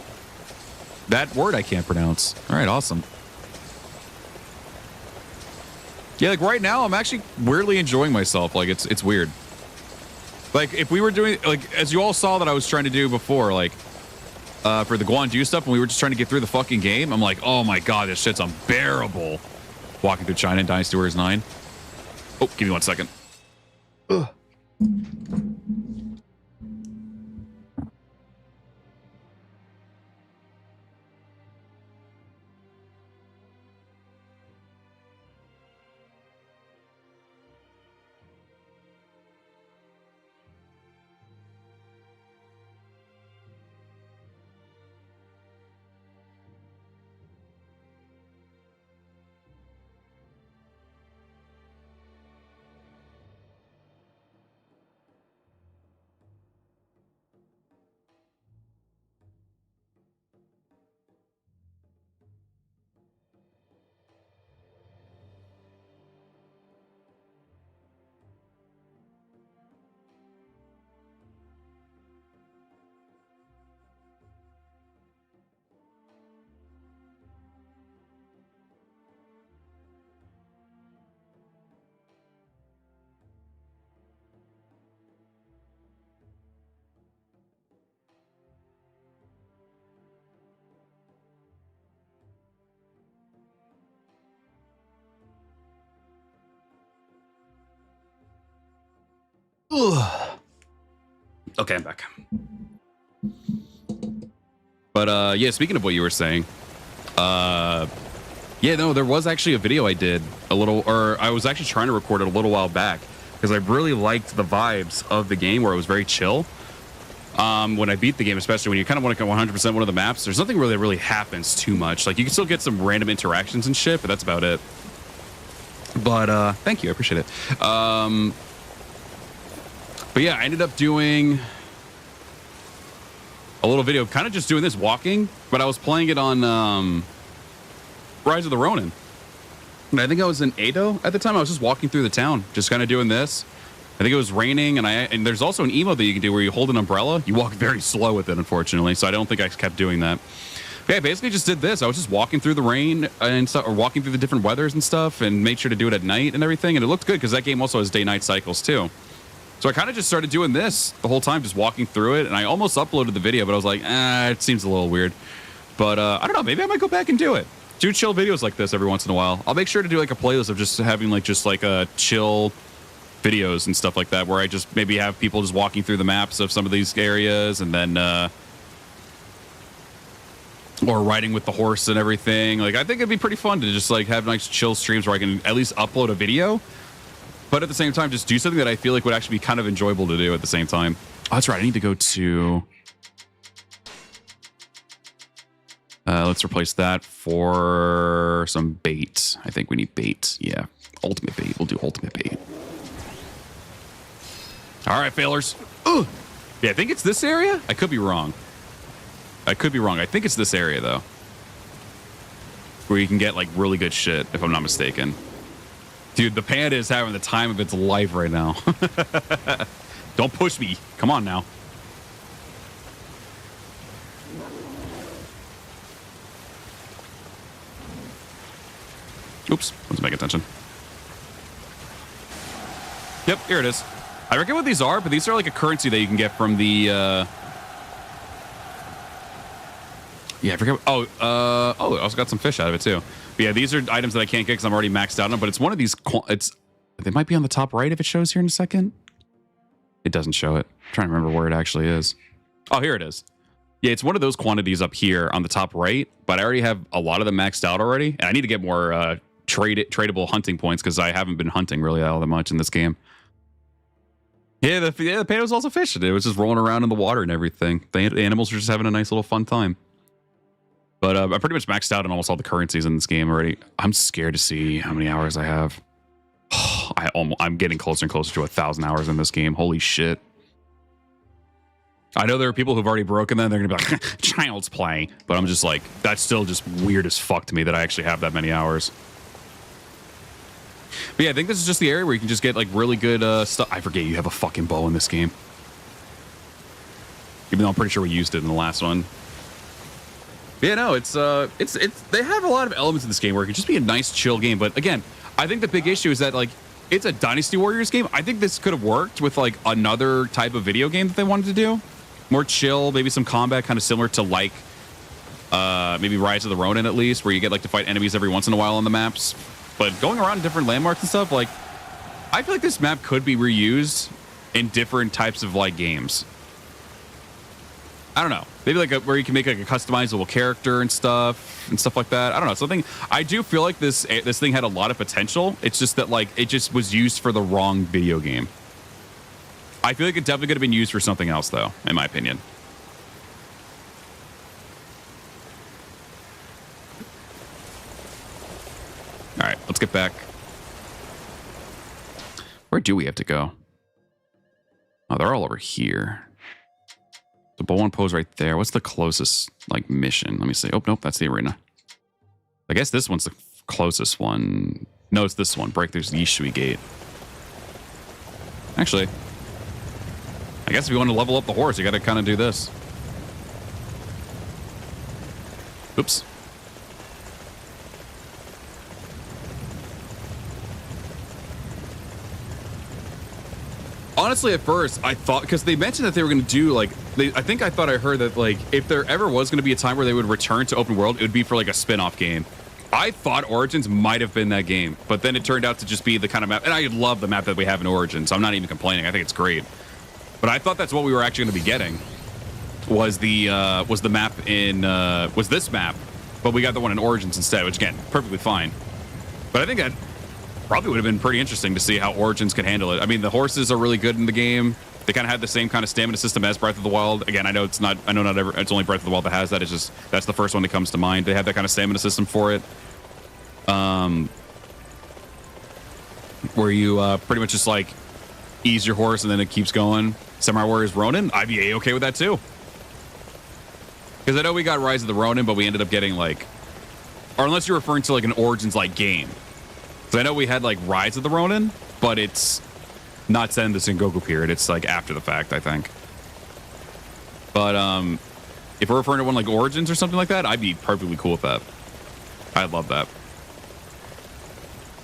That word I can't pronounce. All right, awesome. Yeah, like right now, I'm actually weirdly enjoying myself. Like it's weird. Like if we were doing, like as you all saw that I was trying to do before, like for the Guandu stuff, and we were just trying to get through the fucking game, I'm like, oh my god, this shit's unbearable. Walking through China in Dynasty Warriors 9. Oh, give me 1 second. Ugh. Ugh. Okay, I'm back. But yeah, speaking of what you were saying, yeah, no, there was actually a video I did I was actually trying to record it a little while back because I really liked the vibes of the game where it was very chill. When I beat the game, especially when you kind of want to go 100% one of the maps, there's nothing really happens too much. Like you can still get some random interactions and shit, but that's about it. But thank you, I appreciate it. But yeah, I ended up doing a little video, kind of just doing this walking, but I was playing it on Rise of the Ronin. And I think I was in Edo at the time. I was just walking through the town, just kind of doing this. I think it was raining, and there's also an emote that you can do where you hold an umbrella. You walk very slow with it, unfortunately, so I don't think I kept doing that. But yeah, I basically just did this. I was just walking through the rain and stuff, or walking through the different weathers and stuff, and made sure to do it at night and everything. And it looked good because that game also has day-night cycles too. So I kind of just started doing this the whole time, just walking through it. And I almost uploaded the video, but I was like, it seems a little weird. But I don't know, maybe I might go back and do it. Do chill videos like this every once in a while. I'll make sure to do like a playlist of just having like a chill videos and stuff like that, where I just maybe have people just walking through the maps of some of these areas, and then or riding with the horse and everything. Like I think it'd be pretty fun to just like have nice chill streams where I can at least upload a video, but at the same time just do something that I feel like would actually be kind of enjoyable to do at the same time. Oh, that's right, I need to go to let's replace that for some bait. I think we need bait. Yeah, ultimate bait. We'll do ultimate bait. All right, failers. Ugh. Yeah, I think it's this area. I could be wrong. I think it's this area, though, where you can get, like, really good shit, if I'm not mistaken. Dude, the panda is having the time of its life right now. Don't push me. Come on now. Oops. Wasn't paying attention. Yep, here it is. I forget what these are, but these are like a currency that you can get from the, yeah, I forget. Oh, I also got some fish out of it too. But yeah, these are items that I can't get because I'm already maxed out on them, but it's one of these, they might be on the top right if it shows here in a second. It doesn't show it. I'm trying to remember where it actually is. Oh, here it is. Yeah, it's one of those quantities up here on the top right, but I already have a lot of them maxed out already. And I need to get more tradable hunting points because I haven't been hunting really all that much in this game. Yeah, the panda was also fishing. It was just rolling around in the water and everything. The animals were just having a nice little fun time. But I pretty much maxed out on almost all the currencies in this game already. I'm scared to see how many hours I have. I'm getting closer and closer to 1,000 hours in this game. Holy shit. I know there are people who've already broken them. They're going to be like, child's play. But I'm just like, that's still just weird as fuck to me that I actually have that many hours. But yeah, I think this is just the area where you can just get like really good stuff. I forget you have a fucking bow in this game. Even though I'm pretty sure we used it in the last one. But yeah, no, it's they have a lot of elements in this game where it can just be a nice chill game. But again, I think the big issue is that like it's a Dynasty Warriors game. I think this could have worked with like another type of video game that they wanted to do. More chill, maybe some combat kind of similar to like maybe Rise of the Ronin at least, where you get like to fight enemies every once in a while on the maps. But going around different landmarks and stuff, like, I feel like this map could be reused in different types of, like, games. I don't know. Maybe, like, where you can make, like, a customizable character and stuff like that. I don't know. Something... I do feel like this thing had a lot of potential. It's just that, like, it just was used for the wrong video game. I feel like it definitely could have been used for something else, though, in my opinion. All right, let's get back. Where do we have to go? Oh, they're all over here. The bow one pose right there. What's the closest, like, mission? Let me see. Oh, nope, that's the arena. I guess this one's the closest one. No, it's this one. Break through the Yishui Gate. Actually, I guess if you want to level up the horse, you got to kind of do this. Oops. Honestly, at first, I thought, because they mentioned that they were going to do, like, I thought I heard that, like, if there ever was going to be a time where they would return to open world, it would be for, like, a spin-off game. I thought Origins might have been that game, but then it turned out to just be the kind of map, and I love the map that we have in Origins. I'm not even complaining. I think it's great. But I thought that's what we were actually going to be getting. Was the map in was this map, but we got the one in Origins instead, which again, perfectly fine. But I think that probably would have been pretty interesting to see how Origins could handle it. I mean, the horses are really good in the game. They kind of have the same kind of stamina system as Breath of the Wild. Again, I know it's not. I know not ever. It's only Breath of the Wild that has that. It's just that's the first one that comes to mind. They have that kind of stamina system for it, where you pretty much just like ease your horse and then it keeps going. Samurai Warriors Ronin, I'd be okay with that too. Because I know we got Rise of the Ronin, but we ended up getting like, or unless you're referring to like an Origins like game. So I know we had like Rise of the Ronin, but it's not set in the Sengoku period. It's like after the fact, I think. But if we're referring to one like Origins or something like that, I'd be perfectly cool with that. I'd love that.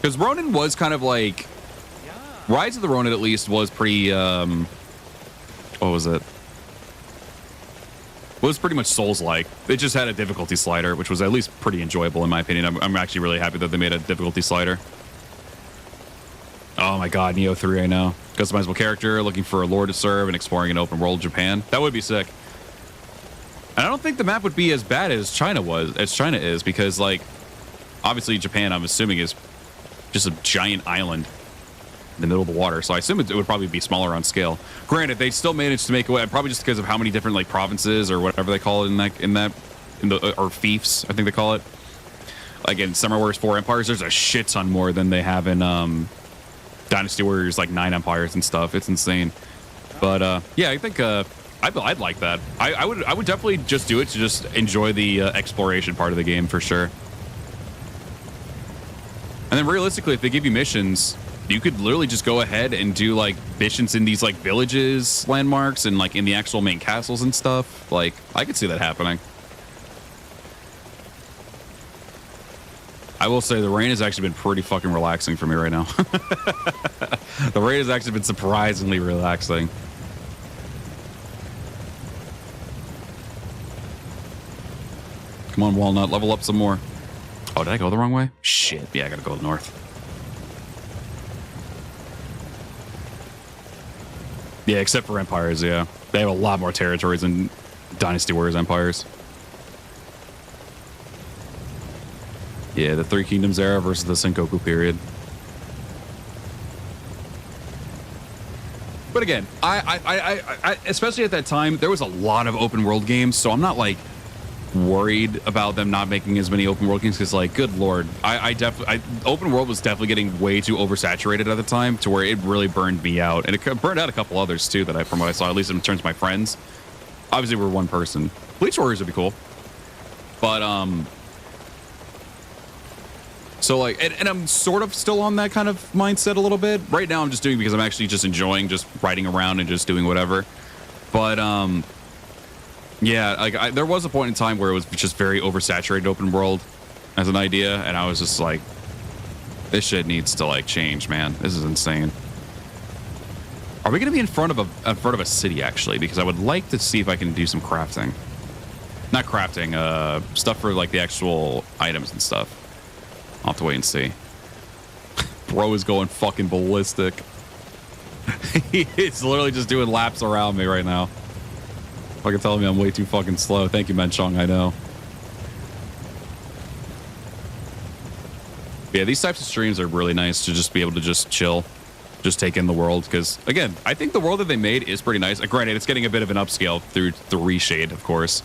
Because Ronin was kind of like, Rise of the Ronin at least was pretty, what was it? Was pretty much Souls-like. It just had a difficulty slider, which was at least pretty enjoyable in my opinion. I'm actually really happy that they made a difficulty slider. Oh my god, Neo 3, I know. Customizable character, looking for a lore to serve, and exploring an open world Japan. That would be sick. And I don't think the map would be as bad as China is, because like, obviously Japan, I'm assuming, is just a giant island in the middle of the water. So I assume it would probably be smaller on scale. Granted, they still managed to make it, probably just because of how many different like provinces or whatever they call it in the or fiefs, I think they call it. Like in Summer Wars 4 Empires, there's a shit ton more than they have in Dynasty Warriors like 9 Empires and stuff. It's insane. But yeah, I think I'd like that. I would definitely just do it to just enjoy the exploration part of the game for sure. And then realistically, if they give you missions, you could literally just go ahead and do like missions in these like villages, landmarks, and like in the actual main castles and stuff. Like I could see that happening. I will say the rain has actually been pretty fucking relaxing for me right now. The rain has actually been surprisingly relaxing. Come on, Walnut, level up some more. Oh, did I go the wrong way? Shit, yeah, I gotta go north. Yeah, except for Empires, yeah. They have a lot more territories than Dynasty Warriors Empires. Yeah, the Three Kingdoms era versus the Sengoku period. But again, I especially at that time, there was a lot of open world games, so I'm not like worried about them not making as many open world games because, like, good lord, open world was definitely getting way too oversaturated at the time to where it really burned me out, and it burned out a couple others too that from what I saw, at least in terms of my friends. Obviously, we're one person. Bleach Warriors would be cool, but so like, and I'm sort of still on that kind of mindset a little bit right now. I'm just doing it because I'm actually just enjoying just riding around and just doing whatever, but yeah, like there was a point in time where it was just very oversaturated open world as an idea, and I was just like, this shit needs to like change, man. This is insane. Are we going to be in front of a city actually? Because I would like to see if I can do some crafting. Not crafting, stuff for like the actual items and stuff. I'll have to wait and see. Bro is going fucking ballistic. He's literally just doing laps around me right now. Fucking telling me I'm way too fucking slow. Thank you, Menchong, I know. Yeah, these types of streams are really nice to just be able to just chill, just take in the world. Because, again, I think the world that they made is pretty nice. Granted, it's getting a bit of an upscale through the reshade, of course.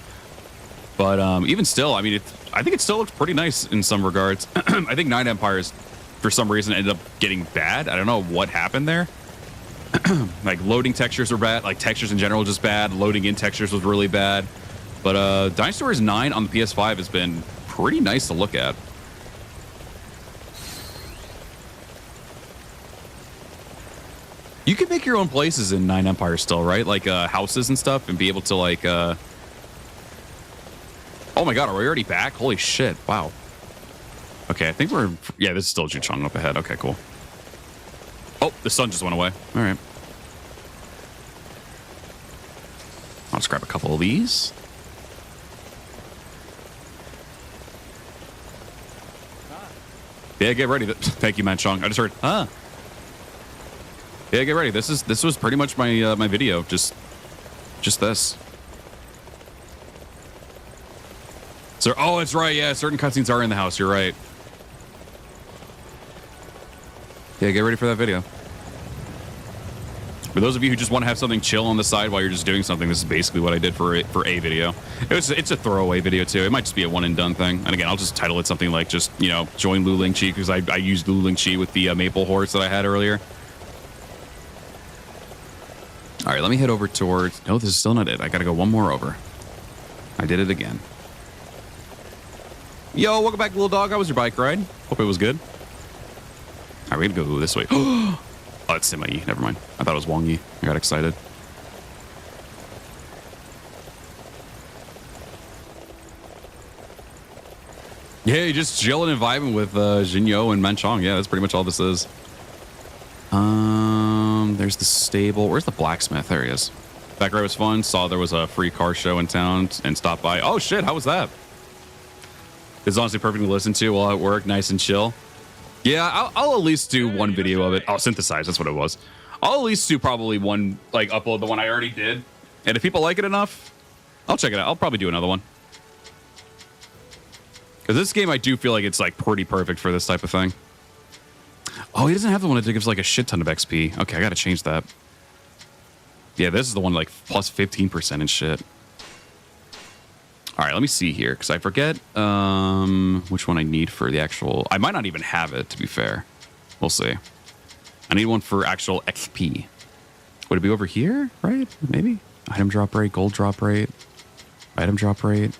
But even still, I mean, I think it still looks pretty nice in some regards. I think 9 Empires, for some reason, ended up getting bad. I don't know what happened there. Like loading textures were bad, like textures in general just bad. Loading in textures was really bad. But Dynasty Warriors 9 on the PS5 has been pretty nice to look at. You can make your own places in 9 Empires still, right? Like houses and stuff, and be able to like oh my god, are we already back? Holy shit, wow. Okay, I think we're, yeah, this is still Juchong up ahead. Okay, cool. Oh, the sun just went away. All right. I'll just grab a couple of these. Yeah, get ready. Thank you, Manchong. I just heard, huh? Yeah, get ready. This was pretty much my my video. Just this. So, oh, it's right. Yeah, certain cutscenes are in the house. You're right. Yeah, get ready for that video. For those of you who just want to have something chill on the side while you're just doing something, this is basically what I did for a video. It's a throwaway video too. It might just be a one and done thing. And again, I'll just title it something like just, you know, join Lu Ling Chi, because I used Lu Ling Chi with the maple horse that I had earlier. All right, let me head over towards... No, this is still not it. I got to go one more over. I did it again. Yo, welcome back, little dog. How was your bike ride? Hope it was good. All right, we're going to go this way. Oh, it's Sima Yi. Never mind. I thought it was Wang Yi. I got excited. Yeah, you're just chilling and vibing with Xun You and Manchong. Yeah, that's pretty much all this is. There's the stable. Where's the blacksmith? There he is. That ride was fun. Saw there was a free car show in town and stopped by. Oh, shit. How was that? It's honestly perfect to listen to while at work. Nice and chill. Yeah, I'll at least do one video of it. Oh, synthesize. That's what it was. I'll at least do probably one, like, upload the one I already did. And if people like it enough, I'll check it out. I'll probably do another one. Because this game, I do feel like it's, like, pretty perfect for this type of thing. Oh, he doesn't have the one that gives, like, a shit ton of XP. Okay, I got to change that. Yeah, this is the one, like, plus 15% and shit. All right, let me see here, because I forget which one I need for the actual... I might not even have it, to be fair. We'll see. I need one for actual XP. Would it be over here, right? Maybe? Item drop rate, gold drop rate, item drop rate.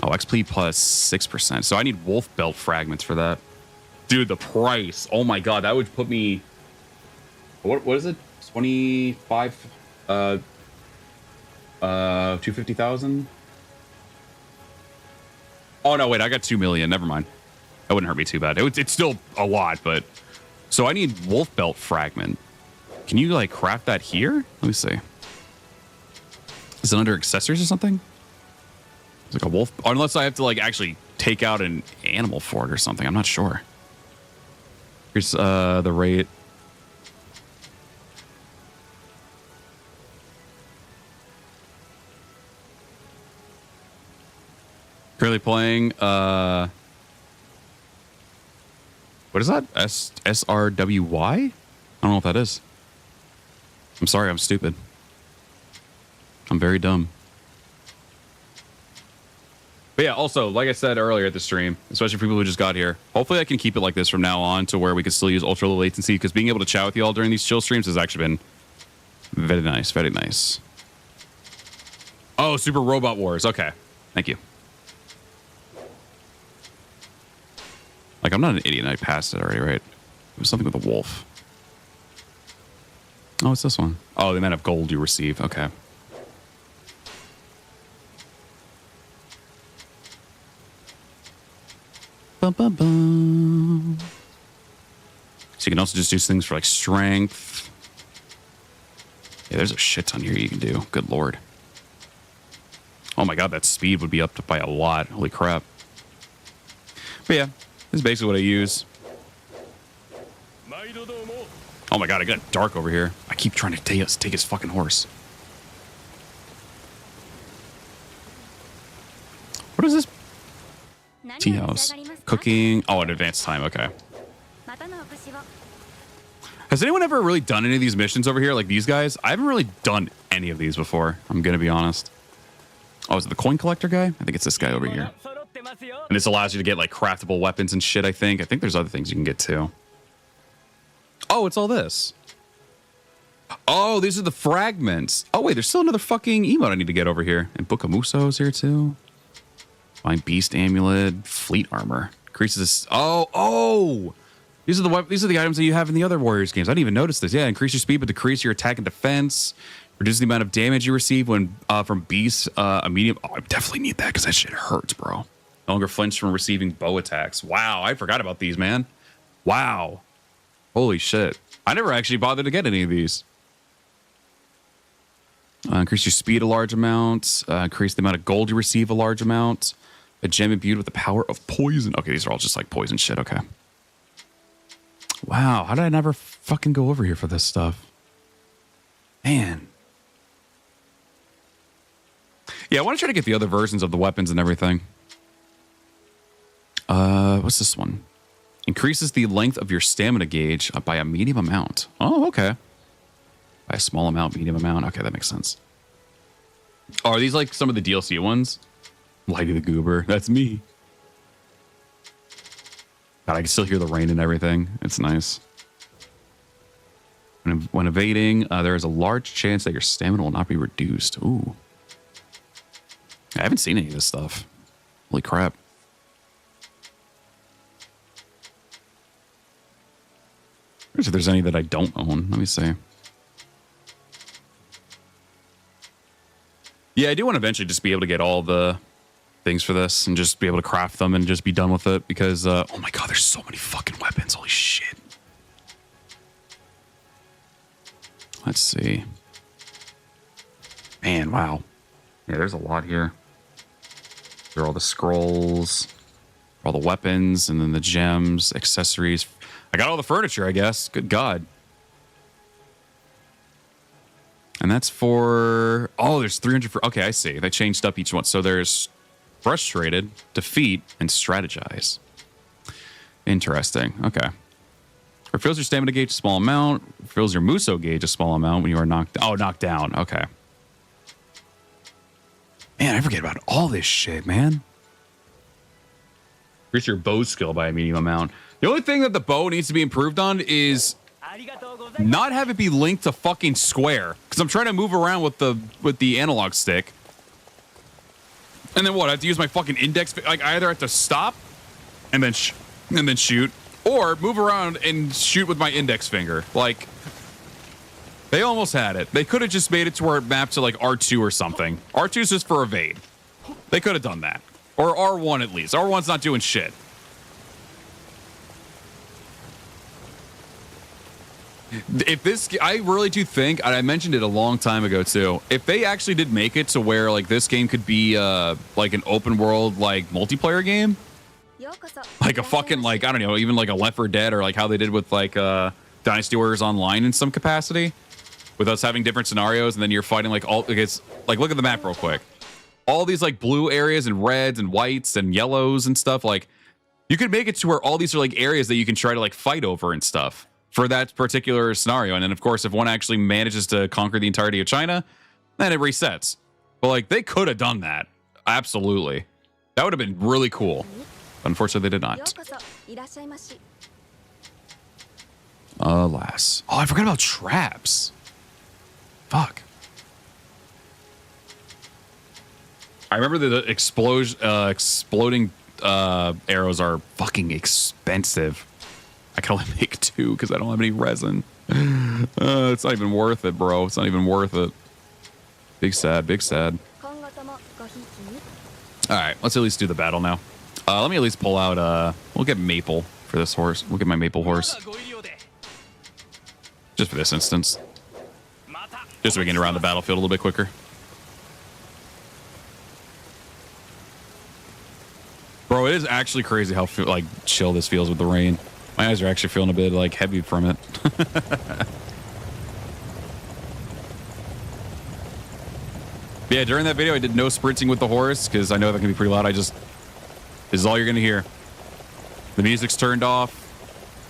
Oh, XP plus 6%. So I need wolf belt fragments for that. Dude, the price. Oh my god, that would put me... What is it? 25... 250,000? Oh, no, wait, I got 2 million. Never mind. That wouldn't hurt me too bad. It's still a lot, but... So I need wolf belt fragment. Can you, like, craft that here? Let me see. Is it under accessories or something? It's like a wolf... Unless I have to, like, actually take out an animal for it or something. I'm not sure. Here's the rate. Currently playing, what is that? SRWY? I don't know what that is. I'm sorry, I'm stupid. I'm very dumb. But yeah, also, like I said earlier at the stream, especially for people who just got here, hopefully I can keep it like this from now on to where we can still use ultra low latency, because being able to chat with you all during these chill streams has actually been very nice, very nice. Oh, Super Robot Wars. Okay, thank you. Like, I'm not an idiot. I passed it already, right? It was something with a wolf. Oh, it's this one. Oh, the amount of gold you receive. Okay. Bum, bum, bum. So you can also just do things for, like, strength. Yeah, there's a shit ton here you can do. Good lord. Oh my god, that speed would be up by a lot. Holy crap. But yeah. This is basically what I use. Oh my god, I got dark over here. I keep trying to take his fucking horse. What is this? Tea house. Cooking. Oh, an advanced time. Okay. Has anyone ever really done any of these missions over here? Like these guys? I haven't really done any of these before. I'm going to be honest. Oh, is it the coin collector guy? I think it's this guy over here. And this allows you to get, like, craftable weapons and shit, I think. I think there's other things you can get, too. Oh, it's all this. Oh, these are the fragments. Oh, wait, there's still another fucking emote I need to get over here. And Book of Muso's here, too. Find Beast Amulet. Fleet Armor. Increases... Oh! These are the items that you have in the other Warriors games. I didn't even notice this. Yeah, increase your speed, but decrease your attack and defense. Reduce the amount of damage you receive when from beasts. A medium... Oh, I definitely need that, because that shit hurts, bro. No longer flinch from receiving bow attacks. Wow, I forgot about these, man. Wow. Holy shit. I never actually bothered to get any of these. Increase your speed a large amount. Increase the amount of gold you receive a large amount. A gem imbued with the power of poison. Okay, these are all just like poison shit. Okay. Wow, how did I never fucking go over here for this stuff? Man. Yeah, I want to try to get the other versions of the weapons and everything. What's this one? Increases the length of your stamina gauge by a medium amount. Oh, okay. By a small amount, medium amount. Okay, that makes sense. Oh, are these like some of the DLC ones? Lighty the Goober. That's me. God, I can still hear the rain and everything. It's nice. When evading, there is a large chance that your stamina will not be reduced. Ooh. I haven't seen any of this stuff. Holy crap. I wonder if there's any that I don't own. Let me see. Yeah, I do want to eventually just be able to get all the things for this and just be able to craft them and just be done with it because, oh my god, there's so many fucking weapons. Holy shit. Let's see. Man, wow. Yeah, there's a lot here. There are all the scrolls, all the weapons, and then the gems, accessories. I got all the furniture, I guess. Good God. And that's for... Oh, there's 300 for... Okay, I see. They changed up each one. So there's frustrated, defeat, and strategize. Interesting. Okay. Refills your stamina gauge a small amount. Refills your Muso gauge a small amount when you are knocked... Oh, knocked down. Okay. Man, I forget about all this shit, man. Increase your bow skill by a medium amount. The only thing that the bow needs to be improved on is not have it be linked to fucking square. Because I'm trying to move around with the analog stick. And then what? I have to use my fucking index. Like I either have to stop and then shoot, or move around and shoot with my index finger. Like they almost had it. They could have just made it to where it mapped to like R2 or something. R2 is just for evade. They could have done that. Or R1 at least. R1's not doing shit. If this, I really do think, and I mentioned it a long time ago too, if they actually did make it to where like this game could be like an open world like multiplayer game, like a fucking like, I don't know, even like a Left 4 Dead or like how they did with like Dynasty Warriors Online in some capacity, with us having different scenarios and then you're fighting like all, like it's like, look at the map real quick. All these like blue areas and reds and whites and yellows and stuff, like you could make it to where all these are like areas that you can try to like fight over and stuff for that particular scenario. And then of course, if one actually manages to conquer the entirety of China, then it resets. But like they could have done that. Absolutely. That would have been really cool. Unfortunately, they did not. Alas. Oh, I forgot about traps. Fuck. I remember the exploding arrows are fucking expensive. I can only make 2 because I don't have any resin. It's not even worth it, bro. It's not even worth it. Big sad, big sad. All right, let's at least do the battle now. Let me at least pull out, we'll get Maple for this horse. We'll get my Maple horse. Just for this instance. Just so we can get around the battlefield a little bit quicker. Bro, it is actually crazy how like chill this feels with the rain. My eyes are actually feeling a bit like heavy from it. Yeah, during that video I did no sprinting with the horse because I know that can be pretty loud. This is all you're gonna hear. The music's turned off.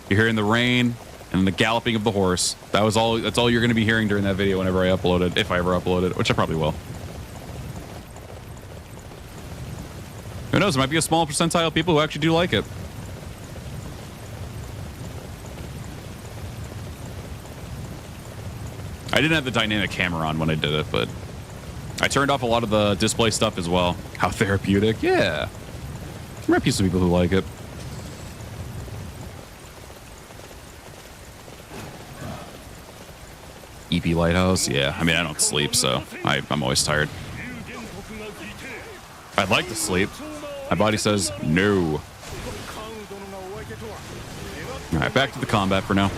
You're hearing the rain and the galloping of the horse. That's all you're gonna be hearing during that video whenever I upload it, if I ever upload it, which I probably will. Who knows? There might be a small percentile of people who actually do like it. I didn't have the dynamic camera on when I did it, but I turned off a lot of the display stuff as well. How therapeutic. Yeah. There might be some people who like it. EP Lighthouse? Yeah. I mean, I don't sleep, so I'm always tired. I'd like to sleep. My body says no. All right, back to the combat for now.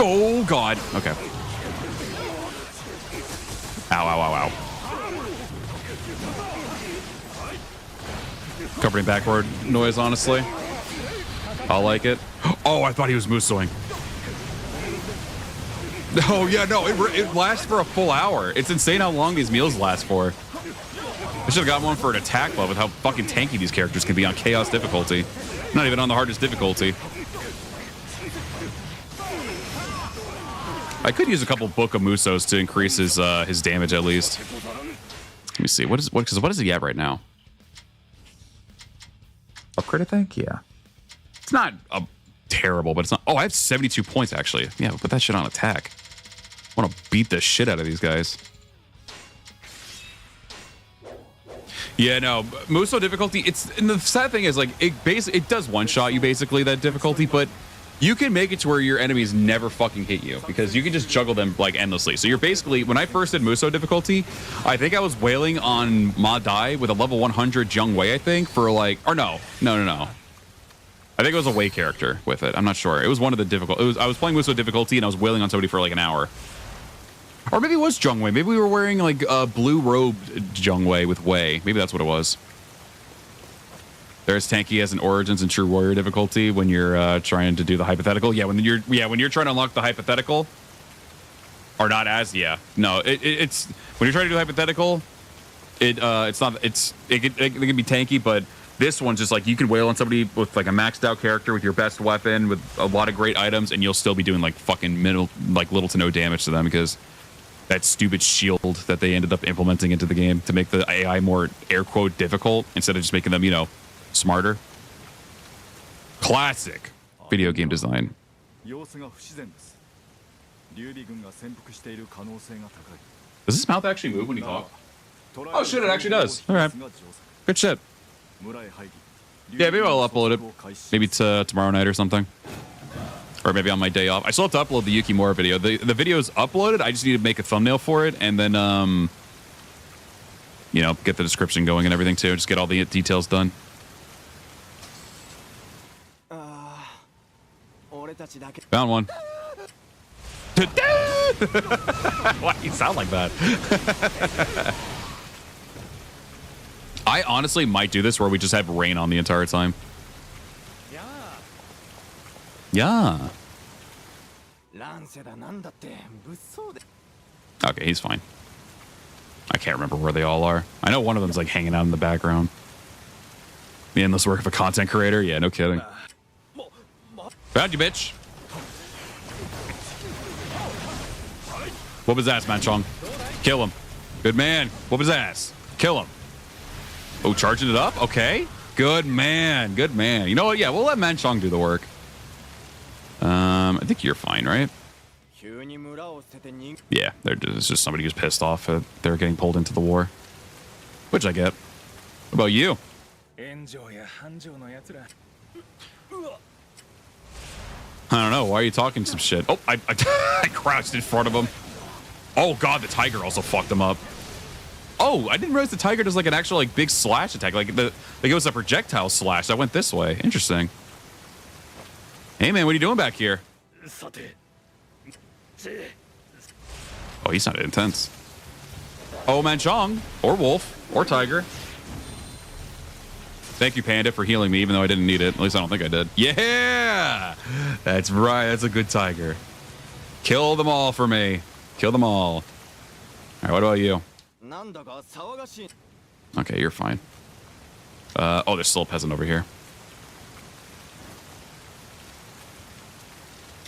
Oh, God. Okay. Ow, ow, ow, ow. Covering backward noise, honestly. I'll like it. Oh, I thought he was Musoing. Oh, yeah, no, it lasts for a full hour. It's insane how long these meals last for. I should have gotten one for an attack level with how fucking tanky these characters can be on Chaos difficulty. Not even on the hardest difficulty. I could use a couple Book of Musos to increase his damage at least. Let me see. What is he at right now? Upgrade, I think? Yeah. It's not terrible, but it's not. Oh, I have 72 points actually. Yeah, put that shit on attack. I want to beat the shit out of these guys. Yeah, no, Muso difficulty. And the sad thing is, like, it does one shot you basically, that difficulty, but you can make it to where your enemies never fucking hit you because you can just juggle them like endlessly. So you're basically, when I first did Muso difficulty, I think I was wailing on Ma Dai with a level 100 Jung Wei, I think, for like, or no. I think it was a Wei character with it. I'm not sure. It was one of the difficult. I was playing Muso difficulty and I was wailing on somebody for like an hour. Or maybe it was Jung Wei. Maybe we were wearing like a blue robed Jung Wei with Wei. Maybe that's what it was. They're as tanky as an Origins and True Warrior difficulty when you're trying to do the hypothetical. Yeah, when you're trying to unlock the hypothetical, or not as no. It's when you're trying to do the hypothetical. It can be tanky, but this one's just like you can wail on somebody with like a maxed out character with your best weapon with a lot of great items, and you'll still be doing like fucking little to no damage to them because that stupid shield that they ended up implementing into the game to make the AI more air quote difficult instead of just making them smarter. Classic video game design. Does his mouth actually move when he talks? Oh shit, it actually does. All right, good shit. Yeah, maybe I'll upload it maybe to tomorrow night or something, or maybe on my day off. I still have to upload the Yukimura video. The video is uploaded. I just need to make a thumbnail for it and then get the description going and everything too. Just get all the details done. Found one. Why do you sound like that? I honestly might do this where we just have rain on the entire time. Yeah. Okay, he's fine. I can't remember where they all are. I know one of them's like hanging out in the background. The endless work of a content creator? Yeah, no kidding. Found you, bitch. Whoop his ass, Manchong. Kill him. Good man. Whoop his ass. Kill him. Oh, charging it up? Okay. Good man. Good man. You know what? Yeah, we'll let Manchong do the work. I think you're fine, right? Yeah, it's just somebody who's pissed off that they're getting pulled into the war. Which I get. What about you? I don't know. Why are you talking some shit? Oh, I crouched in front of him. Oh, God, the tiger also fucked him up. Oh, I didn't realize the tiger does like an actual like big slash attack. Like it was a projectile slash that went this way. Interesting. Hey, man, what are you doing back here? Oh, he's not intense. Oh, Manchong, or Wolf, or Tiger. Thank you, Panda, for healing me, even though I didn't need it. At least I don't think I did. Yeah! That's right. That's a good tiger. Kill them all for me. Kill them all. All right, what about you? Okay, you're fine. Oh, there's still a peasant over here.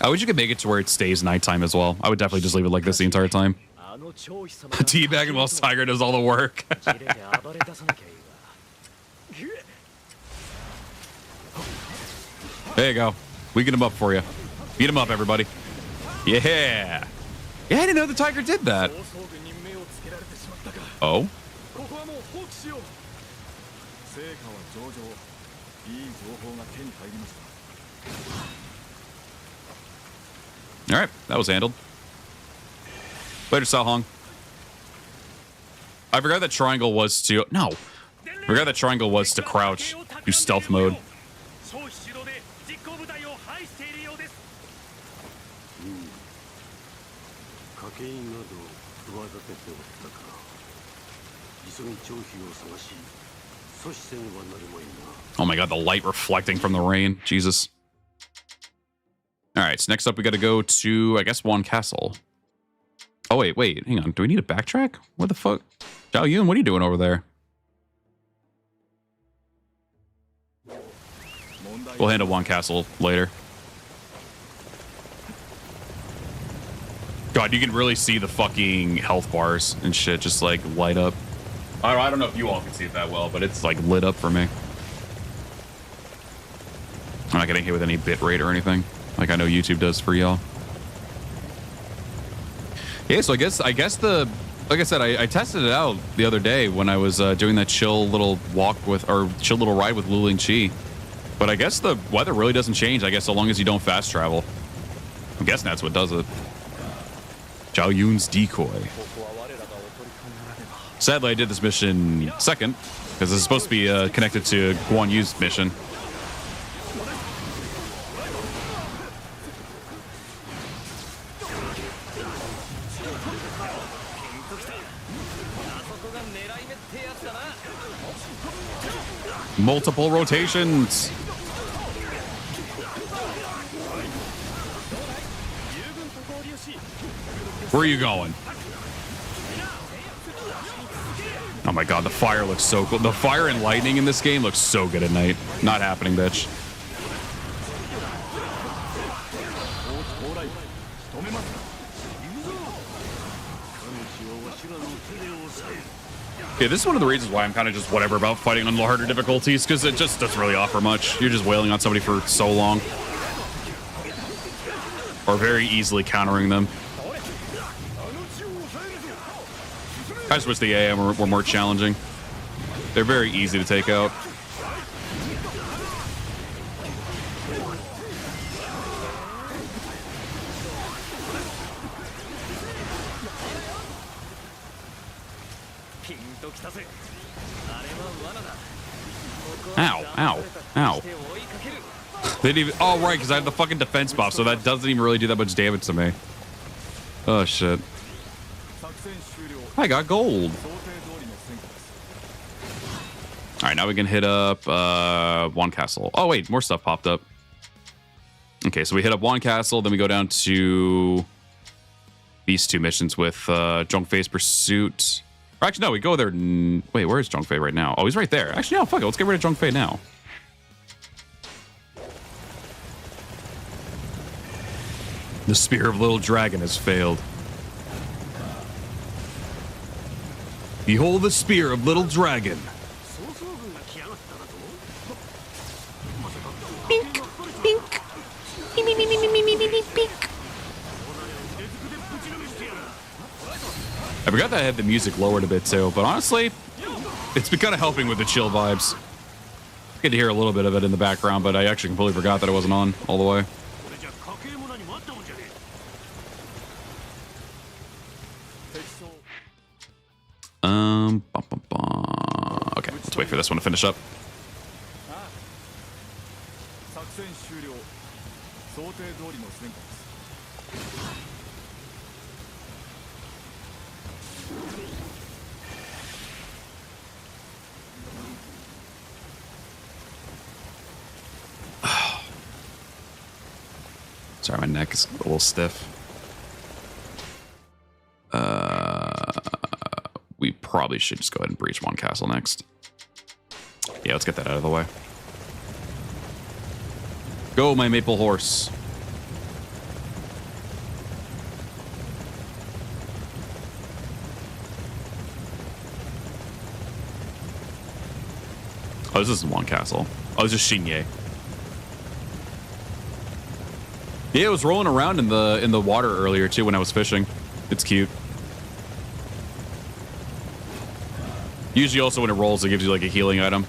I wish you could make it to where it stays nighttime as well. I would definitely just leave it like this the entire time. Teabagging while Tiger does all the work. There you go. We get him up for you. Beat him up, everybody. Yeah. Yeah, I didn't know the tiger did that. Oh? All right, that was handled. Later, Salhong. I forgot that triangle was to... No. I forgot that triangle was to crouch. Do stealth mode. Oh my God, the light reflecting from the rain. Jesus. All right, so next up we got to go to, I guess, Juan Castle. Oh, wait, hang on. Do we need to backtrack? What the fuck? Xun You, what are you doing over there? We'll handle Juan Castle later. God, you can really see the fucking health bars and shit just like light up. I don't know if you all can see it that well, but it's like lit up for me. I'm not getting hit with any bit rate or anything like I know YouTube does for y'all. Yeah, so I guess like I said, I tested it out the other day when I was doing that chill little ride with Luling Chi. But I guess the weather really doesn't change, I guess, so long as you don't fast travel. I'm guessing that's what does it. Xun Yu's decoy. Sadly, I did this mission second, because it's supposed to be connected to Guan Yu's mission. Multiple rotations. Where are you going? Oh my god, the fire looks so cool. The fire and lightning in this game looks so good at night. Not happening, bitch. Yeah, this is one of the reasons why I'm kind of just whatever about fighting on the harder difficulties, because it just doesn't really offer much. You're just wailing on somebody for so long. Or very easily countering them. I just wish the AM were more challenging. They're very easy to take out. Ow, ow, ow. They didn't even, oh, right, because I have the fucking defense buff, so that doesn't even really do that much damage to me. Oh, shit. I got gold. All right, now we can hit up Juan Castle. Oh, wait, more stuff popped up. Okay, so we hit up Juan Castle, then we go down to these two missions with Zhongfei's Pursuit. Or actually, no, we go there. Wait, where is Zhongfei right now? Oh, he's right there. Actually, no, fuck it. Let's get rid of Zhongfei now. The Spear of Little Dragon has failed. Behold the Spear of Little Dragon. Bink, bink. Bink. I forgot that I had the music lowered a bit too, but honestly, it's been kind of helping with the chill vibes. Good to hear a little bit of it in the background, but I actually completely forgot that it wasn't on all the way. Okay, let's wait for this one to finish up. Sorry, my neck is a little stiff. We probably should just go ahead and breach Juan Castle next. Yeah, let's get that out of the way. Go, my maple horse. Oh, this isn't Juan Castle. Oh, this is Xinye. Yeah, it was rolling around in the water earlier too when I was fishing. It's cute. Usually also when it rolls, it gives you like a healing item.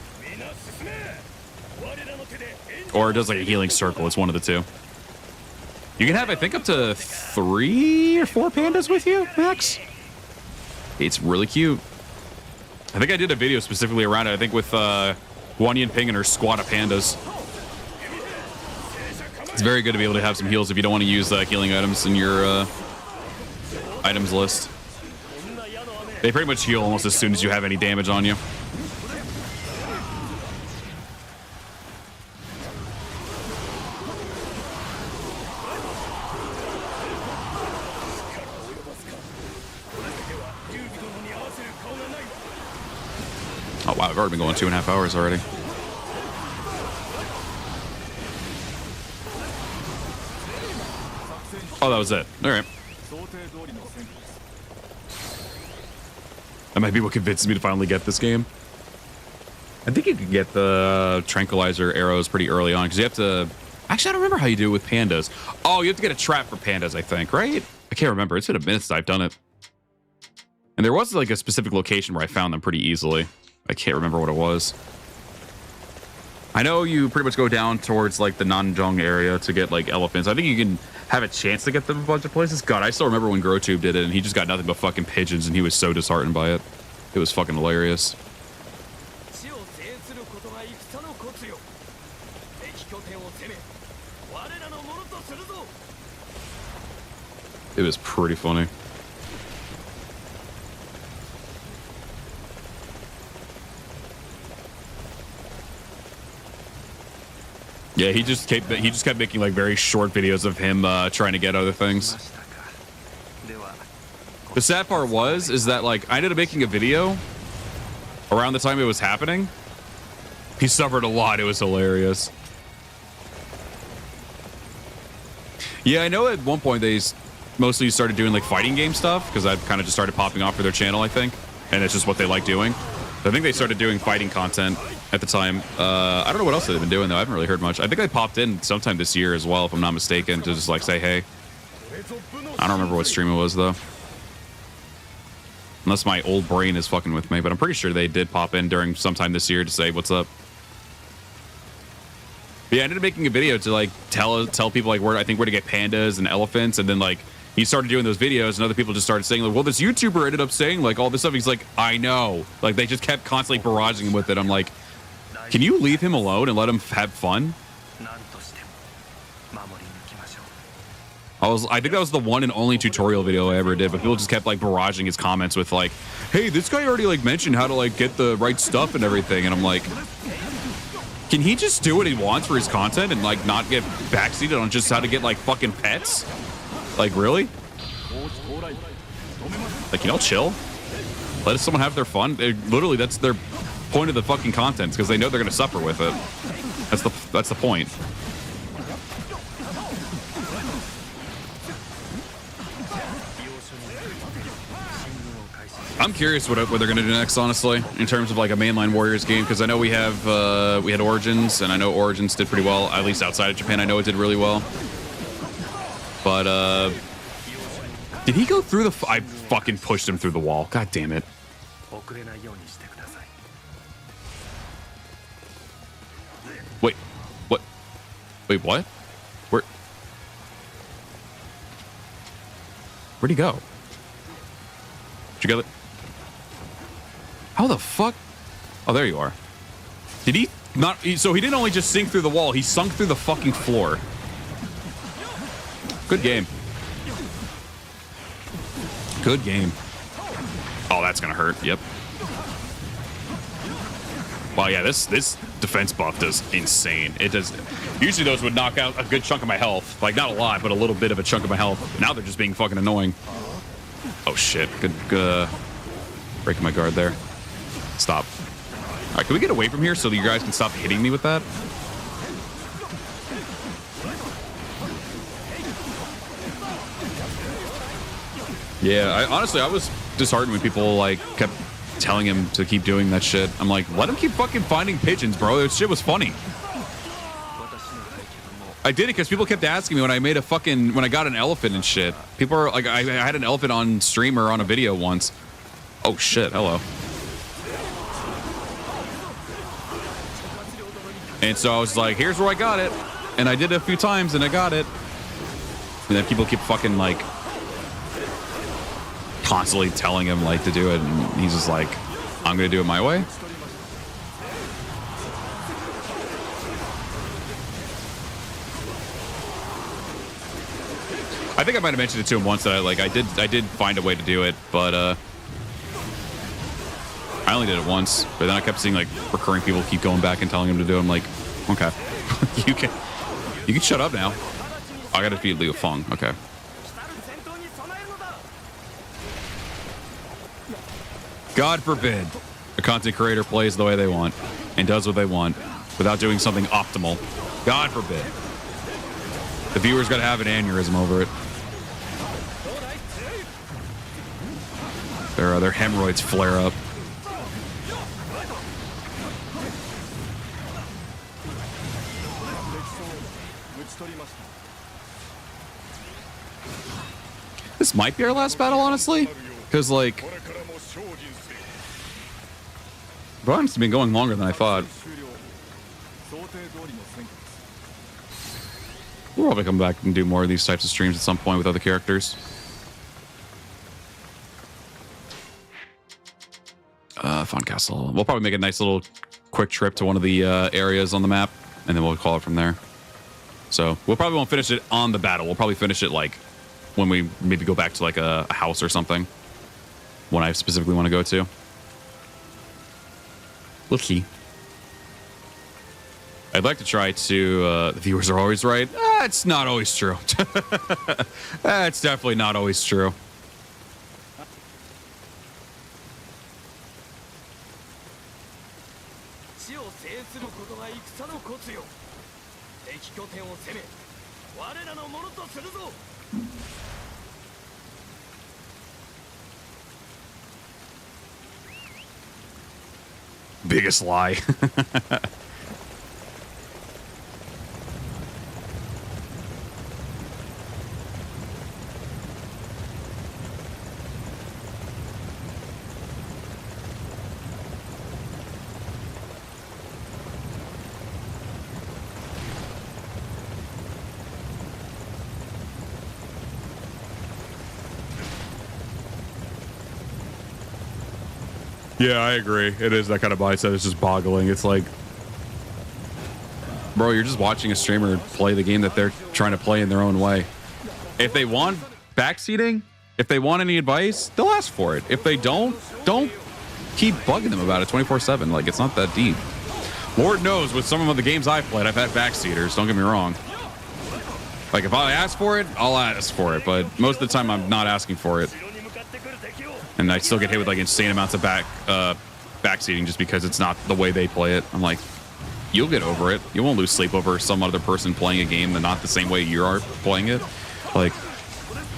Or it does like a healing circle. It's one of the two. You can have, I think, up to 3 or 4 pandas with you, max. It's really cute. I think I did a video specifically around it. I think with Guan Yin Ping and her squad of pandas. It's very good to be able to have some heals if you don't want to use healing items in your items list. They pretty much heal almost as soon as you have any damage on you. I've already been going 2.5 hours already. Oh, that was it. All right. That might be what convinced me to finally get this game. I think you can get the tranquilizer arrows pretty early on because you have to... Actually, I don't remember how you do it with pandas. Oh, you have to get a trap for pandas, I think, right? I can't remember. It's been a minute since I've done it. And there was like a specific location where I found them pretty easily. I can't remember what it was. I know you pretty much go down towards like the Nanjong area to get like elephants. I think you can have a chance to get them a bunch of places. God, I still remember when GrowTube did it and he just got nothing but fucking pigeons and he was so disheartened by it. It was fucking hilarious. It was pretty funny. Yeah, he just kept making like very short videos of him trying to get other things. The sad part is that like I ended up making a video around the time it was happening. He suffered a lot. It was hilarious. Yeah, I know at one point they mostly started doing like fighting game stuff because that kind of just started popping off for their channel, I think, and it's just what they like doing. I think they started doing fighting content at the time. I don't know what else they've been doing though. I haven't really heard much. I think they popped in sometime this year as well, if I'm not mistaken, to just like say hey. I don't remember what stream it was though. Unless my old brain is fucking with me, but I'm pretty sure they did pop in during sometime this year to say what's up. But yeah, I ended up making a video to like tell people like where to get pandas and elephants, and then like he started doing those videos and other people just started saying like, well, this YouTuber ended up saying like all this stuff. He's like, I know. Like they just kept constantly barraging him with it. I'm like, can you leave him alone and let him have fun? I think that was the one and only tutorial video I ever did, but people just kept like barraging his comments with like, hey, this guy already like mentioned how to like get the right stuff and everything. And I'm like, can he just do what he wants for his content and like not get backseated on just how to get like fucking pets? Like really? Like, you know, chill. Let someone have their fun. Literally, that's their point of the fucking content, because they know they're gonna suffer with it. That's the point. I'm curious what they're gonna do next, honestly, in terms of like a mainline Warriors game, because I know we had Origins, and I know Origins did pretty well, at least outside of Japan. I know it did really well. But did he go through the? I fucking pushed him through the wall. God damn it. Wait, what? Wait, what? Where'd he go? Did you get it? How the fuck? Oh, there you are. Did he not? So he didn't only just sink through the wall, he sunk through the fucking floor. Good game. Good game. Oh, that's gonna hurt. Yep. Wow, yeah, this defense buff does insane. It does. Usually those would knock out a good chunk of my health. Like, not a lot, but a little bit of a chunk of my health. Now they're just being fucking annoying. Oh, shit. Good. Breaking my guard there. Stop. All right, can we get away from here so that you guys can stop hitting me with that? Yeah, honestly, I was disheartened when people, like, kept telling him to keep doing that shit. I'm like, let him keep fucking finding pigeons, bro. That shit was funny. I did it because people kept asking me when I got an elephant and shit. People are like, I had an elephant on stream or on a video once. Oh, shit. Hello. And so I was like, here's where I got it. And I did it a few times and I got it. And then people keep fucking, like, constantly telling him like to do it, and he's just like, I'm gonna do it my way. I think I might have mentioned it to him once that I did find a way to do it, but I only did it once. But then I kept seeing like recurring people keep going back and telling him to do it. I'm like, okay. you can shut up now. I gotta defeat Liu Feng. Okay. God forbid. A content creator plays the way they want and does what they want without doing something optimal. God forbid. The viewer's got to have an aneurysm over it. Their hemorrhoids flare up. This might be our last battle, honestly, because like Violence has been going longer than I thought. We'll probably come back and do more of these types of streams at some point with other characters. Fun Castle. We'll probably make a nice little quick trip to one of the areas on the map, and then we'll call it from there. So we'll probably won't finish it on the battle. We'll probably finish it like when we maybe go back to like a house or something. One I specifically want to go to. Let's see. I'd like to try to, the viewers are always right. It's not always true. That's definitely not always true. Biggest lie. Yeah, I agree. It is that kind of mindset. It's just boggling. It's like, bro, you're just watching a streamer play the game that they're trying to play in their own way. If they want backseating, if they want any advice, they'll ask for it. If they don't keep bugging them about it 24/7. Like, it's not that deep. Lord knows with some of the games I've played, I've had backseaters. Don't get me wrong. Like, if I ask for it, I'll ask for it. But most of the time, I'm not asking for it. And I still get hit with like insane amounts of backseating just because it's not the way they play it. I'm like, you'll get over it. You won't lose sleep over some other person playing a game and not the same way you are playing it. Like,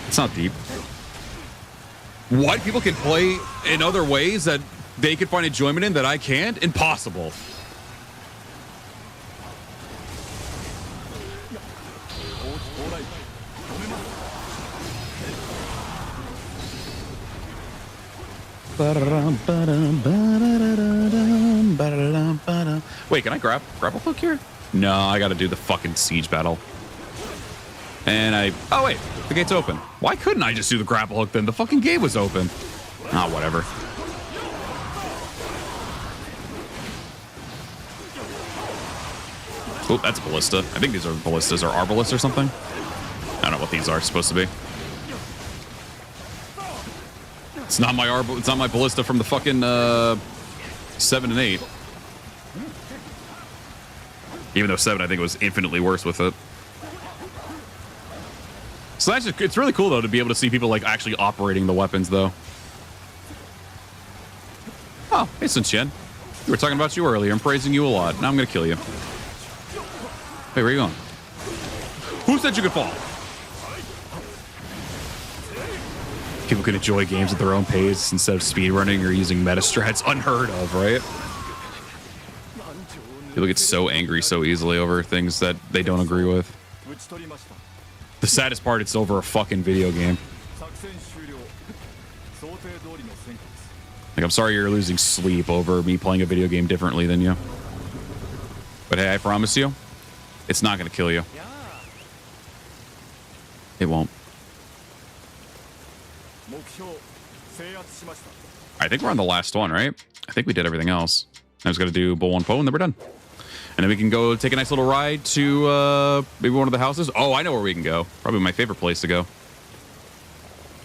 it's not deep. What? People can play in other ways that they can find enjoyment in that I can't? Impossible. Wait, can I grapple hook here? No, I gotta do the fucking siege battle. And oh wait, the gate's open. Why couldn't I just do the grapple hook then? The fucking gate was open. Ah, whatever. Oh, that's ballista. I think these are ballistas or arbalists or something. I don't know what these are supposed to be. It's not my ballista from the fucking 7 and 8. Even though 7, I think, was infinitely worse with it. So that's just, it's really cool though to be able to see people like actually operating the weapons though. Oh, hey Sun Chen. We were talking about you earlier. I'm praising you a lot. Now I'm gonna kill you. Hey, where are you going? Who said you could fall? People can enjoy games at their own pace instead of speedrunning or using meta strats. Unheard of, right? People get so angry so easily over things that they don't agree with. The saddest part, it's over a fucking video game. Like, I'm sorry you're losing sleep over me playing a video game differently than you. But hey, I promise you, it's not going to kill you. It won't. I think we're on the last one, right? I think we did everything else. I just got to do Bull 1 Po and then we're done. And then we can go take a nice little ride to maybe one of the houses. Oh, I know where we can go. Probably my favorite place to go.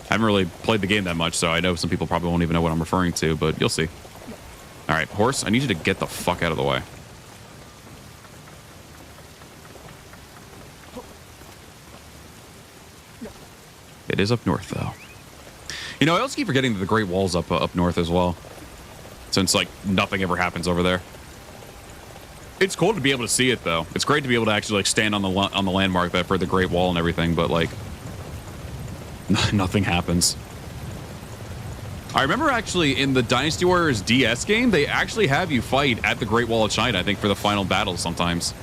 I haven't really played the game that much, so I know some people probably won't even know what I'm referring to, but you'll see. All right, horse, I need you to get the fuck out of the way. It is up north, though. You know, I also keep forgetting that the Great Wall's up north as well. It's since like nothing ever happens over there. It's cool to be able to see it though. It's great to be able to actually like stand on the landmark there for the Great Wall and everything, but like nothing happens. I remember actually in the Dynasty Warriors DS game, they actually have you fight at the Great Wall of China, I think, for the final battle sometimes.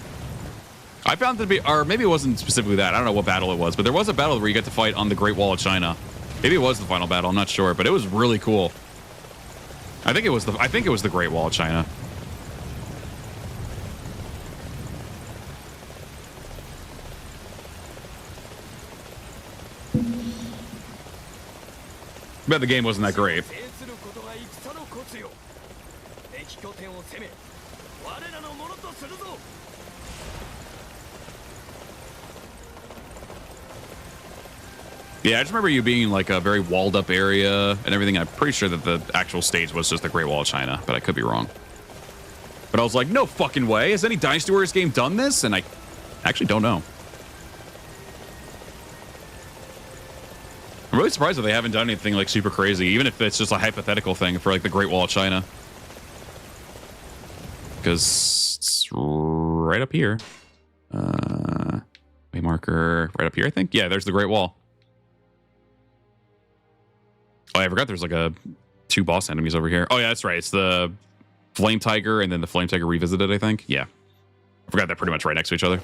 I found it to be, or maybe it wasn't specifically that. I don't know what battle it was, but there was a battle where you get to fight on the Great Wall of China. Maybe it was the final battle, I'm not sure, but it was really cool. I think it was the Great Wall of China. Bet the game wasn't that great. Yeah, I just remember you being like a very walled up area and everything. I'm pretty sure that the actual stage was just the Great Wall of China, but I could be wrong. But I was like, no fucking way. Has any Dynasty Warriors game done this? And I actually don't know. I'm really surprised that they haven't done anything like super crazy, even if it's just a hypothetical thing for like the Great Wall of China. Because it's right up here. Way marker right up here, I think. Yeah, there's the Great Wall. Oh, I forgot there's like two boss enemies over here. Oh yeah, that's right. It's the Flame Tiger and then the Flame Tiger Revisited, I think. Yeah. I forgot they're pretty much right next to each other.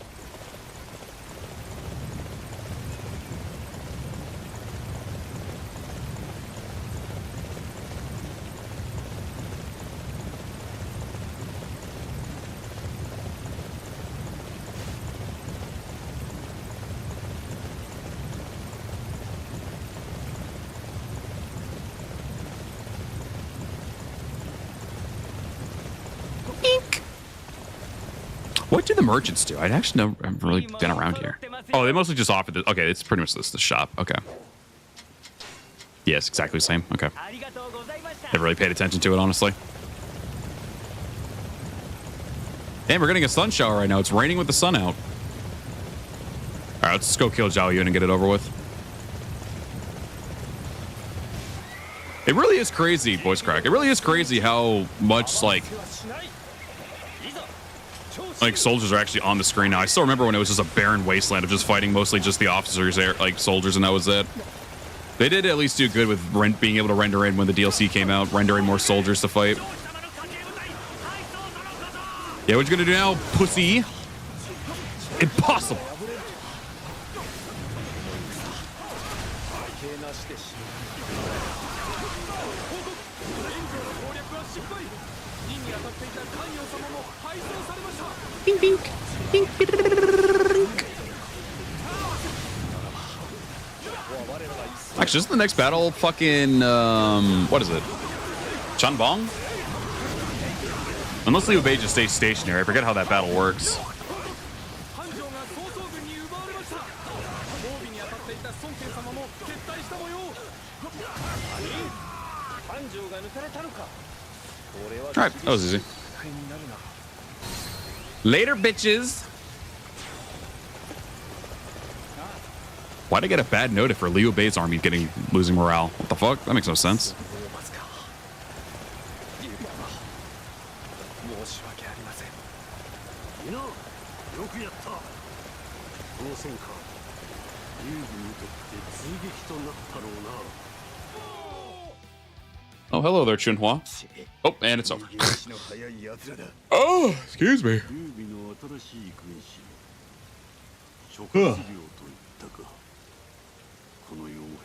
What do the merchants do? I actually haven't really been around here. Oh, they mostly just offer this. Okay, it's pretty much this the shop. Okay. Yes, exactly the same. Okay. Never really paid attention to it, honestly. And we're getting a sun shower right now. It's raining with the sun out. All right, let's just go kill Zhao Yun and get it over with. It really is crazy, voice crack. It really is crazy how much like soldiers are actually on the screen now. I still remember when it was just a barren wasteland of just fighting mostly just the officers there, like soldiers, and that was it. They did at least do good with being able to render in when the DLC came out, rendering more soldiers to fight. Yeah, what you gonna do now, pussy? Impossible. Bink, bink. Bink, bink, bink. Actually, isn't the next battle fucking, what is it? Chanbong? Unless Liu Bei just stays stationary. I forget how that battle works. Alright, that was easy. Later, bitches. Why'd I get a bad note for Liu Bei's army losing morale? What the fuck? That makes no sense. Oh, hello there, Chunhua. Oh, and it's over. Oh, excuse me.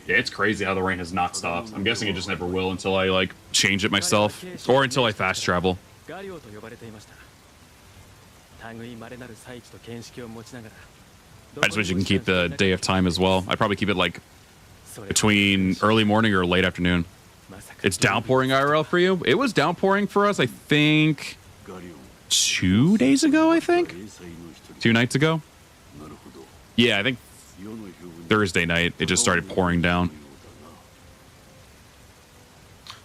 Yeah, it's crazy how the rain has not stopped. I'm guessing it just never will until I, like, change it myself. Or until I fast travel. I just wish you can keep the day of time as well. I'd probably keep it, like, between early morning or late afternoon. It's downpouring IRL for you? It was downpouring for us, I think, 2 days ago, I think? 2 nights ago? Yeah, I think Thursday night, it just started pouring down.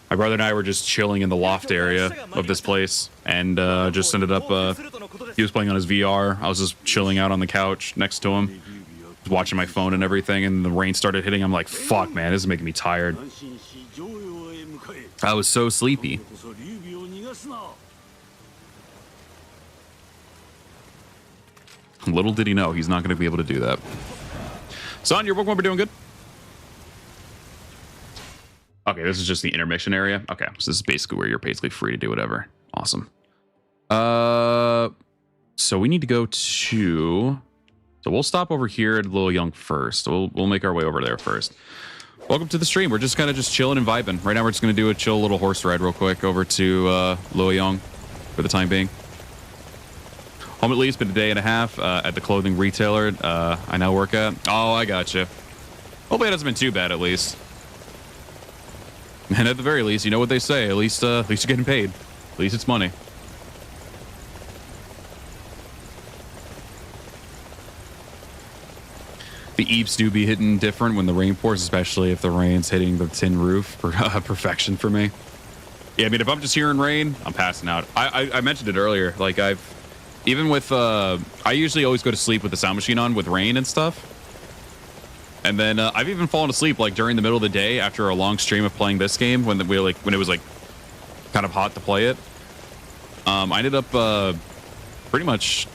My brother and I were just chilling in the loft area of this place, and just ended up, he was playing on his VR. I was just chilling out on the couch next to him, watching my phone and everything, and the rain started hitting. I'm like, fuck, man, this is making me tired. I was so sleepy. Little did he know he's not going to be able to do that. Son, your Pokemon are doing good? Okay, this is just the intermission area. Okay, so this is basically where you're basically free to do whatever. Awesome. So we need to go to... So we'll stop over here at Lil Young first. We'll make our way over there first. Welcome to the stream. We're just kind of just chilling and vibing. Right now we're just going to do a chill little horse ride real quick over to Lil Young for the time being. Home at least, been a day and a half at the clothing retailer I now work at. Oh, I gotcha. Hopefully it hasn't been too bad at least. And at the very least, you know what they say. At least you're getting paid. At least it's money. The eaves do be hitting different when the rain pours, especially if the rain's hitting the tin roof. For perfection for me. Yeah, I mean, if I'm just hearing rain, I'm passing out. I mentioned it earlier. Like even with I usually always go to sleep with the sound machine on with rain and stuff. And then I've even fallen asleep like during the middle of the day after a long stream of playing this game when it was like kind of hot to play it. I ended up pretty much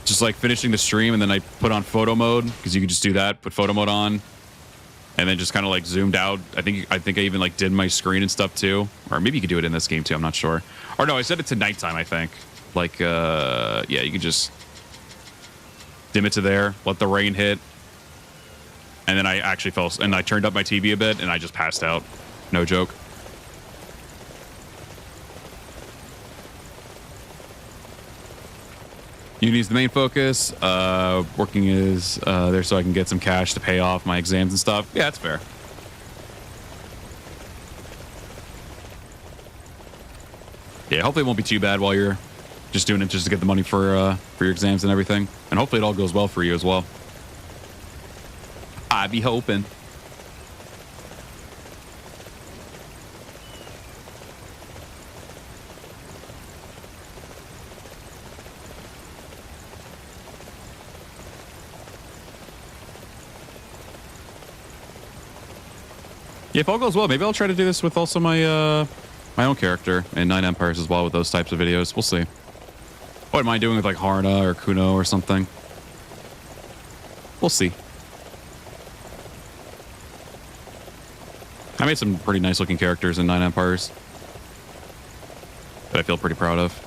just like finishing the stream, and then I put on photo mode because you could just do that. Put photo mode on, and then just kind of like zoomed out. I think I even like did my screen and stuff too, or maybe you could do it in this game too. I'm not sure. Or no, I set it to nighttime. I think like yeah, you could just dim it to there, let the rain hit. And then I actually fell, and I turned up my TV a bit, and I just passed out. No joke. Uni's the main focus. Working is there so I can get some cash to pay off my exams and stuff. Yeah, that's fair. Yeah, hopefully it won't be too bad while you're just doing it just to get the money for your exams and everything. And hopefully it all goes well for you as well. I be hoping. Yeah, if all goes well, maybe I'll try to do this with also my my own character in 9 Empires as well with those types of videos. We'll see. What am I doing with like Harna or Kuno or something? We'll see. I made some pretty nice looking characters in 9 Empires that I feel pretty proud of.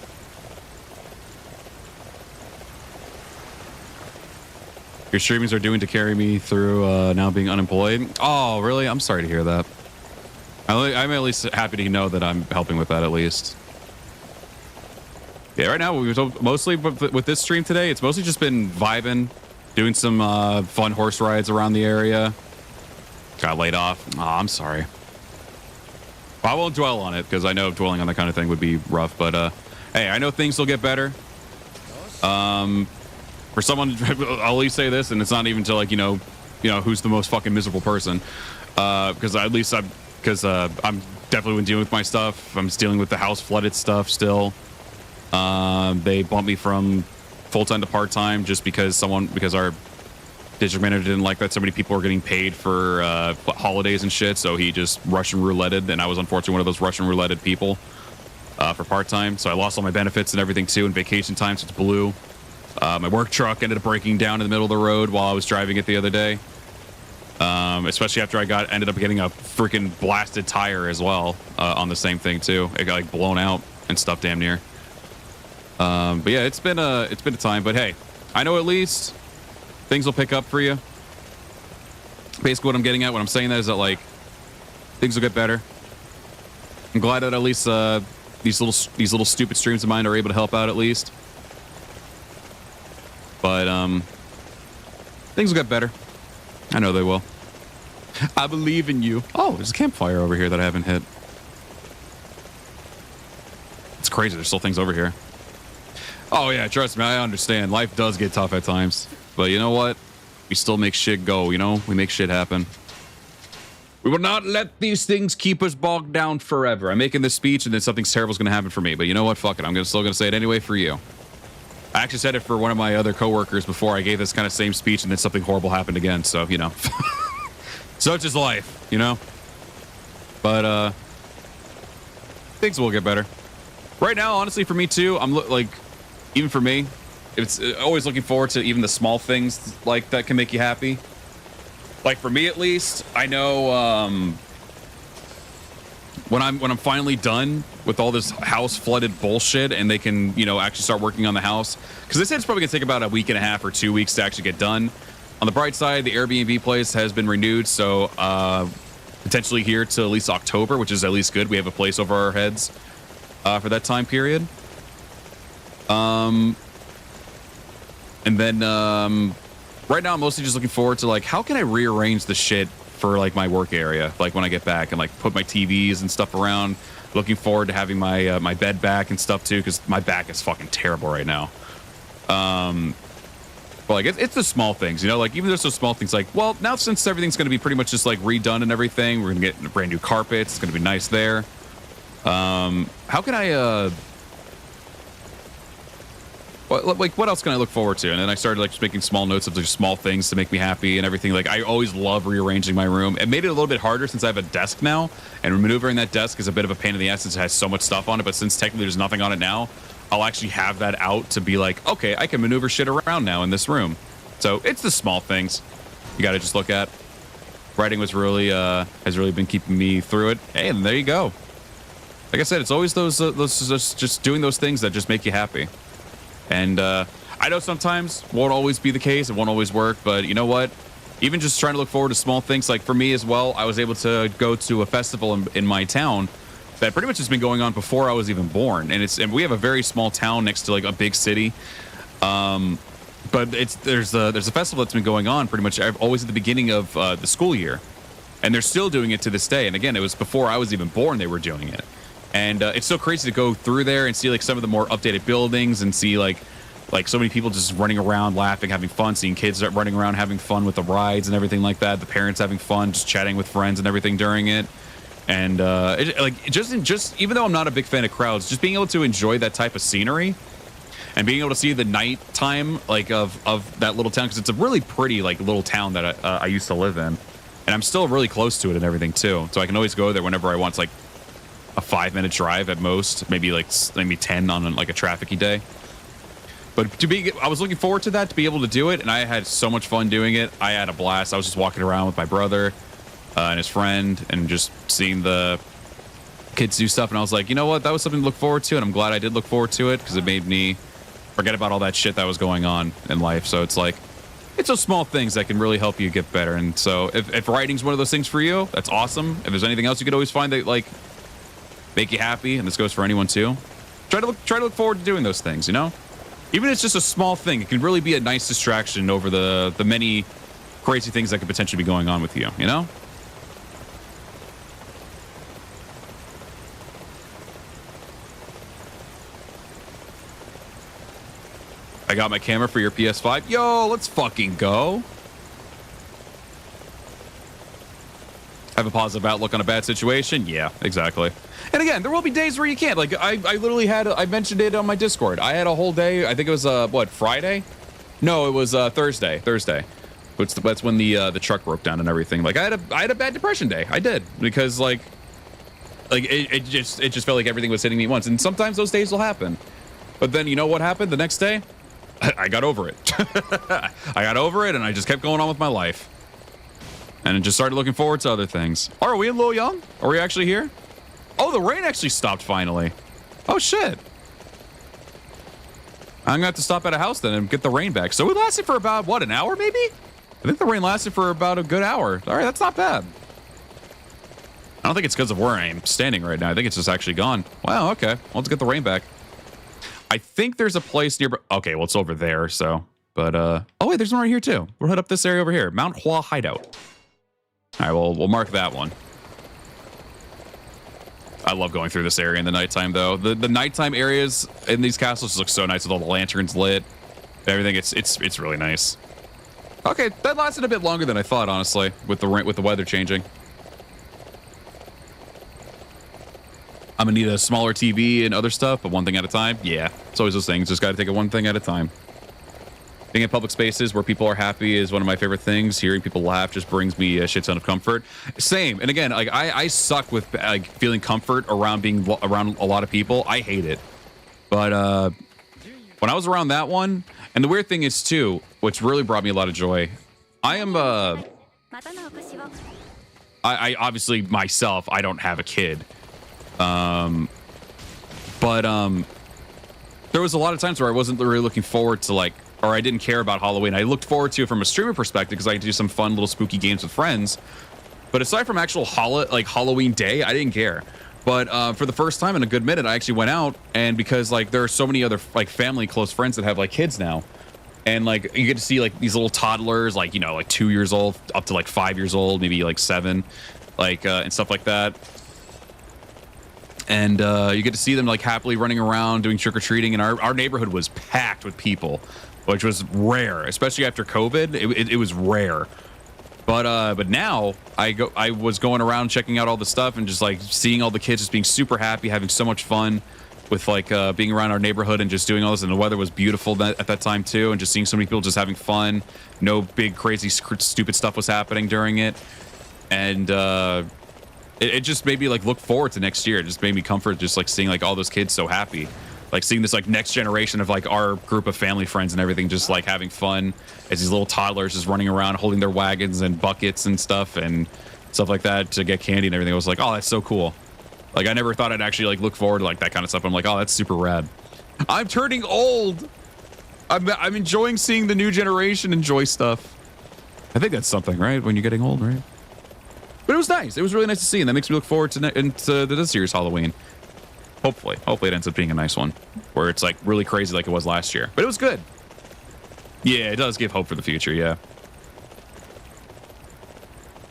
Your streamings are doing to carry me through now being unemployed. Oh, really? I'm sorry to hear that. I'm at least happy to know that I'm helping with that at least. Yeah, right now, mostly with this stream today, it's mostly just been vibing, doing some fun horse rides around the area. Got laid off. Oh, I'm sorry. Well, I won't dwell on it because I know dwelling on that kind of thing would be rough. But hey, I know things will get better. For someone, I'll at least say this, and it's not even to like you know who's the most fucking miserable person. Because at least I'm definitely dealing with my stuff. I'm dealing with the house flooded stuff still. They bumped me from full-time to part-time just because our district manager didn't like that so many people were getting paid for holidays and shit, so he just Russian rouletted, and I was unfortunately one of those Russian rouletted people for part-time. So I lost all my benefits and everything too, and vacation time, so it's blue. My work truck ended up breaking down in the middle of the road while I was driving it the other day. Especially after I ended up getting a freaking blasted tire as well on the same thing too. It got like blown out and stuff damn near. But yeah, it's been a time. But hey, I know at least things will pick up for you. Basically, what I'm getting at when I'm saying that is that like things will get better. I'm glad that at least these little stupid streams of mine are able to help out at least. But things will get better. I know they will. I believe in you. Oh, there's a campfire over here that I haven't hit. It's crazy. There's still things over here. Oh yeah, trust me, I understand. Life does get tough at times. But you know what? We still make shit go, you know? We make shit happen. We will not let these things keep us bogged down forever. I'm making this speech and then something terrible is going to happen for me. But you know what? Fuck it. I'm still going to say it anyway for you. I actually said it for one of my other coworkers before I gave this kind of same speech and then something horrible happened again. So, you know. Such is life, you know? But things will get better. Right now, honestly, for me too, I'm like, even for me, it's always looking forward to even the small things like that can make you happy. Like for me, at least, I know when I'm finally done with all this house flooded bullshit, and they can, you know, actually start working on the house, because they said it's probably gonna take about a week and a half or 2 weeks to actually get done. On the bright side, the Airbnb place has been renewed, so potentially here to at least October, which is at least good. We have a place over our heads for that time period. And then right now I'm mostly just looking forward to, like, how can I rearrange the shit for, like, my work area, like when I get back, and like put my TVs and stuff around. Looking forward to having my my bed back and stuff too, because my back is fucking terrible right now. But like it's the small things, you know, like even there's those small things like, well, now since everything's going to be pretty much just like redone and everything, we're gonna get brand new carpets. It's going to be nice there. How can I what else can I look forward to? And then I started like just making small notes of like small things to make me happy and everything. Like I always love rearranging my room. It made it a little bit harder since I have a desk now, and maneuvering that desk is a bit of a pain in the ass since it has so much stuff on it. But since technically there's nothing on it now, I'll actually have that out to be like, okay, I can maneuver shit around now in this room. So it's the small things you got to just look at. Writing was really has really been keeping me through it. Hey, and there you go. Like I said, it's always those just doing those things that just make you happy. And I know sometimes won't always be the case. It won't always work. But you know what? Even just trying to look forward to small things. Like for me as well, I was able to go to a festival in my town that pretty much has been going on before I was even born. And we have a very small town next to like a big city. But there's a festival that's been going on pretty much always at the beginning of the school year. And they're still doing it to this day. And again, it was before I was even born they were doing it. And it's so crazy to go through there and see like some of the more updated buildings and see like so many people just running around, laughing, having fun, seeing kids running around, having fun with the rides and everything like that. The parents having fun, just chatting with friends and everything during it. And just even though I'm not a big fan of crowds, just being able to enjoy that type of scenery and being able to see the nighttime like of that little town, because it's a really pretty like little town that I used to live in, and I'm still really close to it and everything too. So I can always go there whenever I want. It's like a 5-minute drive at most, maybe 10 on like a trafficy day. But I was looking forward to that, to be able to do it, and I had so much fun doing it. I had a blast. I was just walking around with my brother and his friend, and just seeing the kids do stuff, and I was like, you know what, that was something to look forward to, and I'm glad I did look forward to it, because it made me forget about all that shit that was going on in life. So it's like, it's those small things that can really help you get better. And so if writing's one of those things for you, that's awesome. If there's anything else you could always find that like make you happy, and this goes for anyone too, try to look forward to doing those things, you know? Even if it's just a small thing, it can really be a nice distraction over the many crazy things that could potentially be going on with you, you know? I got my camera for your PS5. Yo, let's fucking go. Have a positive outlook on a bad situation? Yeah, exactly. And again, there will be days where you can't. Like, I literally had, I mentioned it on my Discord. I had a whole day, I think it was, what, Friday? No, it was Thursday. That's when the truck broke down and everything. Like, I had a bad depression day. I did. Because, like it just felt like everything was hitting me once. And sometimes those days will happen. But then, you know what happened the next day? I got over it. I got over it, and I just kept going on with my life. And just started looking forward to other things. Oh, are we in Luoyang? Are we actually here? Oh, the rain actually stopped finally. Oh, shit. I'm going to have to stop at a house then and get the rain back. So it lasted for about, what, an hour maybe? I think the rain lasted for about a good hour. All right, that's not bad. I don't think it's because of where I'm standing right now. I think it's just actually gone. Wow, okay. Well, let's get the rain back. I think there's a place nearby. Okay, well, it's over there, so. But, oh, wait, there's one right here, too. We'll head up this area over here. Mount Hua Hideout. All right, well, we'll mark that one. I love going through this area in the nighttime, though. The nighttime areas in these castles look so nice with all the lanterns lit. Everything, it's really nice. Okay, that lasted a bit longer than I thought, honestly, with the weather changing. I'm gonna need a smaller TV and other stuff, but one thing at a time. Yeah, it's always those things. Just gotta take it one thing at a time. Being in public spaces where people are happy is one of my favorite things. Hearing people laugh just brings me a shit ton of comfort. Same. And again, like I suck with like feeling comfort around being around a lot of people. I hate it. But when I was around that one, and the weird thing is too, which really brought me a lot of joy. I am I obviously myself, I don't have a kid. But there was a lot of times where I wasn't really looking forward to like, or I didn't care about Halloween. I looked forward to it from a streamer perspective because I could do some fun little spooky games with friends. But aside from actual Halloween day, I didn't care. But for the first time in a good minute, I actually went out, and because like there are so many other like family close friends that have like kids now, and like you get to see like these little toddlers, like, you know, like 2 years old up to like 5 years old, maybe like 7, like and stuff like that. And you get to see them like happily running around doing trick-or-treating, and our neighborhood was packed with people, which was rare, especially after COVID. It was rare. But now I was going around checking out all the stuff and just like seeing all the kids just being super happy, having so much fun with like being around our neighborhood and just doing all this. And the weather was beautiful at that time too, and just seeing so many people just having fun. No big crazy stupid stuff was happening during it, and it just made me like look forward to next year. It just made me comfort just like seeing like all those kids so happy. Like seeing this like next generation of like our group of family friends and everything just like having fun as these little toddlers just running around holding their wagons and buckets and stuff like that to get candy and everything. I was like, oh, that's so cool. Like I never thought I'd actually like look forward to like that kind of stuff. I'm like, oh, that's super rad. I'm turning old. I'm enjoying seeing the new generation enjoy stuff. I think that's something, right? When you're getting old, right? But it was nice. It was really nice to see, and that makes me look forward to into this year's Halloween. Hopefully it ends up being a nice one where it's like really crazy like it was last year. But it was good. Yeah, it does give hope for the future. Yeah.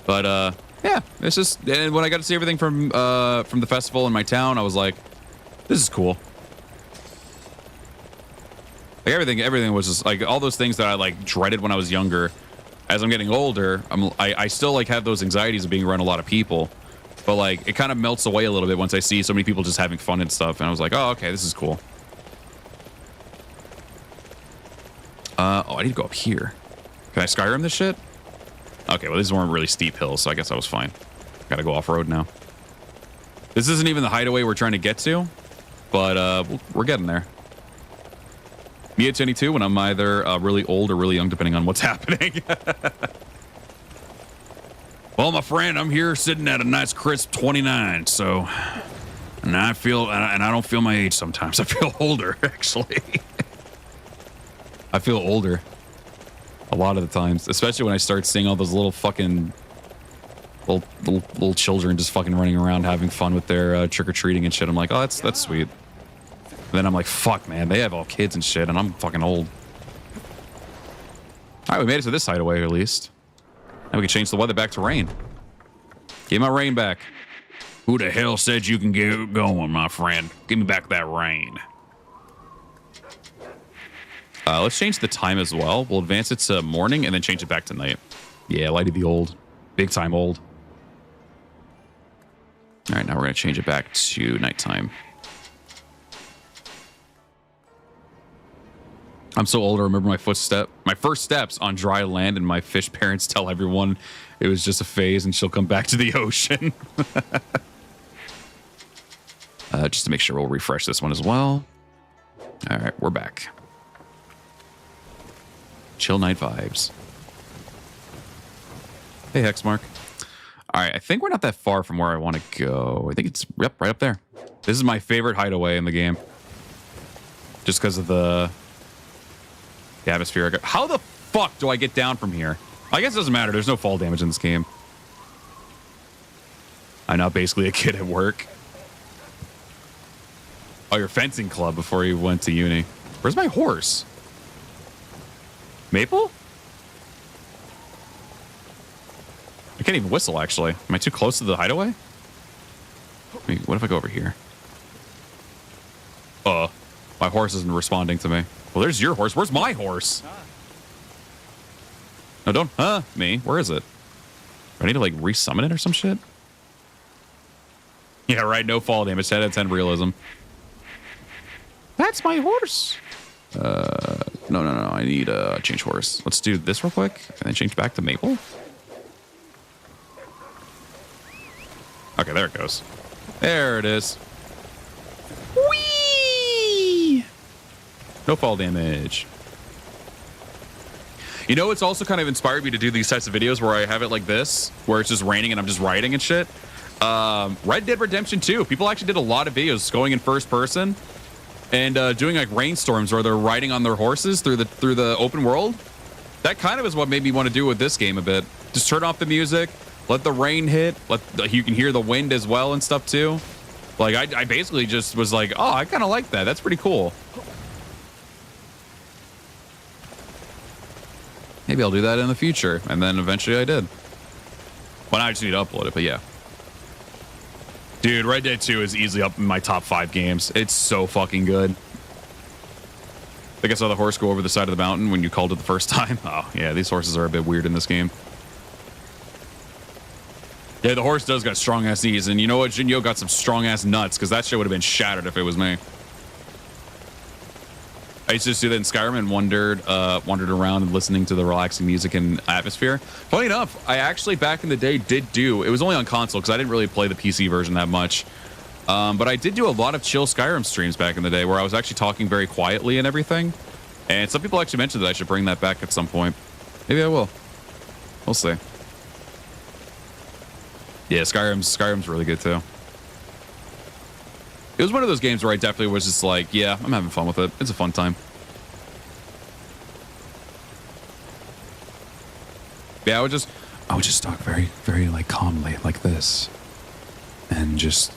But yeah, it's just, and when I got to see everything from the festival in my town, I was like, this is cool. Like everything was just like all those things that I like dreaded when I was younger. As I'm getting older, I still like have those anxieties of being around a lot of people. But like it kind of melts away a little bit once I see so many people just having fun and stuff, and I was like, oh, okay, this is cool. Oh, I need to go up here. Can I Skyrim this shit? Okay, well, these weren't really steep hills, so I guess I was fine. Gotta go off-road now. This isn't even the hideaway we're trying to get to, but we're getting there. Me at 22 when I'm either really old or really young, depending on what's happening. Well, my friend, I'm here sitting at a nice crisp 29, so, and I don't feel my age sometimes. I feel older, actually. I feel older a lot of the times, especially when I start seeing all those little fucking little children just fucking running around having fun with their trick-or-treating and shit. I'm like, oh, that's sweet. And then I'm like, fuck, man, they have all kids and shit, and I'm fucking old. All right, we made it to this hideaway at least. Now we can change the weather back to rain. Give my rain back. Who the hell said you can get going, my friend? Give me back that rain. Let's change the time as well. We'll advance it to morning and then change it back to night. Yeah, Lighty the old. Big time old. All right, now we're going to change it back to nighttime. I'm so old, I remember my first steps on dry land, and my fish parents tell everyone it was just a phase and she'll come back to the ocean. Just to make sure, we'll refresh this one as well. All right, we're back. Chill night vibes. Hey, Hexmark. All right, I think we're not that far from where I want to go. I think it's right up there. This is my favorite hideaway in the game. Just because of the atmosphere. How the fuck do I get down from here? I guess it doesn't matter. There's no fall damage in this game. I'm now basically a kid at work. Oh, your fencing club before you went to uni. Where's my horse? Maple? I can't even whistle, actually. Am I too close to the hideaway? Wait, what if I go over here? My horse isn't responding to me. Well, there's your horse. Where's my horse? No, don't me. Where is it? Do I need to like resummon it or some shit? Yeah, right. No fall damage. 10 out of 10 realism. That's my horse. No. I need a change horse. Let's do this real quick and then change back to Maple. Okay, there it goes. There it is. Whee! No fall damage. You know, it's also kind of inspired me to do these types of videos where I have it like this, where it's just raining and I'm just riding and shit. Red Dead Redemption 2. People actually did a lot of videos going in first person and doing like rainstorms where they're riding on their horses through the open world. That kind of is what made me want to do with this game a bit. Just turn off the music, let the rain hit, you can hear the wind as well and stuff too. Like I basically just was like, oh, I kind of like that. That's pretty cool. Maybe I'll do that in the future. And then eventually I did. Well, now I just need to upload it, but yeah. Dude, Red Dead 2 is easily up in my top 5 games. It's so fucking good. I think I saw the horse go over the side of the mountain when you called it the first time. Oh, yeah, these horses are a bit weird in this game. Yeah, the horse does got strong-ass knees. And you know what? Xun You got some strong-ass nuts, because that shit would have been shattered if it was me. I used to just do that in Skyrim and wandered around and listening to the relaxing music and atmosphere. Funny enough, I actually back in the day it was only on console because I didn't really play the PC version that much. But I did do a lot of chill Skyrim streams back in the day where I was actually talking very quietly and everything. And some people actually mentioned that I should bring that back at some point. Maybe I will. We'll see. Yeah, Skyrim's really good too. It was one of those games where I definitely was just like, yeah, I'm having fun with it. It's a fun time. Yeah, I would just talk very, very like calmly like this. And just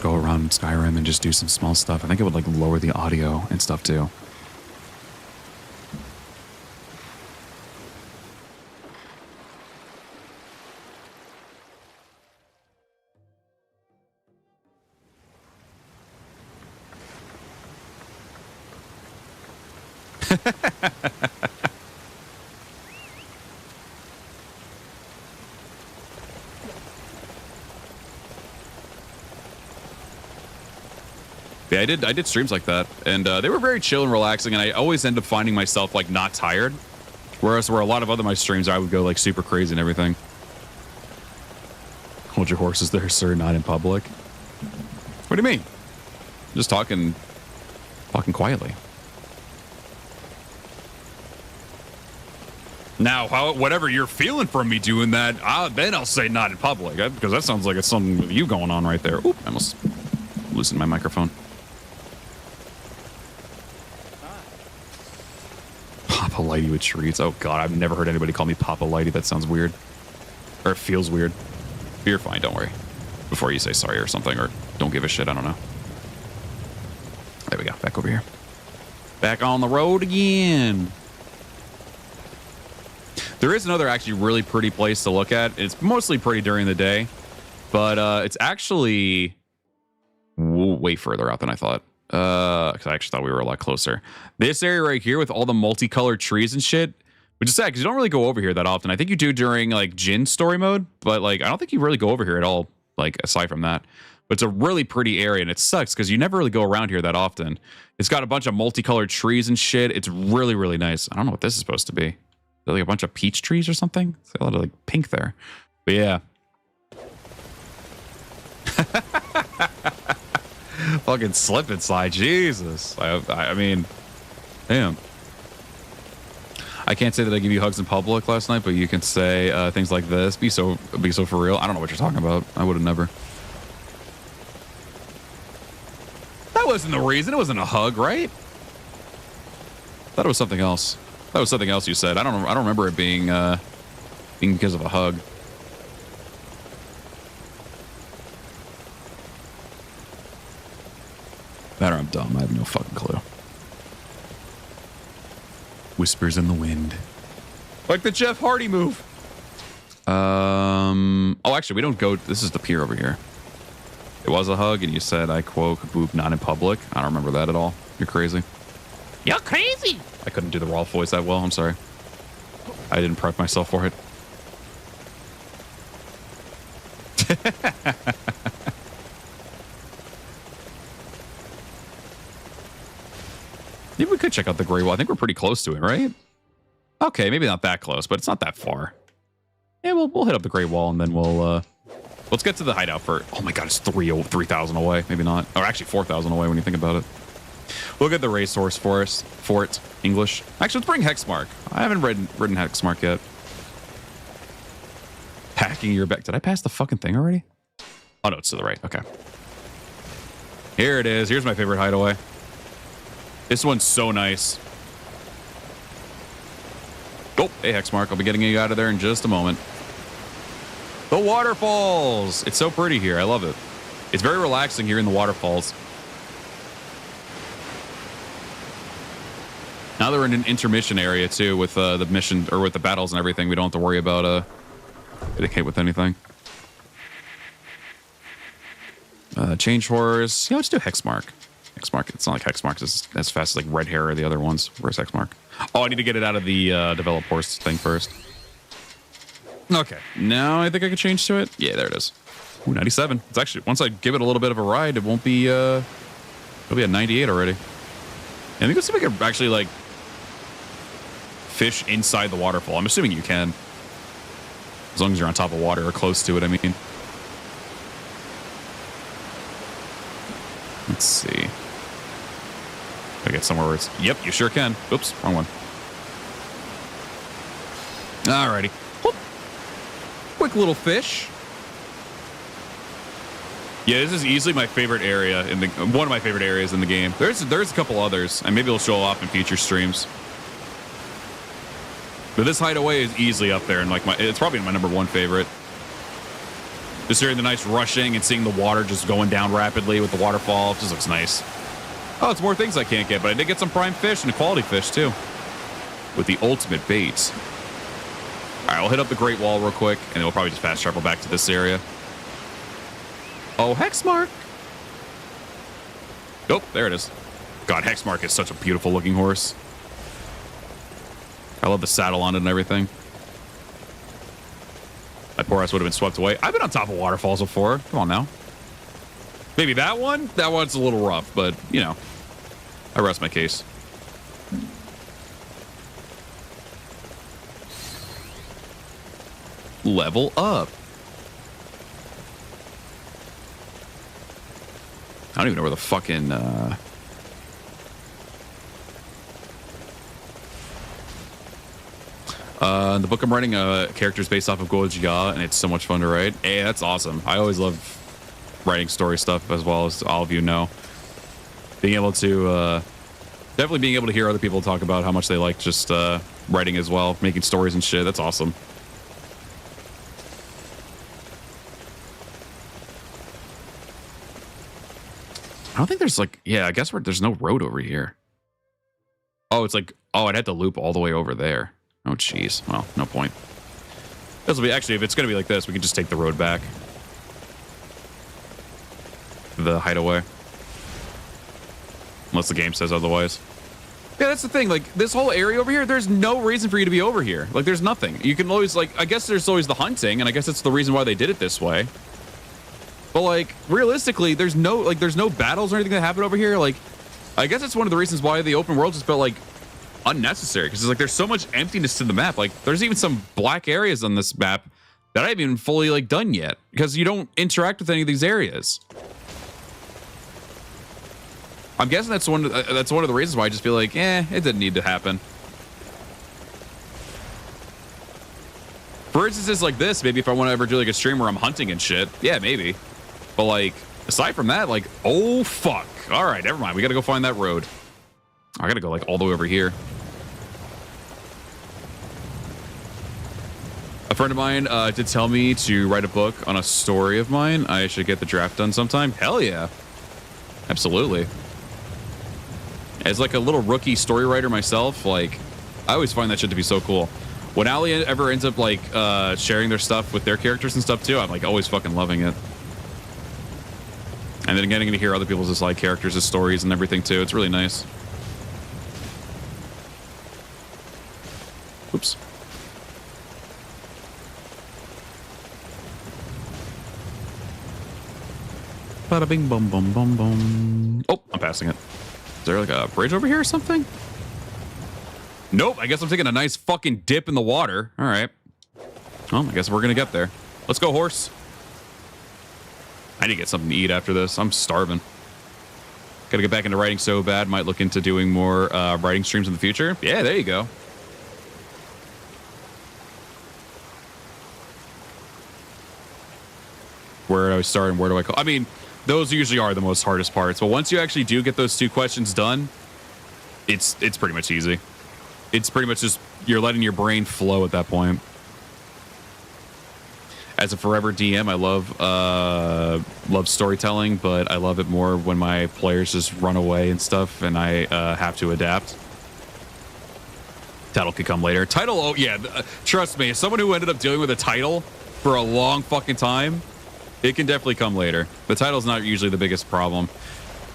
go around Skyrim and just do some small stuff. I think it would like lower the audio and stuff too. Yeah, I did streams like that, and they were very chill and relaxing, and I always end up finding myself like not tired, whereas where a lot of other my streams I would go like super crazy and everything. Hold your horses there, sir, not in public. What do you mean? Just talking quietly. Now, whatever you're feeling from me doing that, then I'll say not in public, because that sounds like it's something with you going on right there. Oop, I almost loosened my microphone. Papa Lighty with treats. Oh god, I've never heard anybody call me Papa Lighty. That sounds weird. Or it feels weird. But you're fine, don't worry. Before you say sorry or something, or don't give a shit, I don't know. There we go, back over here. Back on the road again. There is another actually really pretty place to look at. It's mostly pretty during the day, but it's actually way further out than I thought. Because I actually thought we were a lot closer. This area right here with all the multicolored trees and shit, which is sad because you don't really go over here that often. I think you do during like Jin story mode, but like I don't think you really go over here at all, like aside from that. But it's a really pretty area, and it sucks because you never really go around here that often. It's got a bunch of multicolored trees and shit. It's really, really nice. I don't know what this is supposed to be. Like a bunch of peach trees or something? It's a lot of like pink there. But yeah. Fucking slip and slide. Jesus. I mean, damn. I can't say that I give you hugs in public last night, but you can say things like this. Be so for real. I don't know what you're talking about. I would have never. That wasn't the reason. It wasn't a hug, right? Thought it was something else. That was something else you said. I don't remember it being because of a hug. That or I'm dumb. I have no fucking clue. Whispers in the wind. Like the Jeff Hardy move. Oh, actually, we don't go. This is the pier over here. It was a hug, and you said, I quote, "Boop, not in public." I don't remember that at all. You're crazy. You're crazy. I couldn't do the Rolf voice that well. I'm sorry. I didn't prep myself for it. Maybe we could check out the Great Wall. I think we're pretty close to it, right? Okay, maybe not that close, but it's not that far. Yeah, we'll hit up the Great Wall and then we'll let's get to the hideout for. Oh my God, it's 3,000 away. Maybe not. Or actually 4,000 away when you think about it. We'll get the racehorse for us. Fort English. Actually, let's bring Hexmark. I haven't ridden Hexmark yet. Packing your bag. Did I pass the fucking thing already? Oh no, it's to the right. Okay. Here it is. Here's my favorite hideaway. This one's so nice. Oh, hey Hexmark. I'll be getting you out of there in just a moment. The waterfalls. It's so pretty here. I love it. It's very relaxing here in the waterfalls. Now they're in an intermission area too with the mission or with the battles and everything. We don't have to worry about getting hit with anything. Change horse. Yeah, let's do Hexmark. Hexmark. It's not like Hexmark is as fast as like Red Hair or the other ones. Where's Hexmark? Oh, I need to get it out of the develop horse thing first. Okay. Now I think I can change to it. Yeah, there it is. Ooh, 97. It's actually, once I give it a little bit of a ride, it won't be, it'll be at 98 already. And I think let's see if we can actually like fish inside the waterfall. I'm assuming you can. As long as you're on top of water or close to it, I mean. Let's see. I get somewhere where it's... Yep, you sure can. Oops, wrong one. Alrighty. Whoop. Quick little fish. Yeah, this is easily my favorite area in the... One of my favorite areas in the game. There's a couple others, and maybe it'll show off in future streams. But this hideaway is easily up there, and like it's probably my #1 favorite. Just hearing the nice rushing and seeing the water just going down rapidly with the waterfall. It just looks nice. Oh, it's more things I can't get, but I did get some prime fish and a quality fish too. With the ultimate bait. All right, we'll hit up the Great Wall real quick, and then we'll probably just fast travel back to this area. Oh, Hexmark. Oh, there it is. God, Hexmark is such a beautiful looking horse. I love the saddle on it and everything. That poor ass would have been swept away. I've been on top of waterfalls before. Come on now. Maybe that one? That one's a little rough, but, you know, I rest my case. Level up. I don't even know where the fucking... the book I'm writing, characters based off of Gojia, and it's so much fun to write. Hey, that's awesome. I always love writing story stuff, as well as all of you know. Being able to, definitely being able to hear other people talk about how much they like just writing as well, making stories and shit. That's awesome. I don't think there's like, yeah, I guess there's no road over here. Oh, it's like, oh, I'd have to loop all the way over there. Oh, jeez. Well, no point. This will be, actually, if it's going to be like this, we can just take the road back. The hideaway. Unless the game says otherwise. Yeah, that's the thing. Like, this whole area over here, there's no reason for you to be over here. Like, there's nothing. You can always, like, I guess there's always the hunting, and I guess that's the reason why they did it this way. But, like, realistically, there's no battles or anything that happen over here. Like, I guess it's one of the reasons why the open world just felt, like, unnecessary, because it's like there's so much emptiness to the map. Like there's even some black areas on this map that I haven't even fully like done yet, because you don't interact with any of these areas. I'm guessing that's one of the reasons why I just feel like, it didn't need to happen. For instances like this, maybe if I want to ever do like a stream where I'm hunting and shit, yeah, maybe. But like aside from that, like, oh fuck, all right, never mind, we gotta go find that road. I gotta go like all the way over here. A friend of mine did tell me to write a book on a story of mine. I should get the draft done sometime. Hell yeah. Absolutely. As like a little rookie story writer myself, like I always find that shit to be so cool. When Ali ever ends up like sharing their stuff with their characters and stuff too, I'm like always fucking loving it. And then getting to hear other people's just like characters' stories and everything too. It's really nice. Oops. Bada bing bum bum bum bum. Oh, I'm passing it. Is there like a bridge over here or something? Nope, I guess I'm taking a nice fucking dip in the water. All right. Well, I guess we're going to get there. Let's go, horse. I need to get something to eat after this. I'm starving. Got to get back into writing so bad. Might look into doing more writing streams in the future. Yeah, there you go. Where do I start and where do I go? I mean, those usually are the most hardest parts. But once you actually do get those 2 questions done, it's pretty much easy. It's pretty much just you're letting your brain flow at that point. As a forever DM, I love storytelling, but I love it more when my players just run away and stuff, and I have to adapt. Title could come later. Title, oh yeah, trust me, as someone who ended up dealing with a title for a long fucking time, it can definitely come later. The title's not usually the biggest problem.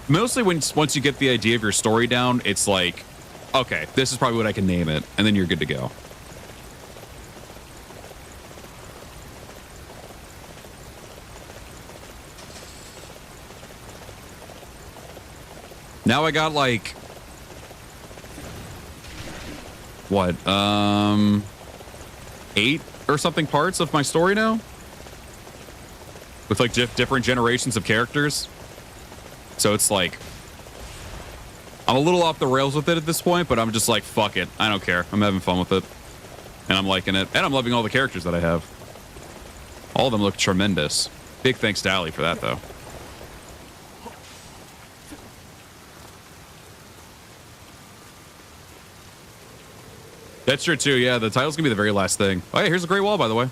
Mostly once you get the idea of your story down, it's like, okay, this is probably what I can name it, and then you're good to go. Now I got like what 8 or something parts of my story now, with like different generations of characters. So it's like I'm a little off the rails with it at this point, but I'm just like, fuck it, I don't care. I'm having fun with it, and I'm liking it, and I'm loving all the characters that I have. All of them look tremendous. Big thanks to Ali for that, though. That's true too. Yeah, the title's gonna be the very last thing. Oh yeah, here's a great wall, by the way.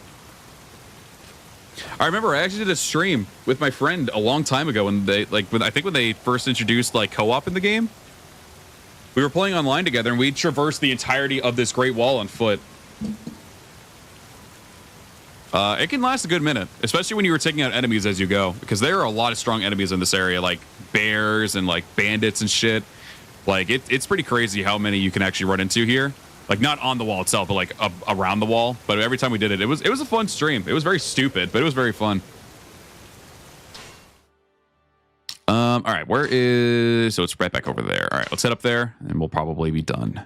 I remember I actually did a stream with my friend a long time ago when they I think when they first introduced like co-op in the game. We were playing online together and we traversed the entirety of this great wall on foot. It can last a good minute, especially when you were taking out enemies as you go, because there are a lot of strong enemies in this area, like bears and like bandits and shit. Like it's pretty crazy how many you can actually run into here. Like not on the wall itself, but like around the wall. But every time we did it, it was a fun stream. It was very stupid, but it was very fun. All right, where is? So it's right back over there. All right, let's head up there, and we'll probably be done. Is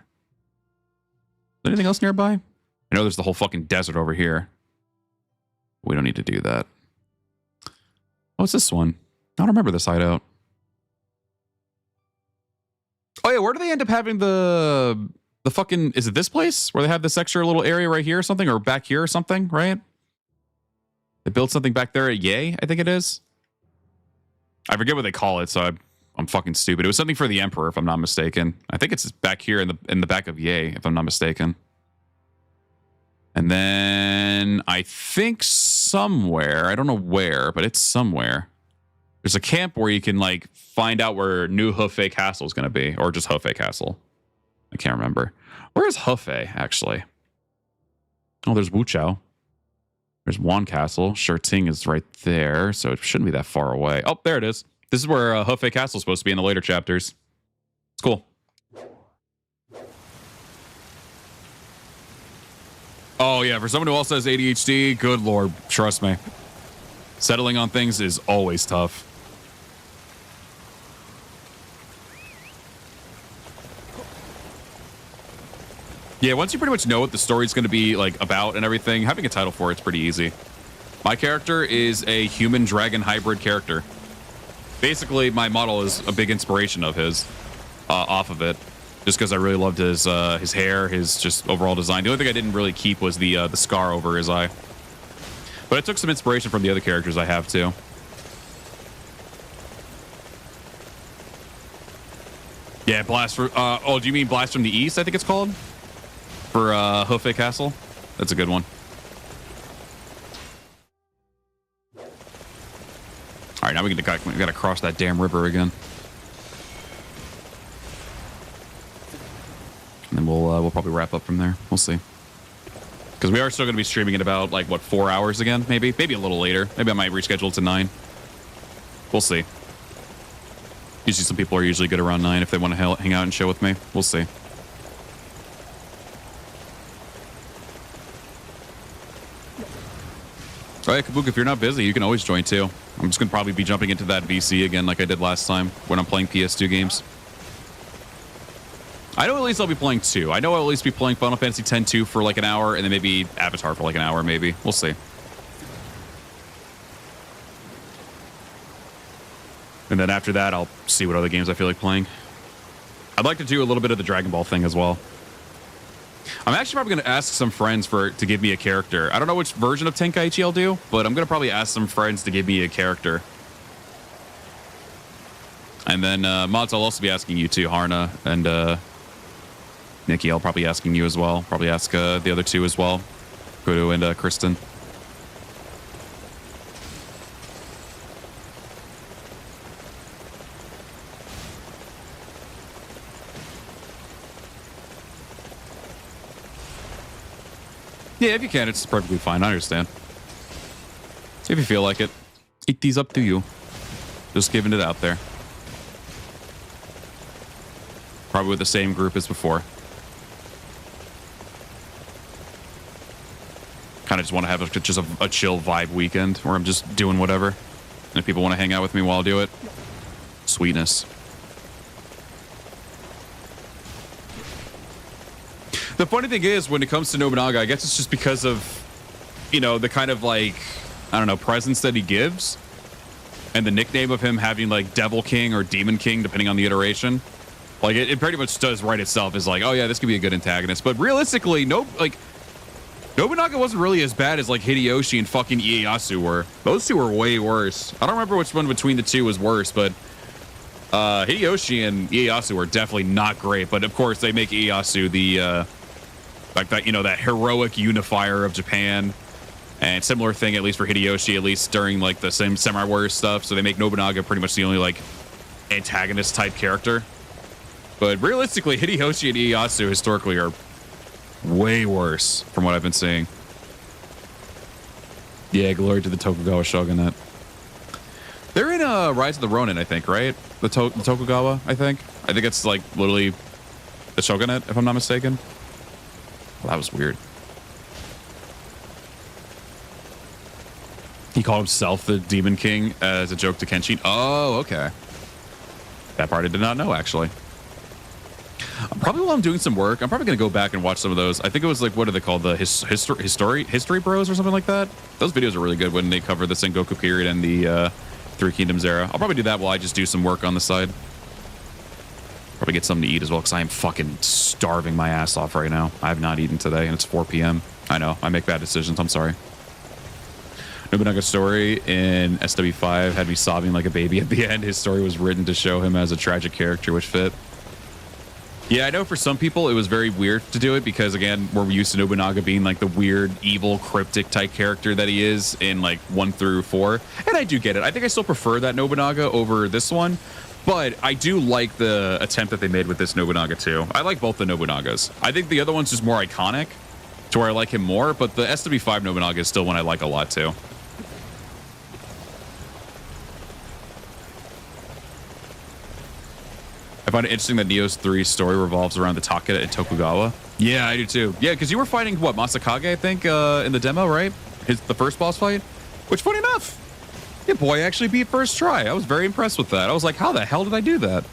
there anything else nearby? I know there's the whole fucking desert over here. We don't need to do that. What's this one? I don't remember this hideout. Oh yeah, where do they end up having the fucking, is it this place where they have this extra little area right here or something, or back here or something, right? They built something back there at Yay, I think it is. I forget what they call it, so I'm fucking stupid. It was something for the Emperor, if I'm not mistaken. I think it's back here in the back of Yay, if I'm not mistaken. And then I think somewhere, I don't know where, but it's somewhere. There's a camp where you can like find out where New Hefei Castle is going to be, or just Hefei Castle. I can't remember. Where is Hefei, actually? Oh, there's Wuchao. There's Wan Castle. Shirting is right there, so it shouldn't be that far away. Oh, there it is. This is where Hefei Castle is supposed to be in the later chapters. It's cool. Oh, yeah, for someone who also has ADHD, good lord, trust me. Settling on things is always tough. Yeah, once you pretty much know what the story's going to be like about and everything, having a title for it's pretty easy. My character is a human dragon hybrid character. Basically, my model is a big inspiration of his, off of it, just because I really loved his hair, his just overall design. The only thing I didn't really keep was the scar over his eye. But I took some inspiration from the other characters I have too. Yeah, Blast for, oh, do you mean Blast from the East, I think it's called? For Hefei Castle? That's a good one. All right, now we gotta cross that damn river again. And then we'll probably wrap up from there. We'll see. Because we are still gonna be streaming in about like what, 4 hours again? Maybe a little later. Maybe I might reschedule it to 9. We'll see. Usually some people are usually good around 9 if they want to hang out and chill with me. We'll see. Oh yeah, Kabuki, if you're not busy, you can always join too. I'm just gonna probably be jumping into that VC again like I did last time when I'm playing PS2 games. I know at least I'll be playing 2. I know I'll at least be playing Final Fantasy X-2 for like an hour, and then maybe Avatar for like an hour, maybe. We'll see. And then after that, I'll see what other games I feel like playing. I'd like to do a little bit of the Dragon Ball thing as well. I'm actually probably going to ask some friends to give me a character. I don't know which version of Tenkaichi I'll do, but I'm going to probably ask some friends to give me a character. And then Mods, I'll also be asking you too, Harna, and Nikki, I'll probably asking you as well. Probably ask the other two as well, Kudu and Kristen. Yeah, if you can, it's perfectly fine. I understand. If you feel like it, eat these up to you. Just giving it out there. Probably with the same group as before. Kind of just want to have a chill vibe weekend where I'm just doing whatever. And if people want to hang out with me while I do it, sweetness. The funny thing is, when it comes to Nobunaga, I guess it's just because of, you know, the kind of like, I don't know, presence that he gives. And the nickname of him having like Devil King or Demon King, depending on the iteration. Like, it pretty much does write itself as like, oh yeah, this could be a good antagonist. But realistically, Nobunaga wasn't really as bad as like Hideyoshi and fucking Ieyasu were. Those two were way worse. I don't remember which one between the two was worse, but Hideyoshi and Ieyasu were definitely not great. But of course, they make Ieyasu the like that, you know, that heroic unifier of Japan. And similar thing, at least for Hideyoshi, at least during like the same Samurai Warrior stuff. So they make Nobunaga pretty much the only like antagonist type character. But realistically, Hideyoshi and Ieyasu historically are way worse from what I've been seeing. Yeah, glory to the Tokugawa shogunate. They're in Rise of the Ronin, I think, right? The Tokugawa, I think. I think it's like literally the shogunate, if I'm not mistaken. Well, that was weird. He called himself the Demon King as a joke to Kenshin. Oh, okay. That part I did not know, actually. Probably while I'm doing some work, I'm probably going to go back and watch some of those. I think it was like, what are they called? The History Bros or something like that? Those videos are really good when they cover the Sengoku period and the Three Kingdoms era. I'll probably do that while I just do some work on the side. Probably get something to eat as well, because I am fucking starving my ass off right now. I have not eaten today, and it's 4 p.m. I know, I make bad decisions. I'm sorry. Nobunaga's story in SW5 had me sobbing like a baby at the end. His story was written to show him as a tragic character, which fit. Yeah, I know for some people it was very weird to do it because, again, we're used to Nobunaga being like the weird, evil, cryptic type character that he is in like 1 through 4. And I do get it. I think I still prefer that Nobunaga over this one. But I do like the attempt that they made with this Nobunaga too. I like both the Nobunagas. I think the other one's just more iconic to where I like him more. But the SW5 Nobunaga is still one I like a lot too. I find it interesting that Neo's 3 story revolves around the Takeda and Tokugawa. Yeah, I do too. Yeah, because you were fighting, what, Masakage, I think, in the demo, right? The first boss fight? Which, funny enough, your boy actually beat first try. I was very impressed with that. I was like, how the hell did I do that?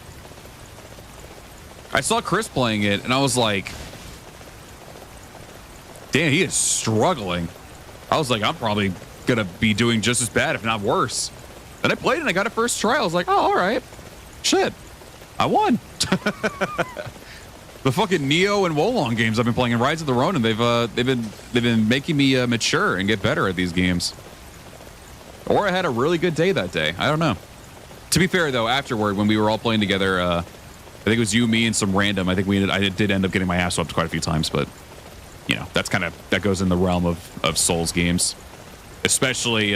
I saw Chris playing it, and I was like, damn, he is struggling. I was like, I'm probably going to be doing just as bad, if not worse. Then I played it, and I got it first try. I was like, oh, all right. Shit. I won. The fucking Neo and Wolong games I've been playing in Rise of the Ronin, they've been making me mature and get better at these games. Or I had a really good day that day. I don't know. To be fair though, afterward when we were all playing together, I think it was you, me, and some random. I think I did end up getting my ass whooped quite a few times, but you know that goes in the realm of Souls games, especially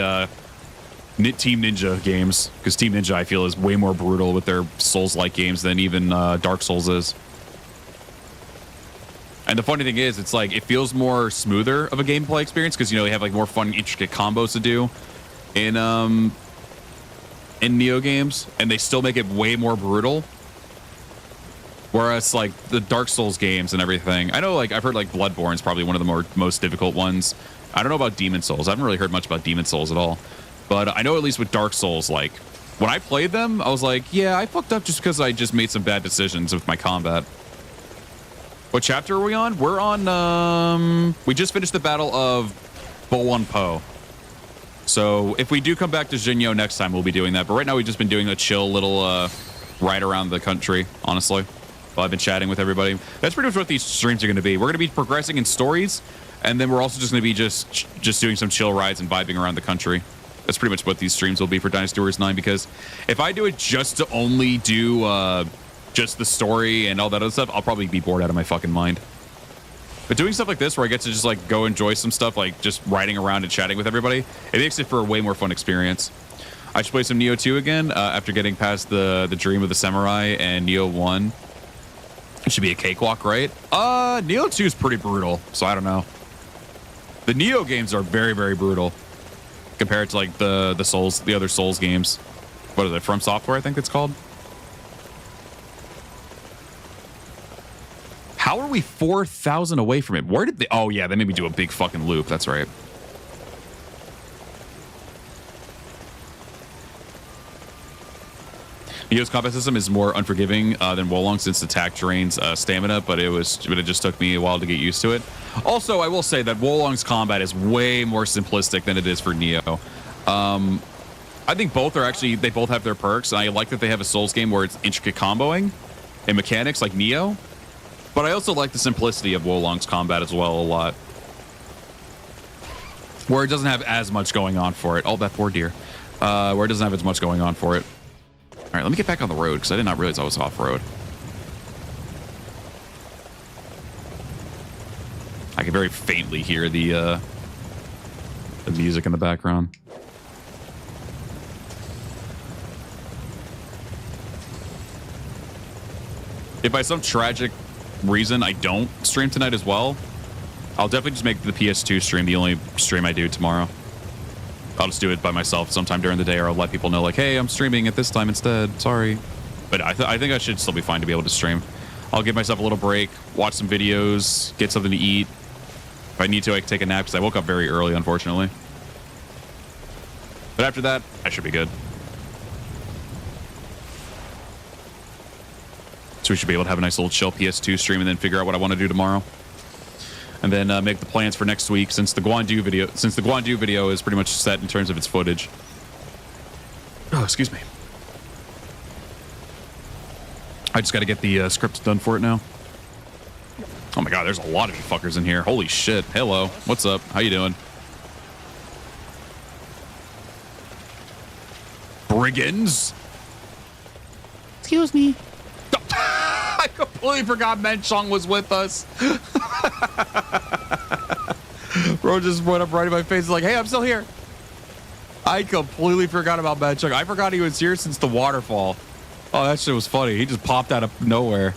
Team Ninja games, because Team Ninja I feel is way more brutal with their Souls-like games than even Dark Souls is. And the funny thing is, it's like it feels more smoother of a gameplay experience because you know they have like more fun, intricate combos to do in Neo games, and they still make it way more brutal. Whereas like the Dark Souls games and everything, I know like I've heard like Bloodborne is probably one of the most difficult ones. I don't know about Demon Souls. I haven't really heard much about Demon Souls at all. But I know at least with Dark Souls, like, when I played them, I was like, yeah, I fucked up just because I just made some bad decisions with my combat. What chapter are we on? We're on, we just finished the battle of Bolwan Po. So if we do come back to Xun You next time, we'll be doing that. But right now we've just been doing a chill little ride around the country, honestly. While I've been chatting with everybody. That's pretty much what these streams are going to be. We're going to be progressing in stories, and then we're also just going to be just doing some chill rides and vibing around the country. That's pretty much what these streams will be for Dynasty Warriors 9, because if I do it just to only do just the story and all that other stuff, I'll probably be bored out of my fucking mind. But doing stuff like this where I get to just like go enjoy some stuff, like just riding around and chatting with everybody, it makes it for a way more fun experience. I should play some Neo 2 again after getting past the Dream of the Samurai and Neo 1. It should be a cakewalk, right? Neo 2 is pretty brutal, so I don't know. The Neo games are very, very brutal compared to like the other Souls games. What is it? From Software, I think it's called. How are we 4,000 away from it? Where did they? Oh yeah, they made me do a big fucking loop. That's right. Neo's combat system is more unforgiving than Wolong's since attack drains stamina, but it just took me a while to get used to it. Also, I will say that Wolong's combat is way more simplistic than it is for Neo. I think they both have their perks, and I like that they have a Souls game where it's intricate comboing and mechanics like Neo. But I also like the simplicity of Wolong's combat as well a lot, where it doesn't have as much going on for it. Oh, that poor deer. Where it doesn't have as much going on for it. All right, let me get back on the road because I did not realize I was off-road. I can very faintly hear the music in the background. If by some tragic reason I don't stream tonight as well, I'll definitely just make the PS2 stream the only stream I do tomorrow. I'll just do it by myself sometime during the day, or I'll let people know, like, hey, I'm streaming at this time instead. Sorry. But I think I should still be fine to be able to stream. I'll give myself a little break, watch some videos, get something to eat. If I need to, I can take a nap because I woke up very early, unfortunately. But after that, I should be good. So we should be able to have a nice little chill PS2 stream and then figure out what I want to do tomorrow. And then make the plans for next week since the Guandu video is pretty much set in terms of its footage. Oh, excuse me. I just got to get the script done for it now. Oh my god, there's a lot of you fuckers in here. Holy shit. Hello. What's up? How you doing? Brigands? Excuse me. I completely forgot Menchong was with us. Bro just went up right in my face like, hey, I'm still here. I completely forgot about Menchong. I forgot he was here since the waterfall. Oh, that shit was funny. He just popped out of nowhere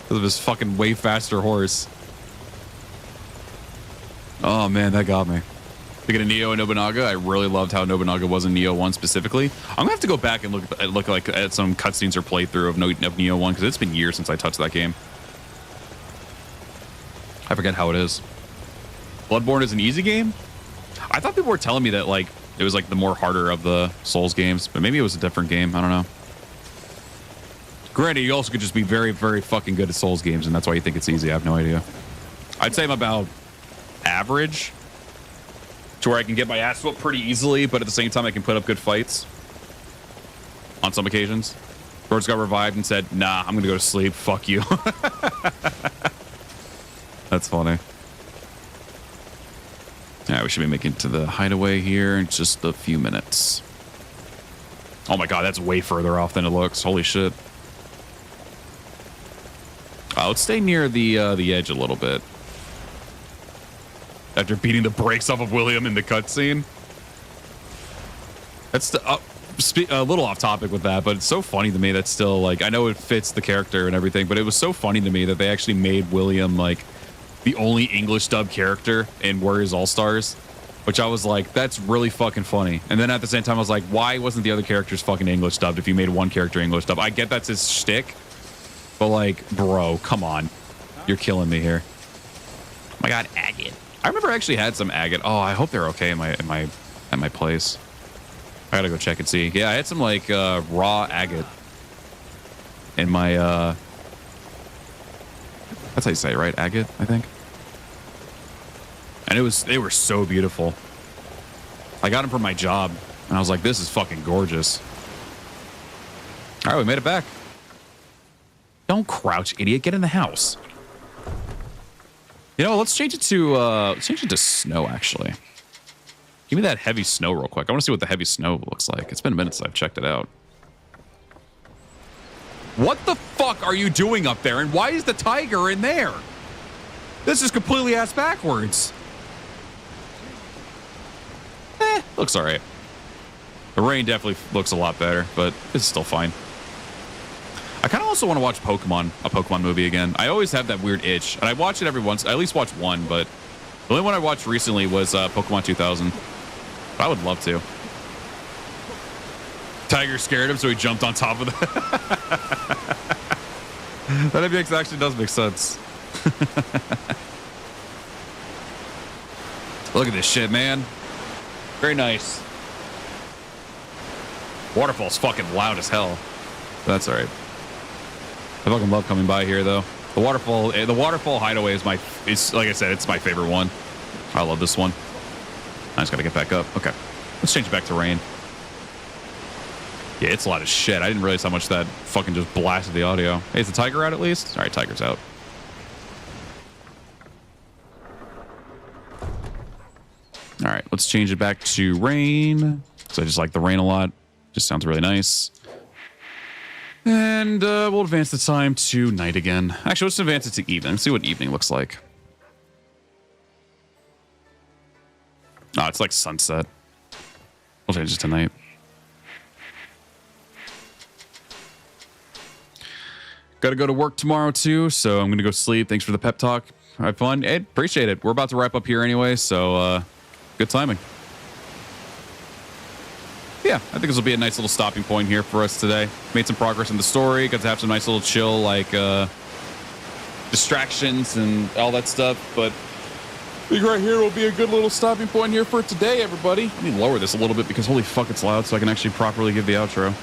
because of his fucking way faster horse. Oh man, that got me. Speaking of Neo and Nobunaga, I really loved how Nobunaga was in Neo 1 specifically. I'm gonna have to go back and look at some cutscenes or playthrough of Neo 1 because it's been years since I touched that game. I forget how it is. Bloodborne is an easy game? I thought people were telling me that like it was like the more harder of the Souls games, but maybe it was a different game. I don't know. Granted, you also could just be very, very fucking good at Souls games, and that's why you think it's easy. I have no idea. I'd say I'm about average, to where I can get my ass whooped pretty easily, but at the same time, I can put up good fights on some occasions. Birds got revived and said, nah, I'm going to go to sleep. Fuck you. That's funny. Yeah, we should be making it to the hideaway here in just a few minutes. Oh my god, that's way further off than it looks. Holy shit. Let's stay near the edge a little bit. After beating the brakes off of William in the cutscene. That's a little off topic with that, but it's so funny to me that still, like, I know it fits the character and everything, but it was so funny to me that they actually made William, like, the only English dub character in Warriors All-Stars, which I was like, that's really fucking funny. And then at the same time, I was like, why wasn't the other characters fucking English dubbed if you made one character English dub? I get that's his shtick, but like, bro, come on. You're killing me here. Oh my god, agate. I remember I actually had some agate. Oh, I hope they're okay at my place. I gotta go check and see. Yeah, I had some like raw agate in my That's how you say it, right? Agate, I think. And they were so beautiful. I got them from my job, and I was like, this is fucking gorgeous. All right, we made it back. Don't crouch, idiot. Get in the house. You know, let's change it to snow, actually. Give me that heavy snow real quick. I want to see what the heavy snow looks like. It's been a minute since I've checked it out. What the fuck are you doing up there? And why is the tiger in there? This is completely ass backwards. Looks all right. The rain definitely looks a lot better, but it's still fine. I kind of also want to watch a Pokemon movie again. I always have that weird itch, and I watch it every once. I at least watch one, but the only one I watched recently was Pokemon 2000. I would love to. Tiger scared him, so he jumped on top of the... That actually does make sense. Look at this shit, man. Very nice. Waterfall's fucking loud as hell. That's all right. I fucking love coming by here, though. The waterfall hideaway is like I said, it's my favorite one. I love this one. I just gotta get back up. Okay, let's change it back to rain. Yeah, it's a lot of shit. I didn't realize how much that fucking just blasted the audio. Hey, is the tiger out at least? All right, tiger's out. All right, let's change it back to rain. Because I just like the rain a lot. Just sounds really nice. And we'll advance the time to night again. Actually, let's advance it to evening. Let's see what evening looks like. Oh, it's like sunset. We'll change it to night. Got to go to work tomorrow, too, so I'm going to go sleep. Thanks for the pep talk. Have fun. Hey, appreciate it. We're about to wrap up here anyway, so good timing. Yeah, I think this will be a nice little stopping point here for us today. Made some progress in the story. Got to have some nice little chill, like, distractions and all that stuff. But I think right here will be a good little stopping point here for today, everybody. Let me lower this a little bit because holy fuck, it's loud, so I can actually properly give the outro.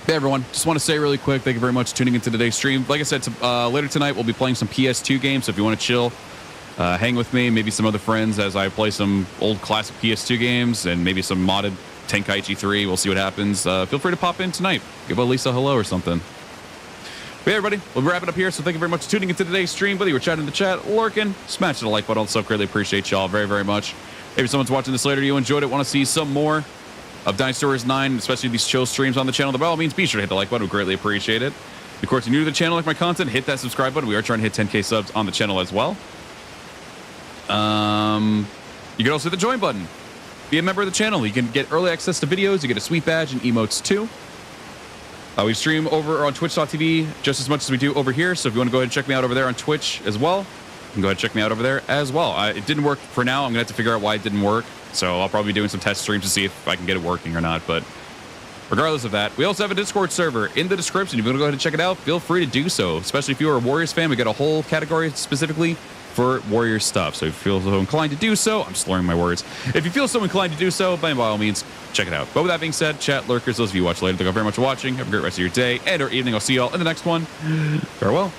Hey, everyone. Just want to say really quick, thank you very much for tuning into today's stream. Like I said, later tonight, we'll be playing some PS2 games, so if you want to chill, hang with me, maybe some other friends as I play some old classic PS2 games and maybe some modded Tenkaichi 3. We'll see what happens. Feel free to pop in tonight. Give Elisa a hello or something. But hey, everybody, we'll wrap it up here. So thank you very much for tuning into today's stream. Whether you were chatting in the chat, lurking, smash the like button. Also, greatly appreciate y'all very, very much. Maybe someone's watching this later, you enjoyed it, want to see some more of Dynasty Warriors 9, especially these chill streams on the channel, then by all means, be sure to hit the like button. We greatly appreciate it. Of course, if you're new to the channel, like my content, hit that subscribe button. We are trying to hit 10K subs on the channel as well. You can also hit the join button. Be a member of the channel. You can get early access to videos. You get a sweet badge and emotes too. We stream over on twitch.tv just as much as we do over here. So if you want to go ahead and check me out over there on Twitch as well, you can go ahead and check me out over there as well. It didn't work for now. I'm going to have to figure out why it didn't work. So I'll probably be doing some test streams to see if I can get it working or not. But regardless of that, we also have a Discord server in the description. If you want to go ahead and check it out, feel free to do so. Especially if you're a Warriors fan, we got a whole category specifically for Warriors stuff. So if you feel so inclined to do so, I'm slurring my words. If you feel so inclined to do so, by all means, check it out. But with that being said, chat, lurkers, those of you who watch later, thank you very much for watching. Have a great rest of your day and or evening. I'll see y'all in the next one. Farewell.